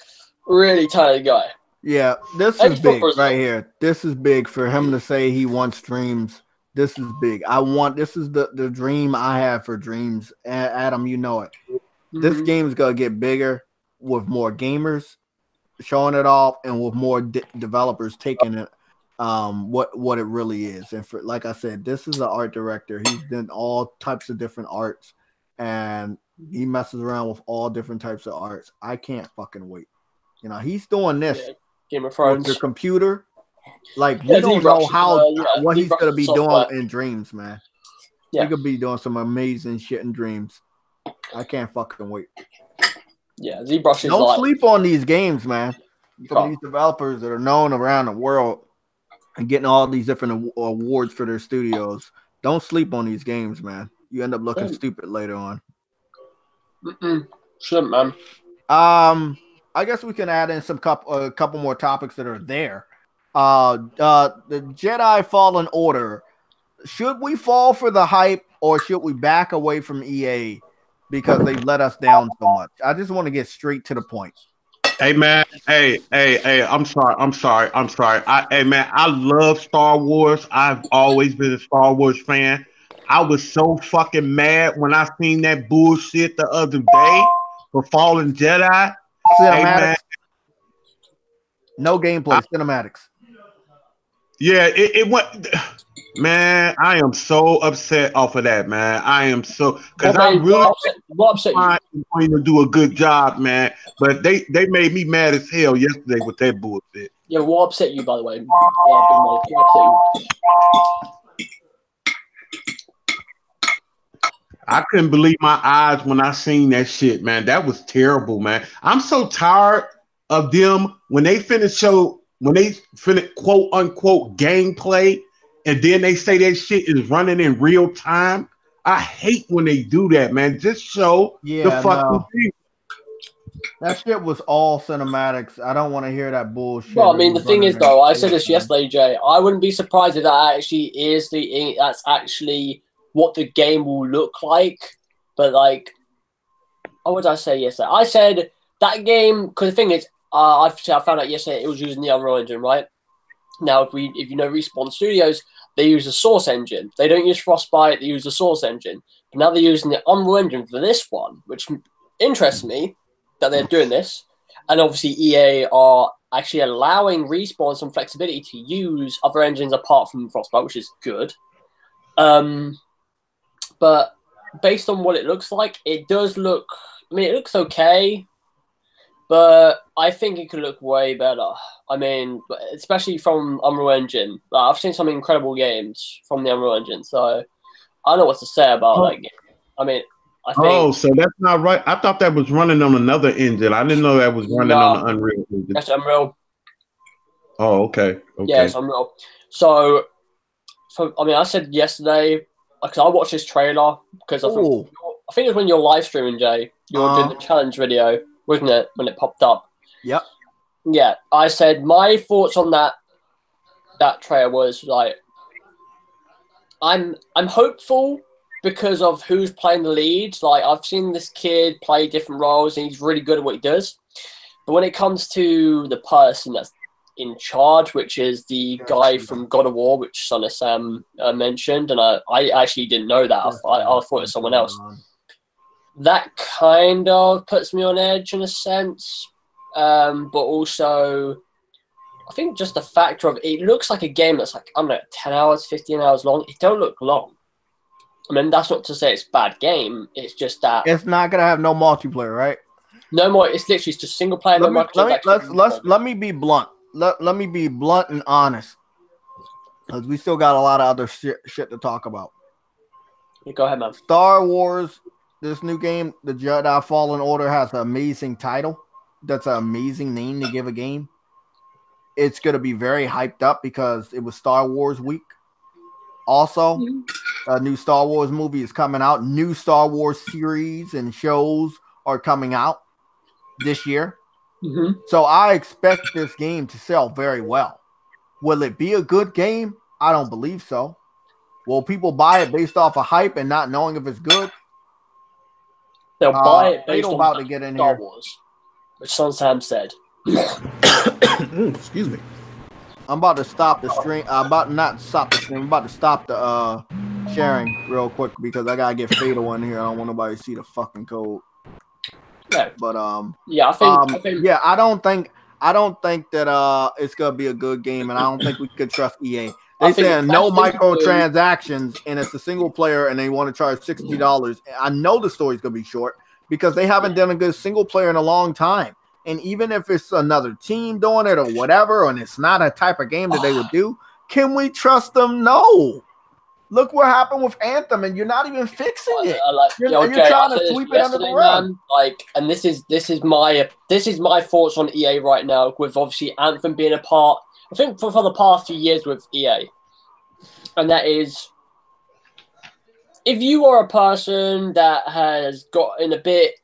really talented guy. Yeah, this is big right here. This is big for him to say he wants Dreams. This is big. This is the dream I have for Dreams. Adam, you know it. Mm-hmm. This game is going to get bigger with more gamers showing it off and with more developers taking it what it really is. And for, like I said, this is an art director. He's done all types of different arts and he messes around with all different types of arts. I can't fucking wait. You know, he's doing this Game of Thrones with your computer. Like we don't know how what he's gonna be doing in Dreams, man. He could be doing some amazing shit in Dreams. I can't fucking wait. Yeah, ZBrush is don't sleep on these games, man. Some of these developers that are known around the world and getting all these different awards for their studios. Don't sleep on these games, man. You end up looking stupid later on. Shouldn't, man. I guess we can add in a couple more topics that are there. The Jedi Fallen Order. Should we fall for the hype or should we back away from EA because they let us down so much? I just want to get straight to the point. Hey man, hey, I'm sorry. Hey man, I love Star Wars. I've always been a Star Wars fan. I was so fucking mad when I seen that bullshit the other day for Fallen Jedi. Cinematics. Hey, man. No gameplay, cinematics. Yeah, it went. Man, I am so upset off of that, man. I am so because I really going to do a good job, man. But they made me mad as hell yesterday with that bullshit. Yeah, what upset you, by the way? What upset you? I couldn't believe my eyes when I seen that shit, man. That was terrible, man. I'm so tired of them when they finish quote unquote gameplay and then they say that shit is running in real time. I hate when they do that, man. Just show the fucking thing. That shit was all cinematics. I don't want to hear that bullshit. Well, I mean, the thing is, though, I said this yesterday, Jay. I wouldn't be surprised if that actually is that's actually what the game will look like. But like, what did I say yesterday? I said that game because the thing is, I found out yesterday it was using the Unreal Engine, right? Now, if you know Respawn Studios, they use a Source engine. They don't use Frostbite. They use the Source engine. But now they're using the Unreal Engine for this one, which interests me that they're doing this. And obviously, EA are actually allowing Respawn some flexibility to use other engines apart from Frostbite, which is good. But but based on what it looks like, it does look. I mean, it looks okay, but I think it could look way better. I mean, especially from Unreal Engine. Like, I've seen some incredible games from the Unreal Engine, so I don't know what to say about that game. I mean, I think. Oh, so that's not right. I thought that was running on another engine. I didn't know that was running on the Unreal Engine. That's Unreal. Oh, okay. Yeah, it's Unreal. So, I mean, I said yesterday, because I watched this trailer, because I think it was when you're live streaming, Jay. You were doing the challenge video, wasn't it, when it popped up? Yep. Yeah, I said my thoughts on that trailer was like, I'm hopeful because of who's playing the leads. Like, I've seen this kid play different roles, and he's really good at what he does. But when it comes to the person that's in charge, which is the guy from God of War, which Son of Sam mentioned, and I actually didn't know that. I thought it was someone else. That kind of puts me on edge in a sense, but also I think just the factor of it looks like a game that's like, I don't know, 10 hours, 15 hours long. It don't look long. I mean, that's not to say it's a bad game. It's just that it's not gonna have no multiplayer, right? No more. It's literally just single player. Let me be blunt. Let me be blunt and honest, because we still got a lot of other shit to talk about. Yeah, go ahead, man. Star Wars, this new game, the Jedi Fallen Order, has an amazing title. That's an amazing name to give a game. It's going to be very hyped up because it was Star Wars week. Also, a new Star Wars movie is coming out. New Star Wars series and shows are coming out this year. So I expect this game to sell very well. Will it be a good game? I don't believe so. Will people buy it based off of hype and not knowing if it's good? They'll buy it based on about to get in Star here. Wars, which Son Sam said. Excuse me. I'm about to stop the stream. I'm about not stop the stream. I'm about to stop the sharing real quick because I gotta get Fatal in here. I don't want nobody to see the fucking code. No. But yeah, I think yeah, I don't think that it's gonna be a good game, and I don't think we could trust EA. They saying no microtransactions, and it's a single player, and they want to charge $60. I know the story's gonna be short because they haven't done a good single player in a long time. And even if it's another team doing it or whatever, and it's not a type of game that they would do, can we trust them? No. Look what happened with Anthem, and you're not even fixing it. You're trying to sweep it under the rug. Like, and this is my thoughts on EA right now, with obviously Anthem being a part. I think for the past few years with EA, and that is, if you are a person that has gotten a bit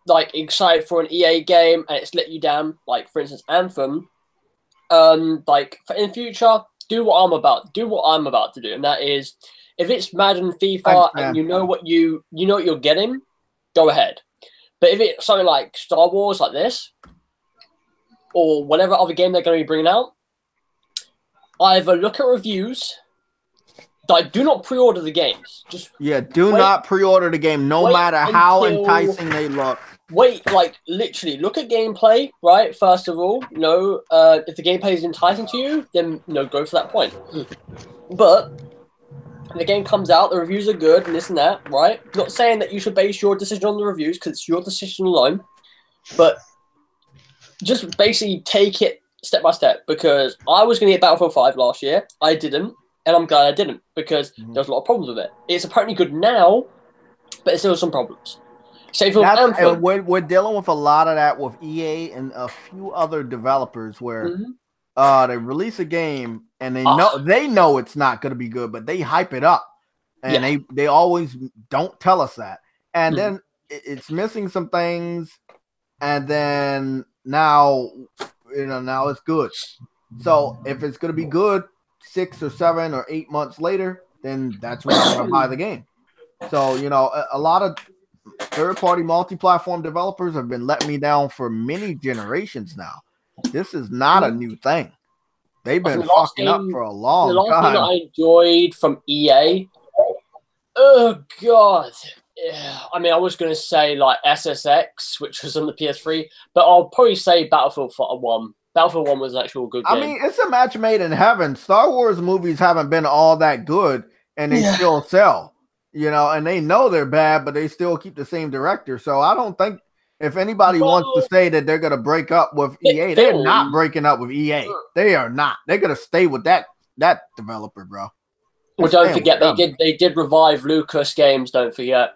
like excited for an EA game and it's let you down, like for instance Anthem, like in future, do what I'm about to do, and that is, if it's Madden, FIFA, and you know what you're getting, go ahead. But if it's something like Star Wars, like this, or whatever other game they're going to be bringing out, either look at reviews. Like, do not pre-order the games. Just do not pre-order the game, no matter how enticing they look. Wait, like literally, look at gameplay, right? First of all, if the gameplay is enticing to you, then go for that point. But when the game comes out, the reviews are good and this and that, right? Not saying that you should base your decision on the reviews because it's your decision alone, but just basically take it step by step. Because I was going to get Battlefield 5 last year, I didn't, and I'm glad I didn't because there's a lot of problems with it. It's apparently good now, but there's still some problems. And we're dealing with a lot of that with EA and a few other developers where they release a game and they know it's not going to be good, but they hype it up, and they always don't tell us that, and then it's missing some things, and then now it's good. So if it's going to be good 6 or 7 or 8 months later, then that's when I'm going to buy the game. So a lot of third-party multi-platform developers have been letting me down for many generations now. This is not a new thing. They've been fucking up for a long time. The last thing I enjoyed from EA, oh god, I mean, I was going to say like SSX, which was on the PS3, but I'll probably say Battlefield 1. Battlefield 1 was an actual good game. I mean, it's a match made in heaven. Star Wars movies haven't been all that good, and they still sell. you know, and they know they're bad, but they still keep the same director. So I don't think if anybody wants to say that they're gonna break up with EA, they're not breaking up with EA. They are not. They're gonna stay with that developer, bro. Well, don't forget they did revive Lucas Games. Don't forget,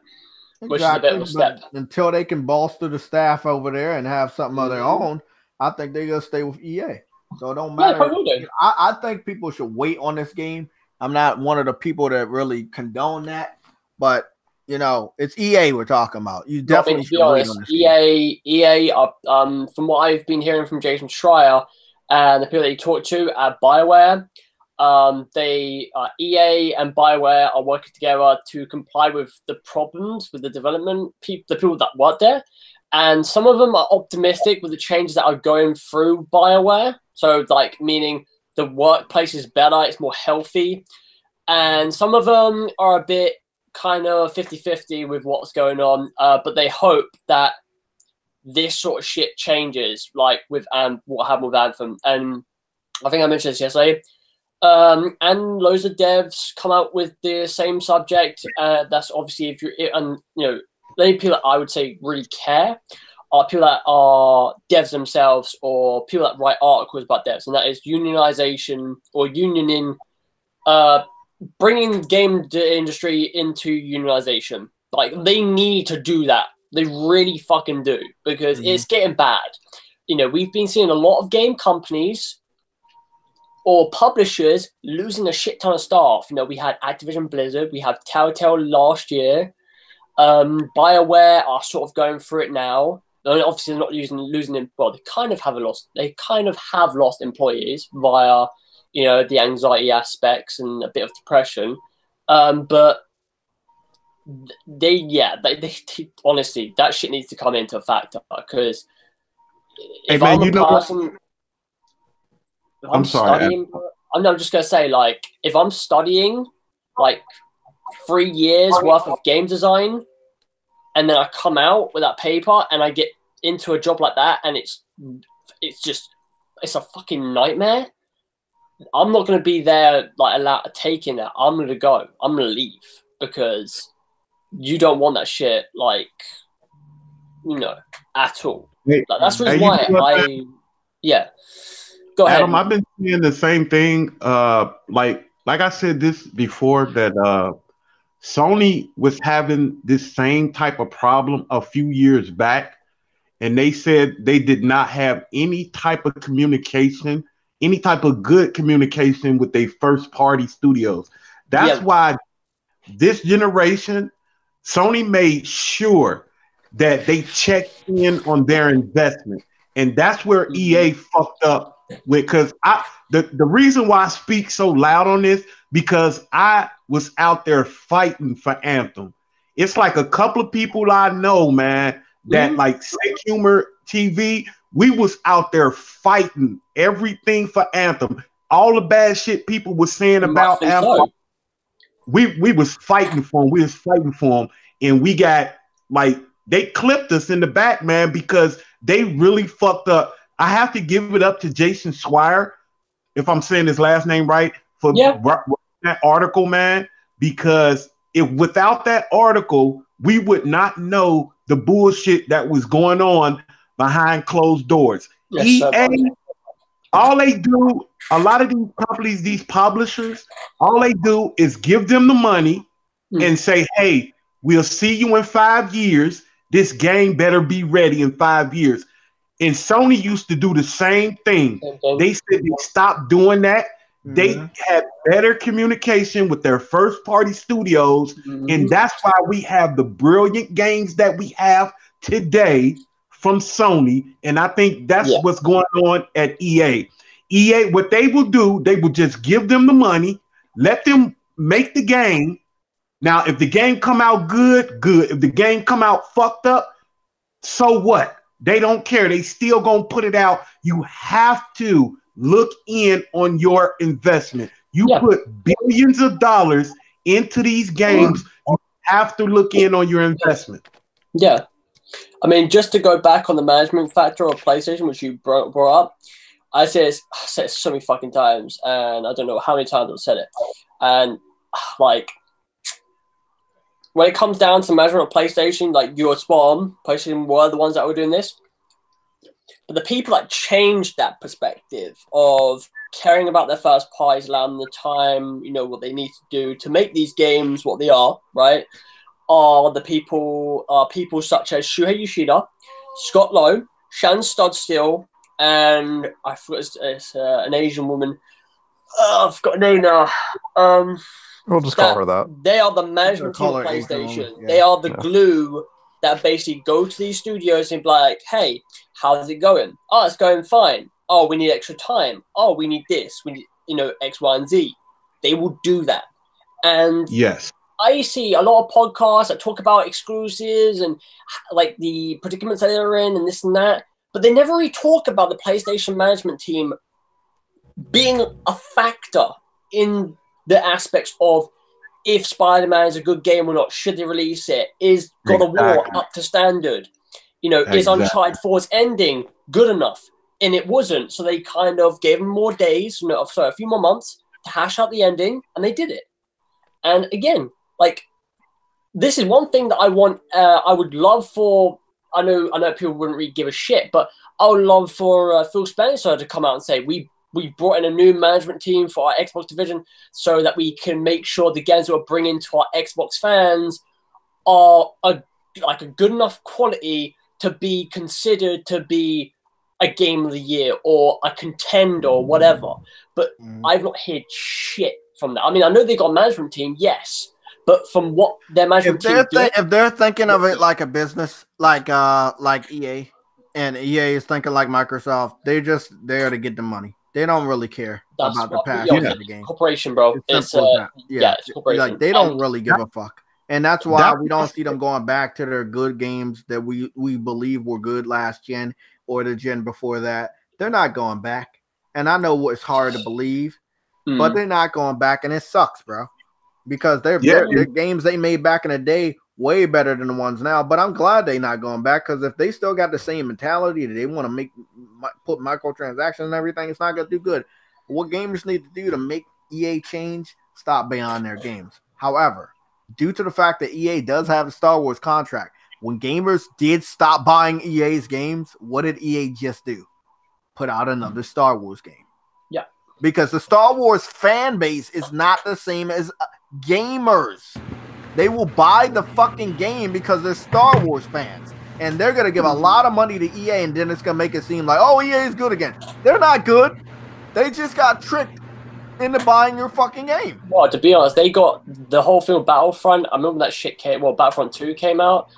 which is a bit of a step. Until they can bolster the staff over there and have something of their own, I think they're gonna stay with EA. So it don't matter. Yeah, I think people should wait on this game. I'm not one of the people that really condone that, but you know, it's EA we're talking about. You definitely should wait on this game. EA, from what I've been hearing from Jason Schreier and the people that he talked to at BioWare, EA and BioWare are working together to comply with the problems with the development the people that work there, and some of them are optimistic with the changes that are going through BioWare. So, like, meaning the workplace is better, it's more healthy, and some of them are a bit kind of 50-50 with what's going on, but they hope that this sort of shit changes, like with what happened with Anthem. And I think I mentioned this yesterday. And loads of devs come out with the same subject. That's obviously if you're, and you know, the only people that I would say really care are people that are devs themselves or people that write articles about devs, and that is unionization or unioning, bringing game industry into unionization. Like, they need to do that. They really fucking do, because it's getting bad. You know, we've been seeing a lot of game companies or publishers losing a shit ton of staff. You know, we had Activision Blizzard, we have Telltale last year. BioWare are sort of going through it now. Obviously, they're not losing them. Well, they kind of have lost employees via, you know, the anxiety aspects and a bit of depression. But they honestly, that shit needs to come into a factor, because if I'm a person, I'm sorry. I'm just gonna say, like, if I'm studying like 3 years worth of game design, and then I come out with that paper and I get into a job like that, and it's a fucking nightmare. I'm not gonna be there like allowed taking that. I'm gonna go. I'm gonna leave, because you don't want that shit, like, you know, at all. Like, that's the reason why Go ahead. Adam, I've been seeing the same thing. Like I said this before, that Sony was having this same type of problem a few years back, and they said they did not have any type of communication, any type of good communication with their first party studios. That's why this generation, Sony made sure that they checked in on their investment. And that's where EA fucked up with, because the reason why I speak so loud on this, because I was out there fighting for Anthem. It's like a couple of people I know, man, that like Sick Humor TV, we was out there fighting everything for Anthem. All the bad shit people were saying about Anthem, we was fighting for them. We was fighting for them, and we got, like, they clipped us in the back, man, because they really fucked up. I have to give it up to Jason Schreier, if I'm saying his last name right, for that article, man, because without that article, we would not know the bullshit that was going on behind closed doors. EA, all they do, a lot of these companies, these publishers, all they do is give them the money and say, hey, we'll see you in 5 years. This game better be ready in 5 years. And Sony used to do the same thing. They said they stopped doing that. They had better communication with their first party studios. And that's why we have the brilliant games that we have today from Sony. And I think that's what's going on at EA. EA, what they will do, they will just give them the money, let them make the game. Now, if the game come out good. If the game come out fucked up, so what? They don't care. They still gonna put it out. You have to look in on your investment. You put billions of dollars into these games. You have to look in on your investment. Yeah. I mean, just to go back on the management factor of PlayStation, which you brought up, I said it so many fucking times, and I don't know how many times I've said it. And, like, when it comes down to management of PlayStation, like you're spot on. PlayStation were the ones that were doing this. But the people that changed that perspective of caring about their first parties, allowing them the time, you know, what they need to do to make these games what they are, right, are the people such as Shuhei Yoshida, Scott Lowe, Shan Studstill, and I forgot it's an Asian woman. I've got a name now. We'll just call her that. They are the management team of PlayStation. Yeah. They are the glue that basically go to these studios and be like, hey, how's it going? Oh, it's going fine. Oh, we need extra time. Oh, we need this. We need, you know, X, Y, and Z. They will do that. And yes, I see a lot of podcasts that talk about exclusives and like the predicaments that they're in and this and that, but they never really talk about the PlayStation management team being a factor in the aspects of if Spider-Man is a good game or not, should they release it? Is God of War up to standard? You know, is Uncharted 4's ending good enough? And it wasn't, so they kind of gave them more days, a few more months to hash out the ending, and they did it. And again, like, this is one thing that I want. I would love for. I know people wouldn't really give a shit, but I would love for Phil Spencer to come out and say we brought in a new management team for our Xbox division so that we can make sure the games that we're bringing to our Xbox fans are a good enough quality to be considered to be a game of the year or a contender or whatever. But I've not heard shit from that. I mean, I know they got a management team, yes, but from what their management team did, if they're thinking of it like a business, like EA, and EA is thinking like Microsoft, they're just there to get the money. They don't really care about the passion of the game. Corporation, bro. It's it's corporation. Like they don't really give a fuck. And that's why we don't see them going back to their good games that we believe were good last gen or the gen before that. They're not going back. And I know it's hard to believe, but they're not going back, and it sucks, bro. Because they're games they made back in the day way better than the ones now. But I'm glad they're not going back, because if they still got the same mentality that they want to put microtransactions and everything, it's not going to do good. What gamers need to do to make EA change, stop beyond their games. However, due to the fact that EA does have a Star Wars contract, when gamers did stop buying EA's games, what did EA just do? Put out another Star Wars game. Yeah. Because the Star Wars fan base is not the same as gamers. They will buy the fucking game because they're Star Wars fans. And they're going to give a lot of money to EA, and then it's going to make it seem like, oh, EA is good again. They're not good. They just got tricked into buying your fucking game. Well, to be honest, they got the whole film Battlefront. I remember that shit Battlefront 2 came out.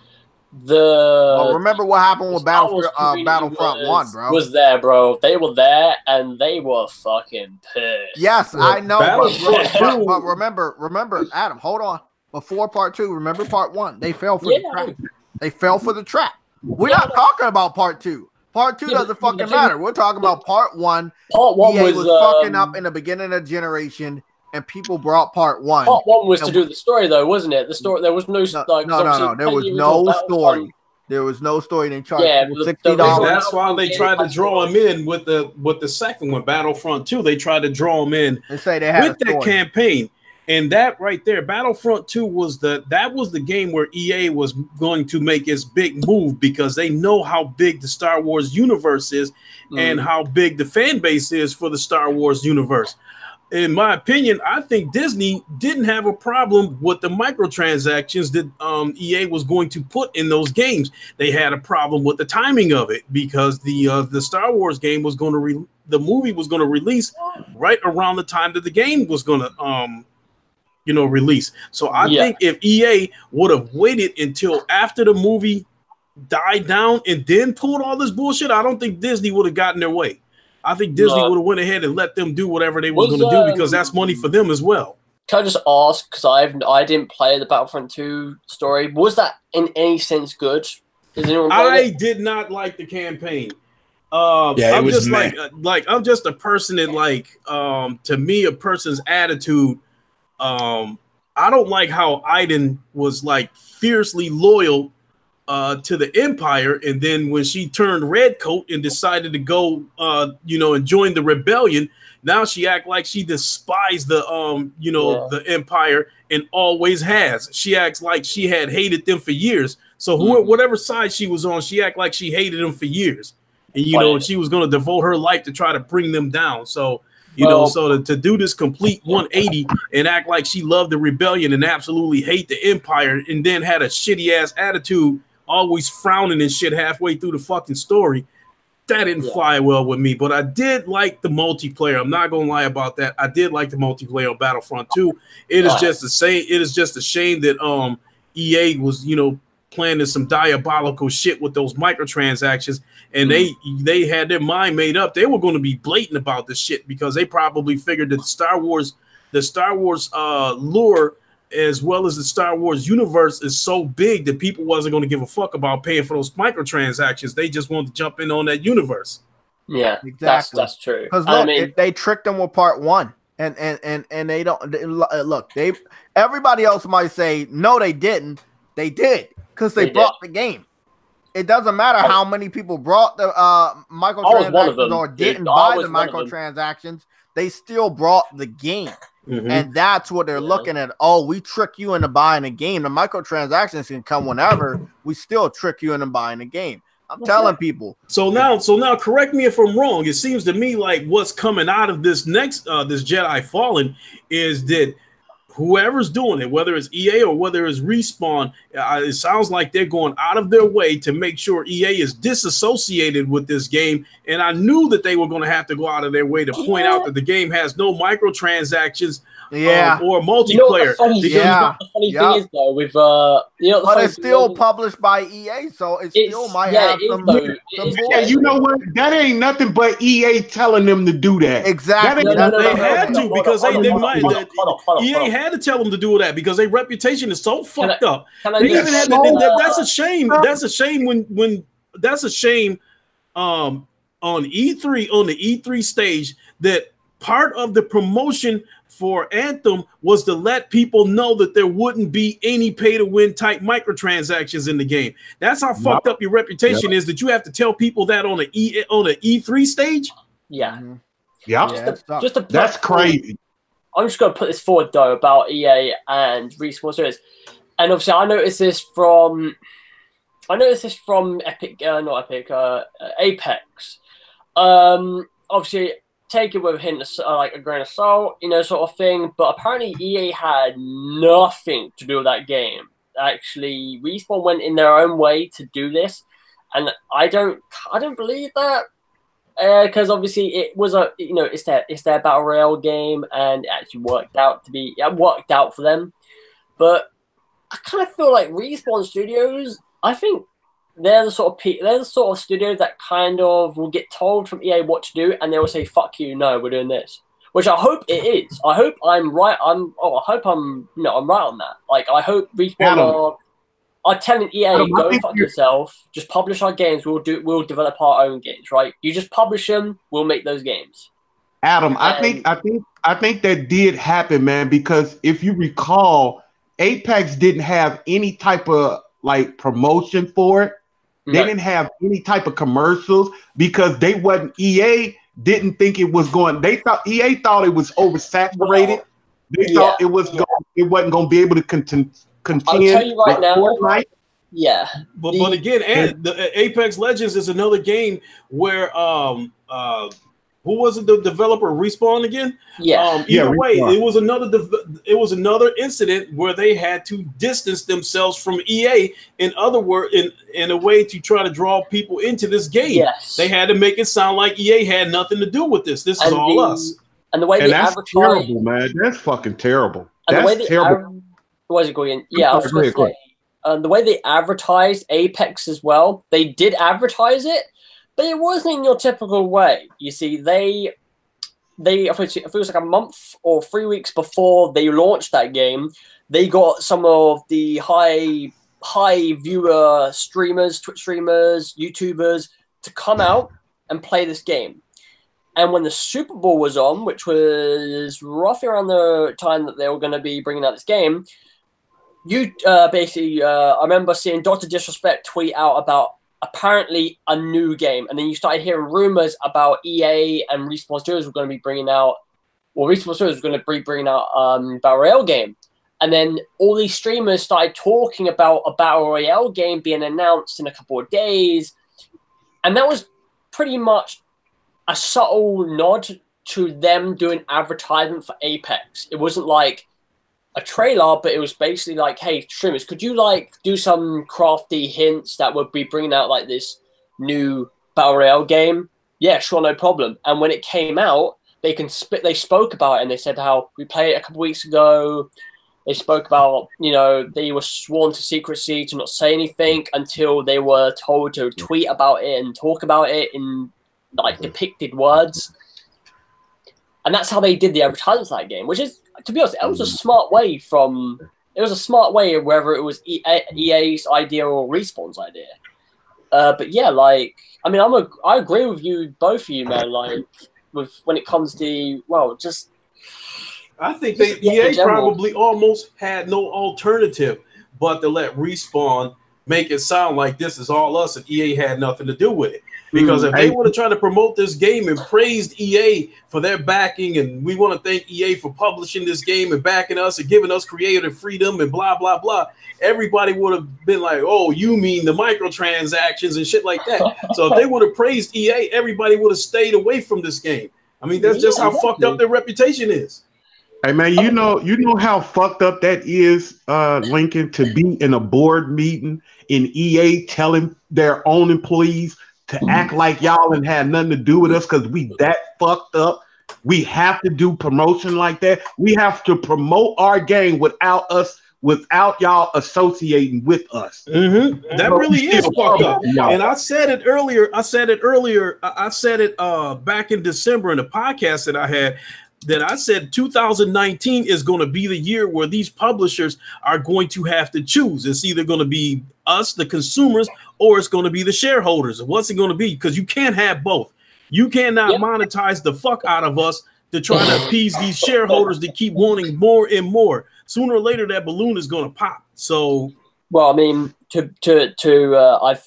Remember what happened with Battlefront 1, bro? Was there, bro. They were there, and they were fucking pissed. Yes, I know. But remember, Adam, hold on. Before part 2, remember part 1? They fell for the trap. They fell for the trap. We're not talking about part 2. Part 2 doesn't fucking matter. We're talking about part 1. Part 1 EA was fucking up in the beginning of the generation, and people brought part 1. Part 1 was to do with the story, though, wasn't it? The story. There was no. No. There was no story. There was no story. They charged $60. That's why they tried to draw him in with the second one, Battlefront 2. They tried to draw him in and say they had with that campaign. And that right there, Battlefront 2 was the game where EA was going to make its big move, because they know how big the Star Wars universe is and how big the fan base is for the Star Wars universe. In my opinion, I think Disney didn't have a problem with the microtransactions that EA was going to put in those games. They had a problem with the timing of it, because the Star Wars game was going to the movie was going to release right around the time that the game was going to release. So I think if EA would have waited until after the movie died down and then pulled all this bullshit, I don't think Disney would have gotten their way. I think Disney would have went ahead and let them do whatever they were going to do, because that's money for them as well. Can I just ask, because I didn't play the Battlefront 2 story, was that in any sense good? I did not like the campaign. I'm just I'm just a person that to me, a person's attitude. I don't like how Aiden was fiercely loyal to the Empire, and then when she turned redcoat and decided to go, and join the rebellion, now she act like she despised the, the Empire and always has. She acts like she had hated them for years. So whatever side she was on, she act like she hated them for years, and she was going to devote her life to try to bring them down. So. To do this complete 180 and act like she loved the rebellion and absolutely hate the Empire, and then had a shitty ass attitude, always frowning and shit halfway through the fucking story, that didn't fly well with me. But I did like the multiplayer. I'm not gonna lie about that. I did like the multiplayer on Battlefront 2. It is just a shame that EA was planning some diabolical shit with those microtransactions, and they had their mind made up. They were going to be blatant about this shit because they probably figured that the Star Wars lore, as well as the Star Wars universe, is so big that people wasn't going to give a fuck about paying for those microtransactions. They just wanted to jump in on that universe. Yeah, exactly. That's true. Because look, they tricked them with part 1, and they don't look. Everybody else might say no, they didn't. They did. Because they brought the game. It doesn't matter how many people brought the microtransactions or didn't buy the microtransactions. They still brought the game. And that's what they're looking at. Oh, we trick you into buying a game. The microtransactions can come whenever. We still trick you into buying a game. I'm telling people. So now, correct me if I'm wrong. It seems to me like what's coming out of this next this Jedi Fallen is that whoever's doing it, whether it's EA or whether it's Respawn, it sounds like they're going out of their way to make sure EA is disassociated with this game. And I knew that they were going to have to go out of their way to point out that the game has no microtransactions or multiplayer. The funny thing is, though, with but it's still published by EA, so it still might have some. Yeah, you know what? That ain't nothing but EA telling them to do that. Exactly. They had to because EA had to tell them to do that because their reputation is so fucked up. They even had that's a shame. That's a shame on E3, on the E3 stage, that part of the promotion for Anthem was to let people know that there wouldn't be any pay-to-win type microtransactions in the game. That's how fucked up your reputation is, that you have to tell people that on an E3 stage. Yeah. That's crazy. I'm just going to put this forward, though, about EA and Respawn Studios. And obviously, I noticed this from Apex. Obviously, take it with a hint, like a grain of salt, sort of thing. But apparently, EA had nothing to do with that game. Actually, Respawn went in their own way to do this, and I don't believe that. Because obviously it was it's their battle royale game, and it actually worked out for them. But I kind of feel like Respawn Studios, I think they're the sort of studios that kind of will get told from EA what to do, and they will say, "Fuck you, no, we're doing this." Which I hope it is. I hope I'm right. I hope I'm right on that. Like, I hope Respawn are telling EA, go fuck yourself. Just publish our games. We'll develop our own games, right? You just publish them. We'll make those games. Adam, I think that did happen, man. Because if you recall, Apex didn't have any type of like promotion for it. They didn't have any type of commercials because EA didn't think it was going. EA thought it was oversaturated. They thought it wasn't going to be able to contend. I'll tell you right now. Fortnite. Yeah, but again, the Apex Legends is another game where who was it? The developer Respawn again? Yeah. Either way, it was another incident where they had to distance themselves from EA. In other words, in a way to try to draw people into this game. Yes. They had to make it sound like EA had nothing to do with this. This is all us. And the way they that's advertise, terrible, man. That's fucking terrible. That's terrible. What is it going? Yeah, I was going to say. The way they advertised Apex as well, they did advertise it, but it wasn't in your typical way. You see, they I think it was like a month or 3 weeks before they launched that game, they got some of the high viewer streamers, Twitch streamers, YouTubers to come out and play this game. And when the Super Bowl was on, which was roughly around the time that they were going to be bringing out this game, You basically, I remember seeing Dr. Disrespect tweet out about apparently a new game, and then you started hearing rumors about EA and Respawn Studios were going to be bringing out, well, Respawn Studios was going to be bringing out Battle Royale game, and then all these streamers started talking about a Battle Royale game being announced in a couple of days, and that was pretty much a subtle nod to them doing advertisement for Apex. It wasn't like a trailer, but it was basically like, hey, streamers, could you like do some crafty hints that would be bringing out like this new Battle Royale game? Yeah, sure, no problem. And when it came out, they spoke about it, and they said how we played it a couple weeks ago. They spoke about, you know, they were sworn to secrecy to not say anything until they were told to tweet about it and talk about it in like depicted words. And that's how they did the advertising for that game, which is, to be honest, it was a smart way whether it was EA's idea or Respawn's idea. But yeah, like, I mean, I agree with you, both of you, man. Like, when it comes to, well, just. I think EA probably almost had no alternative but to let Respawn make it sound like this is all us and EA had nothing to do with it. Because if they would have tried to promote this game and praised EA for their backing, and we want to thank EA for publishing this game and backing us and giving us creative freedom and blah, blah, blah, everybody would have been like, oh, you mean the microtransactions and shit like that. So if they would have praised EA, everybody would have stayed away from this game. I mean, that's just how fucked up their reputation is. Hey man, you know how fucked up that is, Lincoln, to be in a board meeting in EA telling their own employees to act like y'all and had nothing to do with us because we that fucked up. We have to do promotion like that. We have to promote our game without y'all associating with us. Mm-hmm. That really is fucked up. And I said it earlier. I said it back in December in the podcast that I had, that I said 2019 is going to be the year where these publishers are going to have to choose. It's either going to be us, the consumers, or it's going to be the shareholders. What's it going to be? Because you can't have both. You cannot monetize the fuck out of us to try to appease these shareholders to keep wanting more and more. Sooner or later, that balloon is going to pop. So, well, I mean, I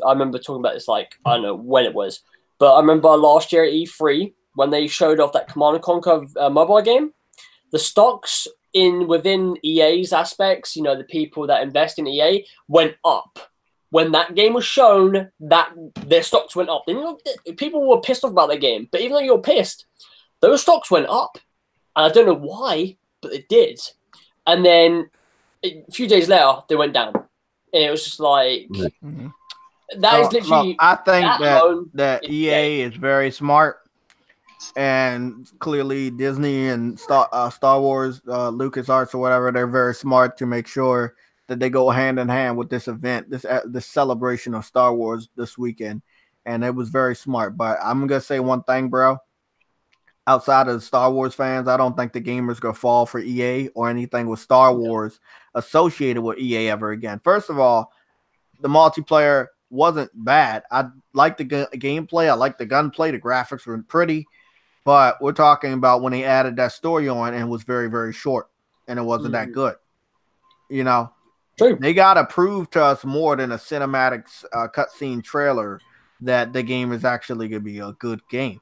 remember talking about this, like, I don't know when it was, but I remember last year at E3 when they showed off that Command & Conquer mobile game, the stocks within EA's aspects, you know, the people that invest in EA went up. When that game was shown, that their stocks went up. And, you know, people were pissed off about the game, but even though you're pissed, those stocks went up. And I don't know why, but it did. And then a few days later, they went down. And it was just like, that is literally. Look, I think that EA is very smart. And clearly Disney and Star Wars, LucasArts or whatever, they're very smart to make sure that they go hand in hand with this event, this celebration of Star Wars this weekend. And it was very smart. But I'm going to say one thing, bro. Outside of Star Wars fans, I don't think the gamers going to fall for EA or anything with Star Wars associated with EA ever again. First of all, the multiplayer wasn't bad. I like the gameplay. I like the gunplay. The graphics were pretty. But we're talking about when they added that story on and it was very, very short and it wasn't that good. You know, they got to prove to us more than a cinematic cutscene trailer that the game is actually going to be a good game.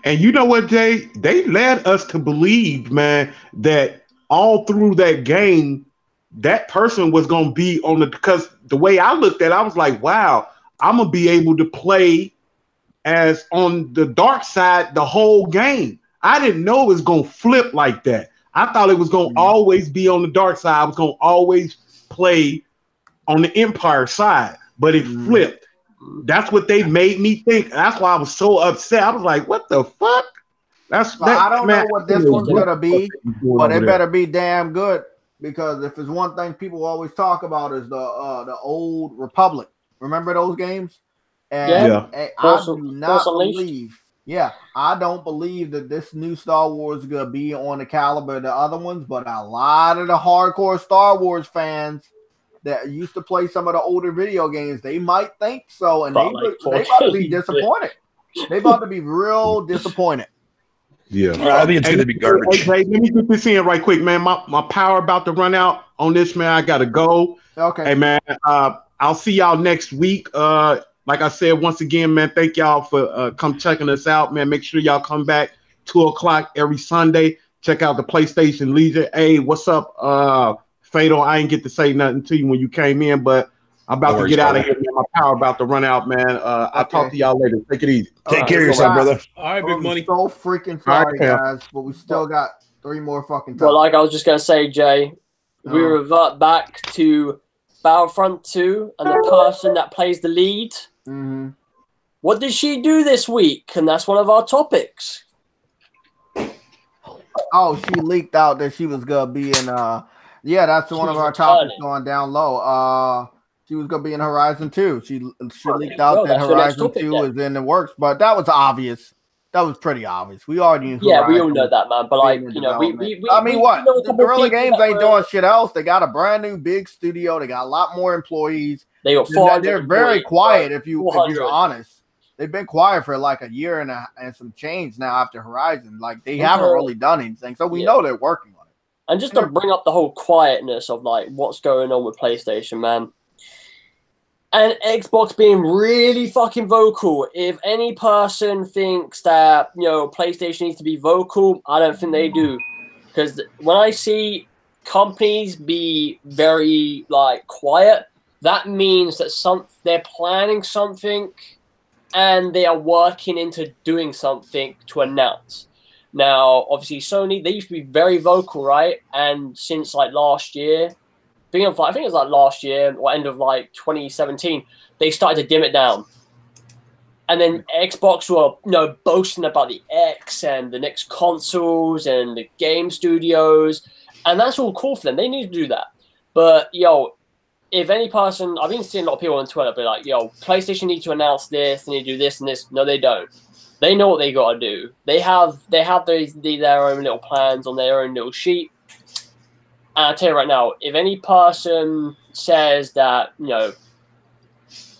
And you know what, Jay? They led us to believe, man, that all through that game, that person was going to be on because the way I looked at it, I was like, wow, I'm going to be able to play as on the dark side the whole game. I didn't know it was going to flip like that. I thought it was going to always be on the dark side. I was going to always play on the Empire side, but it flipped. That's what they made me think. That's why I was so upset. I was like, what the fuck? I don't know what this one's going to be, but it better be damn good, because if there's one thing people always talk about is the old Republic. Remember those games? And I do not believe, I don't believe that this new Star Wars is going to be on the caliber of the other ones, but a lot of the hardcore Star Wars fans that used to play some of the older video games, they might think so, and they about to be disappointed. They about to be real disappointed. Yeah. I think it's going to be garbage. Hey, let me get this in right quick, man. My power about to run out on this, man. I gotta go. Okay. Hey, man. I'll see y'all next week. Like I said, once again, man, thank y'all for come checking us out, man. Make sure y'all come back 2:00 every Sunday. Check out the PlayStation Leisure. Hey, what's up, Fatal? I ain't get to say nothing to you when you came in, but I'm about to get out of here, man. My power about to run out, man. I'll talk to y'all later. Take it easy. Take care of yourself, brother. All right, big money. So freaking sorry, guys, but we still got 3 more fucking times. Well, like I was just going to say, Jay, we revert back to Battlefront 2 and the person that plays the lead. Mm-hmm. What did she do this week? And that's one of our topics. Oh, she leaked out that she was gonna be in yeah, that's one of our topics going down low. She was gonna be in Horizon 2. She leaked out that Horizon 2 is in the works, but that was obvious. That was pretty obvious. We already knew. Yeah, we all know that, man. But like, you know, I mean, what? The Guerrilla Games ain't doing shit else. They got a brand new big studio. They got a lot more employees. They got 400. They're very quiet. If you're honest, they've been quiet for like a year and some change now after Horizon. Like they haven't really done anything, so we know they're working on it. And just to bring up the whole quietness of like what's going on with PlayStation, man. And Xbox being really fucking vocal. If any person thinks that, you know, PlayStation needs to be vocal, I don't think they do. Because when I see companies be very, like, quiet, that means that they're planning something and they are working into doing something to announce. Now, obviously, Sony, they used to be very vocal, right? And since, like, last year... I think it was like last year or end of like 2017, they started to dim it down. And then Xbox were, you know, boasting about the X and the next consoles and the game studios. And that's all cool for them. They need to do that. But, yo, if any person, I've been seeing a lot of people on Twitter be like, yo, PlayStation need to announce this, they need to do this and this. No, they don't. They know what they got to do. They have their own little plans on their own little sheet. And I'll tell you right now, if any person says that, you know,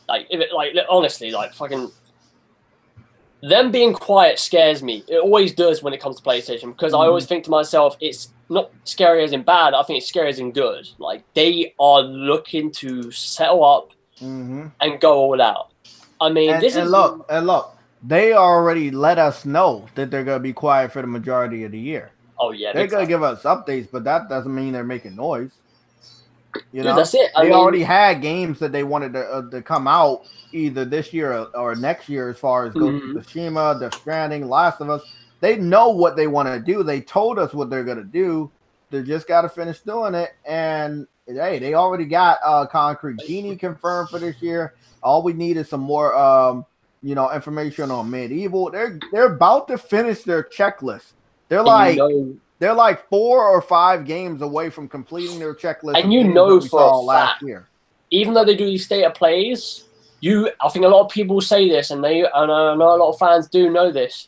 like, if it, like, honestly, like, fucking, them being quiet scares me. It always does when it comes to PlayStation, because I always think to myself, it's not scary as in bad, I think it's scary as in good. Like, they are looking to settle up and go all out. I mean, look, they already let us know that they're going to be quiet for the majority of the year. Oh yeah, they're gonna give us updates, but that doesn't mean they're making noise. You know, that's it. They already had games that they wanted to come out either this year or next year, as far as Ghost of Tsushima, Death Stranding, Last of Us. They know what they want to do. They told us what they're gonna do. They just got to finish doing it. And hey, they already got Concrete Genie confirmed for this year. All we need is some more, you know, information on Medieval. They're about to finish their checklist. They're like 4 or 5 games away from completing their checklist. And you know for a fact, even though they do these state of plays, I think a lot of people say this, and I know a lot of fans do know this.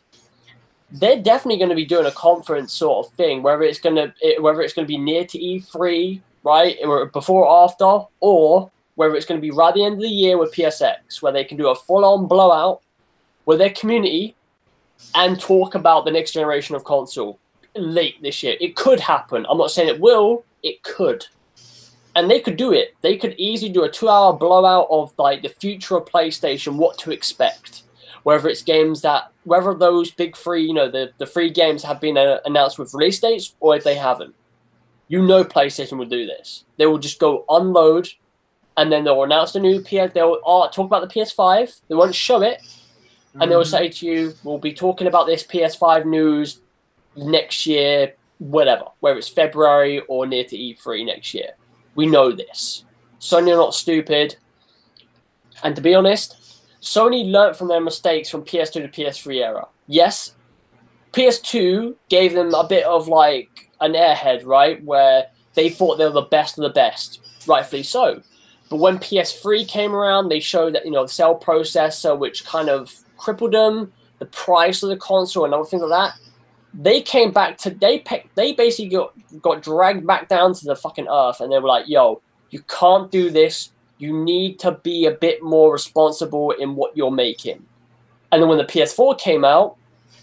They're definitely going to be doing a conference sort of thing, whether it's going to be near to E3, right, or before or after, or whether it's going to be right at the end of the year with PSX, where they can do a full-on blowout with their community and talk about the next generation of console late this year. It could happen. I'm not saying it will. It could. And they could do it. They could easily do a 2-hour blowout of like the future of PlayStation, what to expect. Whether it's games whether those big 3, you know, the 3 games have been announced with release dates, or if they haven't. You know PlayStation will do this. They will just go unload, and then they'll announce the new PS. They'll talk about the PS5. They won't show it. And they'll say to you, we'll be talking about this PS5 news next year, whatever, whether it's February or near to E3 next year. We know this. Sony are not stupid. And to be honest, Sony learnt from their mistakes from PS2 to PS3 era. Yes, PS2 gave them a bit of like an airhead, right, where they thought they were the best of the best, rightfully so. But when PS3 came around, they showed that, you know, the cell processor, which kind of crippled them, the price of the console and everything like that. They came back to they basically got dragged back down to the fucking earth, and they were like, yo, you can't do this. You need to be a bit more responsible in what you're making. And then when the PS4 came out,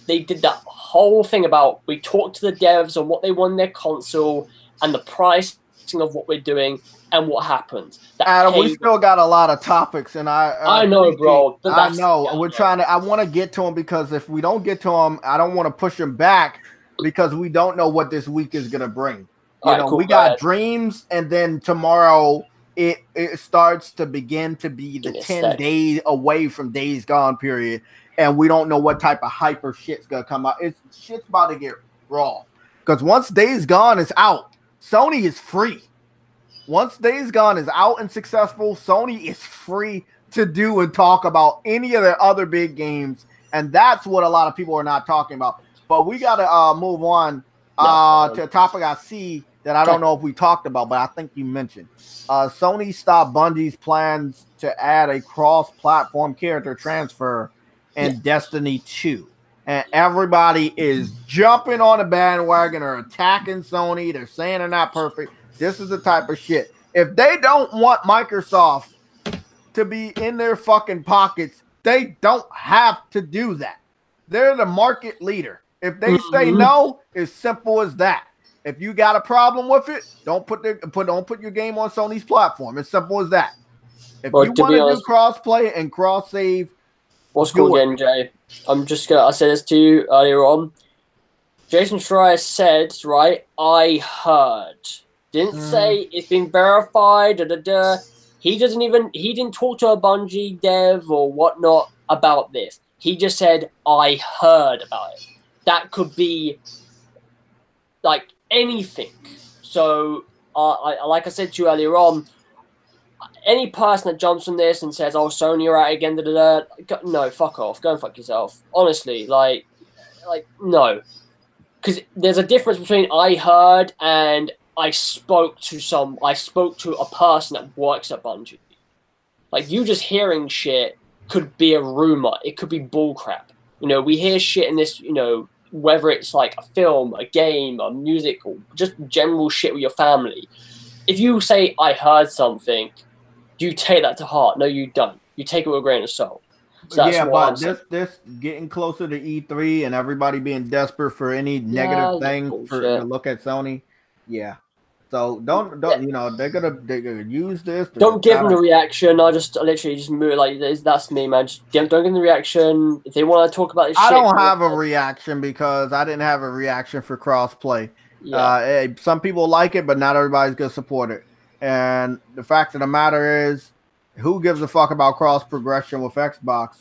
they did that whole thing about we talked to the devs on what they want in their console and the pricing of what we're doing and what happened. Adam, we still got a lot of topics, and I know, bro. I know. We're trying to. I want to get to them because if we don't get to them, I don't want to push them back because we don't know what this week is gonna bring. You know, we got dreams, and then tomorrow it starts to begin to be the 10 days away from Days Gone period, and we don't know what type of hyper shit's gonna come out. Shit's about to get raw because once Days Gone is out, Sony is free. Once Days Gone is out and successful, Sony is free to do and talk about any of their other big games, and that's what a lot of people are not talking about. But we got to move on to a topic I see that I don't know if we talked about, but I think you mentioned. Sony stopped Bungie's plans to add a cross-platform character transfer in Destiny 2. And everybody is jumping on the bandwagon or attacking Sony. They're saying they're not perfect. This is the type of shit. If they don't want Microsoft to be in their fucking pockets, they don't have to do that. They're the market leader. If they say no, it's simple as that. If you got a problem with it, don't put your game on Sony's platform. It's simple as that. If you want to do cross-play and cross-save, what's cool again, Jay? I said this to you earlier on. Jason Schreier said, right, I heard. Didn't say it's been verified. He didn't talk to a Bungie dev or whatnot about this. He just said, I heard about it. That could be like anything. So, like I said to you earlier on, any person that jumps on this and says, "Oh, Sony, you're out again," no, fuck off. Go and fuck yourself. Honestly, like no, because there's a difference between I heard and I spoke to a person that works at Bungie. Like, you just hearing shit could be a rumor. It could be bullcrap. You know, we hear shit in this, you know, whether it's like a film, a game, a music, or just general shit with your family. If you say, I heard something, do you take that to heart? No, you don't. You take it with a grain of salt. So that's but this getting closer to E3 and everybody being desperate for any negative thing to look at Sony. Yeah. So don't you know, they're gonna use this. Don't give them the reaction. I literally just move like that's me, man. Just don't give them the reaction. If they want to talk about this, I don't have a reaction because I didn't have a reaction for crossplay. Yeah. Some people like it, but not everybody's gonna support it. And the fact of the matter is, who gives a fuck about cross progression with Xbox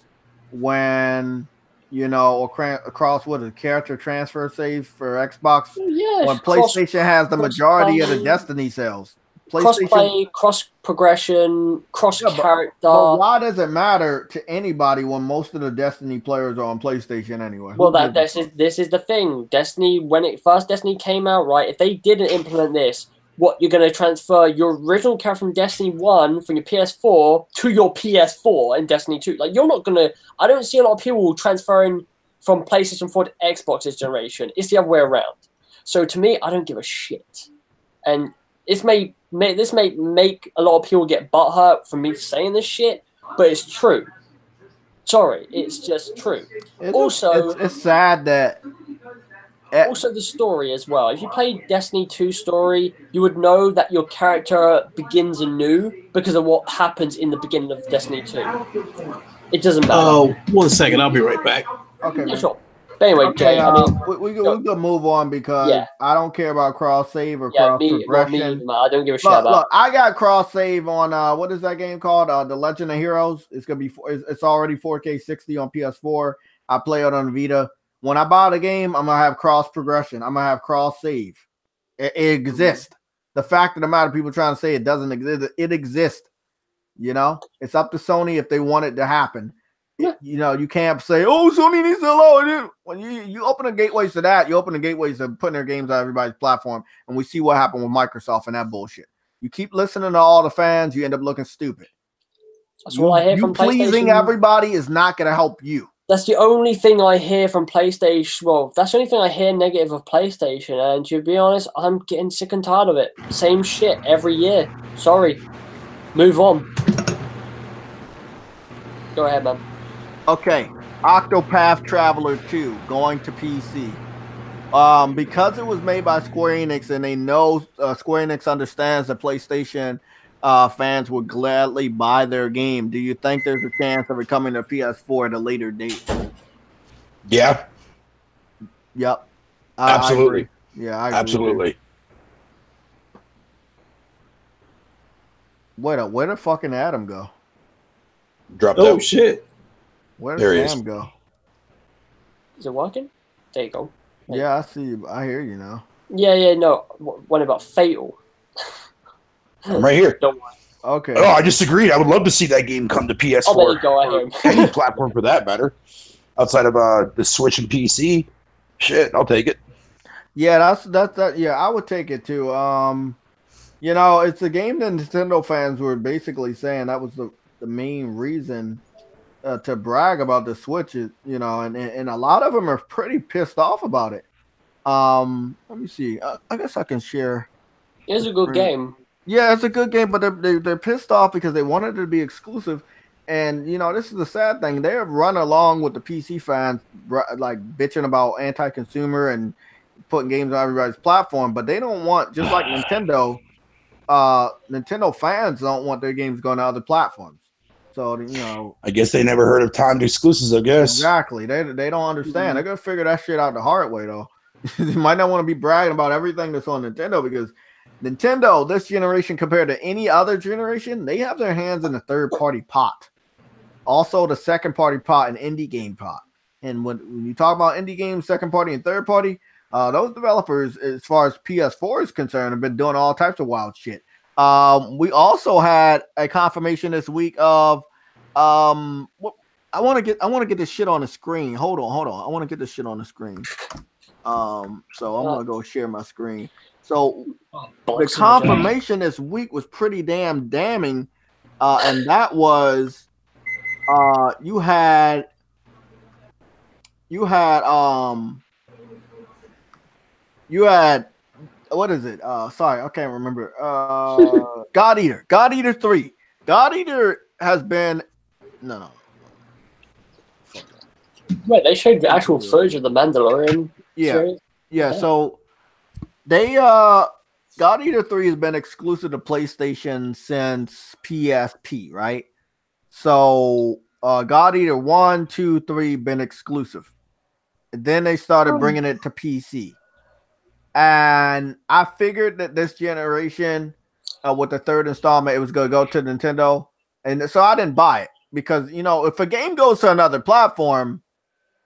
when, you know, or across what is character transfer save for Xbox? Yeah, when PlayStation has the majority of the Destiny sales. Cross-play, cross-progression, cross-character. But why does it matter to anybody when most of the Destiny players are on PlayStation anyway? Well, this is the thing. Destiny, when Destiny came out, right, if they didn't implement this, what, you're going to transfer your original character from Destiny 1 from your PS4 to your PS4 in Destiny 2. Like, you're not going to... I don't see a lot of people transferring from PlayStation 4 to Xbox this generation. It's the other way around. So, to me, I don't give a shit. And this may make a lot of people get butthurt for me saying this shit, but it's true. Sorry, it's just true. It's sad that... Also, the story as well. If you play Destiny 2 story, you would know that your character begins anew because of what happens in the beginning of Destiny 2. It doesn't matter. Oh, 1 second. I'll be right back. Okay. Yeah, sure. But anyway, Jay, we can move on because I don't care about cross save or cross progression. I don't give a shit about. Look, I got cross save on what is that game called? The Legend of Heroes. It's gonna be. It's already 4K 60 on PS4. I play it on Vita. When I buy the game, I'm gonna have cross progression. I'm gonna have cross save. It exists. The fact of the matter, people trying to say it doesn't exist. It exists. You know, it's up to Sony if they want it to happen. Yeah. You know, you can't say, "Oh, Sony needs to allow it." When you open the gateways to that, you open the gateways to putting their games on everybody's platform, and we see what happened with Microsoft and that bullshit. You keep listening to all the fans, you end up looking stupid. That's what I hear from PlayStation. Pleasing everybody is not going to help you. That's the only thing I hear from PlayStation. Well, that's the only thing I hear negative of PlayStation. And to be honest, I'm getting sick and tired of it. Same shit every year. Sorry. Move on. Go ahead, man. Okay. Octopath Traveler 2 going to PC. Because it was made by Square Enix, and they know Square Enix understands that PlayStation fans would gladly buy their game. Do you think there's a chance of it coming to PS4 at a later date? Yeah. Yep. Absolutely. I agree. Yeah, I agree. Absolutely. Where did fucking Adam go? Dropped Oh out. shit! Where There he did is. Sam go? Is it working? There you go. Yeah, I see you. I hear you now. Yeah, no. What about Fatal? I'm right here. Don't worry. Okay. Oh, I disagreed. I would love to see that game come to PS4. I'll let you go. I hear him. Any platform for that matter. Outside of the Switch and PC. Shit, I'll take it. Yeah, that's yeah, I would take it too. You know, it's a game that Nintendo fans were basically saying that was the main reason to brag about the Switch. You know, and a lot of them are pretty pissed off about it. Let me see. I guess I can share. It's a good game. Yeah, it's a good game, but they're pissed off because they wanted it to be exclusive. And you know, this is the sad thing. They have run along with the PC fans, like bitching about anti-consumer and putting games on everybody's platform, but they don't want, just like Nintendo. Nintendo fans don't want their games going to other platforms. So you know, I guess they never heard of timed exclusives. I guess exactly. They don't understand. They're gonna figure that shit out the hard way, though. They might not want to be bragging about everything that's on Nintendo, because Nintendo this generation compared to any other generation, they have their hands in the third-party pot. Also, the second-party pot and indie game pot. And when you talk about indie games, second-party and third-party, those developers, as far as PS4 is concerned, have been doing all types of wild shit. We also had a confirmation this week of what I want to get this shit on the screen. Hold on. I want to get this shit on the screen. So I'm gonna go share my screen. So the confirmation this week was pretty damn damning, and that was you had what is it? Sorry, I can't remember. God Eater 3. God Eater has been no. Wait, they showed the actual footage of the Mandalorian series? Yeah. So they God Eater 3 has been exclusive to PlayStation since PSP, right? So God Eater 1, 2, 3 been exclusive. And then they started bringing it to PC. And I figured that this generation, with the third installment, it was going to go to Nintendo. And so I didn't buy it because, you know, if a game goes to another platform,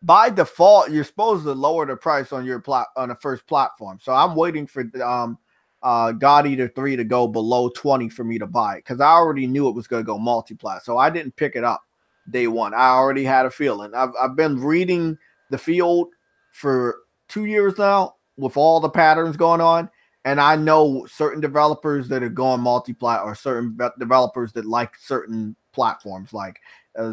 by default, you're supposed to lower the price on your on the first platform. So I'm waiting for God Eater 3 to go below 20 for me to buy it, because I already knew it was going to go multi-plat. So I didn't pick it up day one. I already had a feeling. I've been reading the field for 2 years now with all the patterns going on, and I know certain developers that are going multi-plat, or certain developers that like certain platforms, like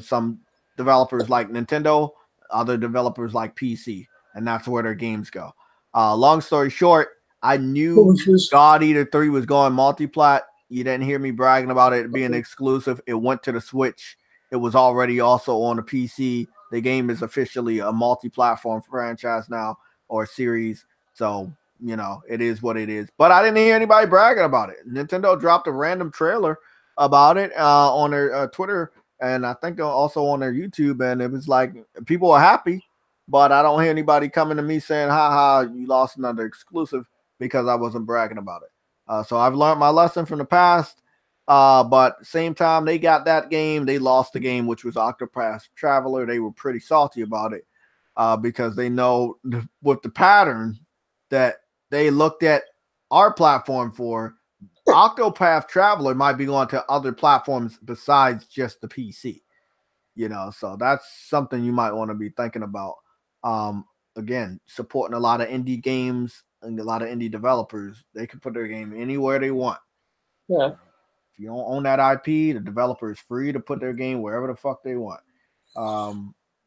some developers like Nintendo, other developers like PC, and that's where their games go. Long story short, I knew God Eater 3 was going multi-plat. You didn't hear me bragging about it being exclusive. It went to the Switch. It was already also on the PC. The game is officially a multi-platform franchise now, or series. So, you know, it is what it is. But I didn't hear anybody bragging about it. Nintendo dropped a random trailer about it on their Twitter, and I think also on their YouTube, and it was like people are happy, but I don't hear anybody coming to me saying, ha, you lost another exclusive, because I wasn't bragging about it. So I've learned my lesson from the past, but same time they got that game, they lost the game, which was Octopath Traveler. They were pretty salty about it because they know with the pattern that they looked at our platform for, Octopath Traveler might be going to other platforms besides just the PC, you know, so that's something you might want to be thinking about. Again, supporting a lot of indie games and a lot of indie developers. They can put their game anywhere they want. Yeah. If you don't own that IP, the developer is free to put their game wherever the fuck they want.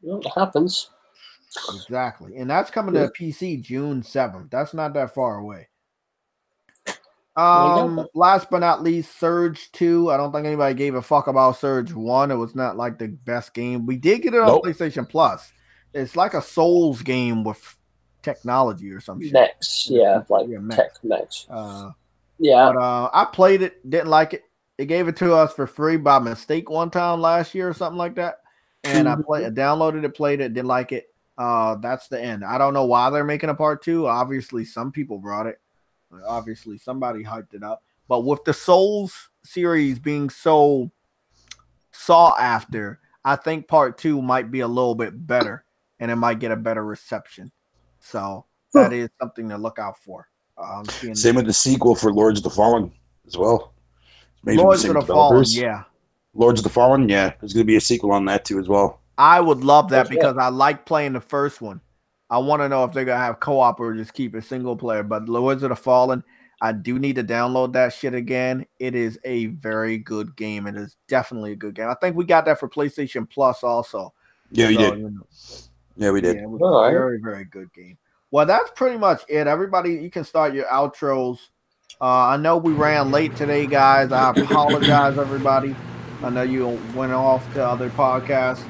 It happens. Exactly. And that's coming to PC June 7th. That's not that far away. Last but not least, Surge 2. I don't think anybody gave a fuck about Surge 1. It was not like the best game. We did get it on PlayStation Plus. It's like a Souls game with technology or some shit. Mechs, yeah, like tech mechs. Yeah. But I played it, didn't like it. They gave it to us for free by mistake one time last year or something like that. And I downloaded it, played it, didn't like it. That's the end. I don't know why they're making a part 2. Obviously, some people brought it. Obviously, somebody hyped it up. But with the Souls series being so sought after, I think part 2 might be a little bit better, and it might get a better reception. So that is something to look out for. Same with the sequel for Lords of the Fallen as well. Lords of the Fallen, yeah. Lords of the Fallen, yeah. There's going to be a sequel on that too as well. I would love that because I like playing the first one. I want to know if they're going to have co-op or just keep it single player. But Lords of the Fallen, I do need to download that shit again. It is a very good game. It is definitely a good game. I think we got that for PlayStation Plus also. Yeah, we did. Yeah, we did. Yeah, it was a very, very good game. Well, that's pretty much it. Everybody, you can start your outros. I know we ran late today, guys. I apologize, everybody. I know you went off to other podcasts.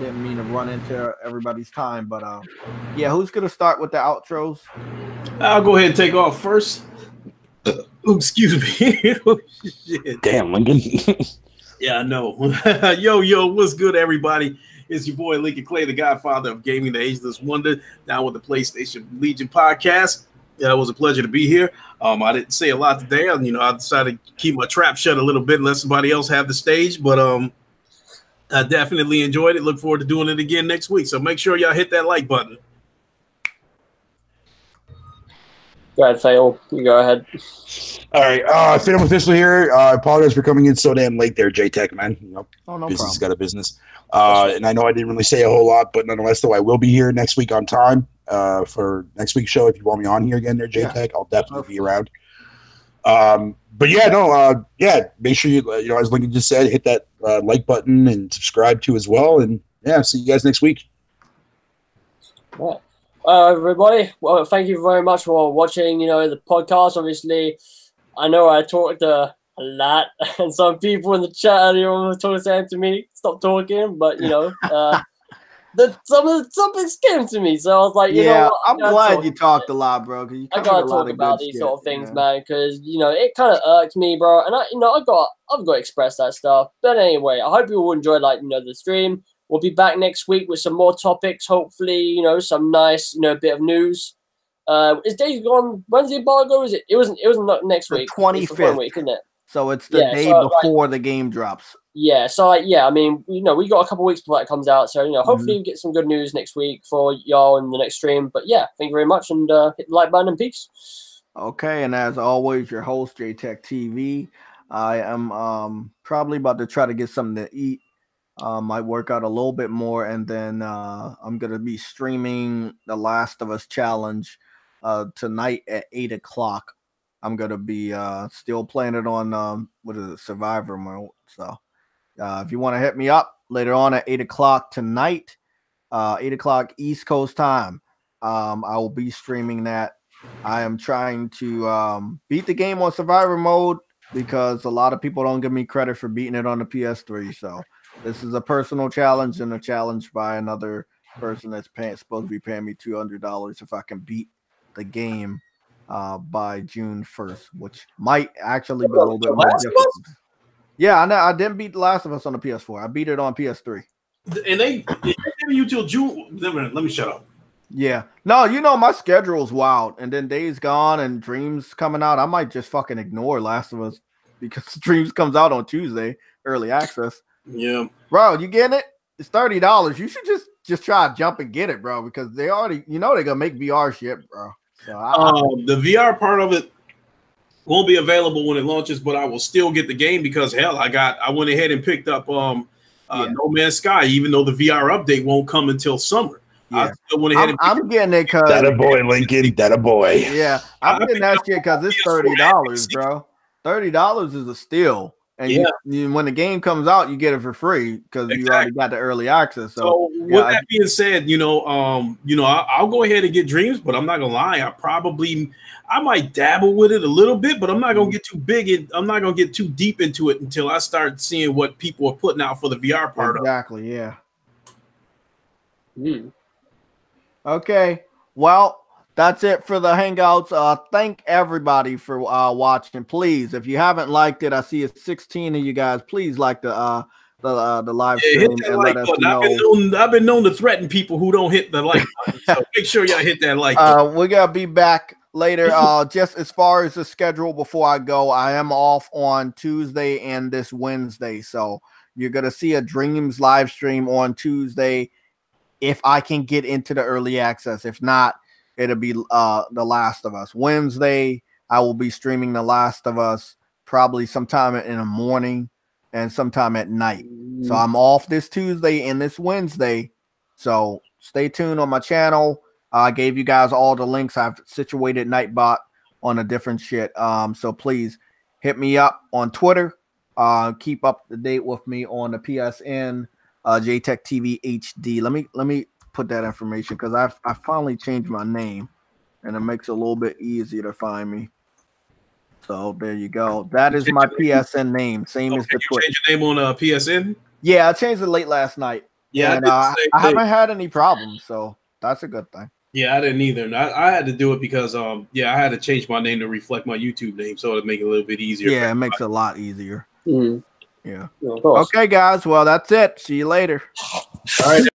Didn't mean to run into everybody's time, but yeah, who's gonna start with the outros? I'll go ahead and take off first. Excuse me. Oh, shit. Damn, Lincoln. Yeah, I know. Yo, what's good, everybody? It's your boy Lincoln Clay, the godfather of gaming, the ageless wonder, down with the PlayStation Legion podcast. Yeah, it was a pleasure to be here. I didn't say a lot today. I decided to keep my trap shut a little bit and let somebody else have the stage. But I definitely enjoyed it. Look forward to doing it again next week. So make sure y'all hit that like button. Go ahead, Fail. You go ahead. All right. Phantom Official here. I apologize for coming in so damn late there, JTech, man. No business problem. Got a business. And I know I didn't really say a whole lot, but nonetheless, though, I will be here next week on time for next week's show. If you want me on here again there, JTech, I'll definitely be around. But yeah, no, make sure you, as Lincoln just said, hit that like button and subscribe to as well. And yeah, see you guys next week. Right. Everybody, well, thank you very much for watching, the podcast. Obviously, I know I talked a lot, and some people in the chat were saying to me, stop talking, but, some of the topics came to me, so I was like, you know what? I'm glad you talked a lot, bro. I gotta talk about these sort of things, man, because, it kind of irked me, bro, and I've got to express that stuff. But anyway, I hope you all enjoyed, the stream. We'll be back next week with some more topics. Hopefully, some nice, bit of news. Is Days Gone? When's the embargo? Is it? It wasn't next week. 25th week, isn't it? So it's the day before the game drops. Yeah. So I mean, we got a couple weeks before that comes out. So hopefully we get some good news next week for y'all in the next stream. But yeah, thank you very much, and hit the like button and peace. Okay, and as always, your host JayTechTV. I am probably about to try to get something to eat. Might work out a little bit more, and then I'm gonna be streaming the Last of Us challenge tonight at 8 o'clock. I'm gonna be still playing it on Survivor mode. So if you want to hit me up later on at 8 o'clock tonight, 8 o'clock East Coast time, I will be streaming that. I am trying to beat the game on Survivor mode because a lot of people don't give me credit for beating it on the PS3. So this is a personal challenge and a challenge by another person that's supposed to be paying me $200 if I can beat the game by June 1st, which might actually be a little bit more difficult. Yeah, I know. I didn't beat The Last of Us on the PS4. I beat it on PS3. And they giving you till June. Let me shut up. Yeah. No, my schedule's wild. And then Days Gone and Dreams coming out. I might just fucking ignore Last of Us because Dreams comes out on Tuesday, early access. Yeah. Bro, you getting it? It's $30. You should just try to jump and get it, bro, because they already, they're gonna make VR shit, bro. So the VR part of it won't be available when it launches, but I will still get the game because hell, I went ahead and picked up No Man's Sky, even though the VR update won't come until summer. Yeah. I still went ahead I'm getting it because that a boy, Lincoln. That a boy. Yeah, I'm getting that shit because it's $30, bro. $30 is a steal. And when the game comes out, you get it for free because you already got the early access. So with that being said, I'll go ahead and get Dreams, but I'm not gonna lie, I might dabble with it a little bit, but I'm not gonna get too big. I'm not gonna get too deep into it until I start seeing what people are putting out for the VR part of it. Exactly. Yeah. Okay. Well, that's it for the Hangouts. Thank everybody for watching. Please, if you haven't liked it, I see it's 16 of you guys. Please like the live stream and let us know. I've been known to threaten people who don't hit the like button, so make sure y'all hit that like button. We're gonna be back later. Just as far as the schedule before I go, I am off on Tuesday and this Wednesday, so you're gonna see a Dreams live stream on Tuesday if I can get into the early access. If not, it'll be The Last of Us. Wednesday, I will be streaming The Last of Us probably sometime in the morning and sometime at night. So I'm off this Tuesday and this Wednesday. So stay tuned on my channel. I gave you guys all the links. I've situated Nightbot on a different shit. So please hit me up on Twitter. Keep up to date with me on the PSN, JayTechTV HD. Let me put that information because I finally changed my name and it makes it a little bit easier to find me. So there you go. That is my PSN name, same as the Twitter. You changed your name on PSN? Yeah, I changed it late last night. Yeah, and I haven't had any problems, so that's a good thing. Yeah, I didn't either. And I had to do it because I had to change my name to reflect my YouTube name, so it'd make it a little bit easier. Yeah, it makes it a lot easier. Yeah. Okay, guys. Well, that's it. See you later. All right.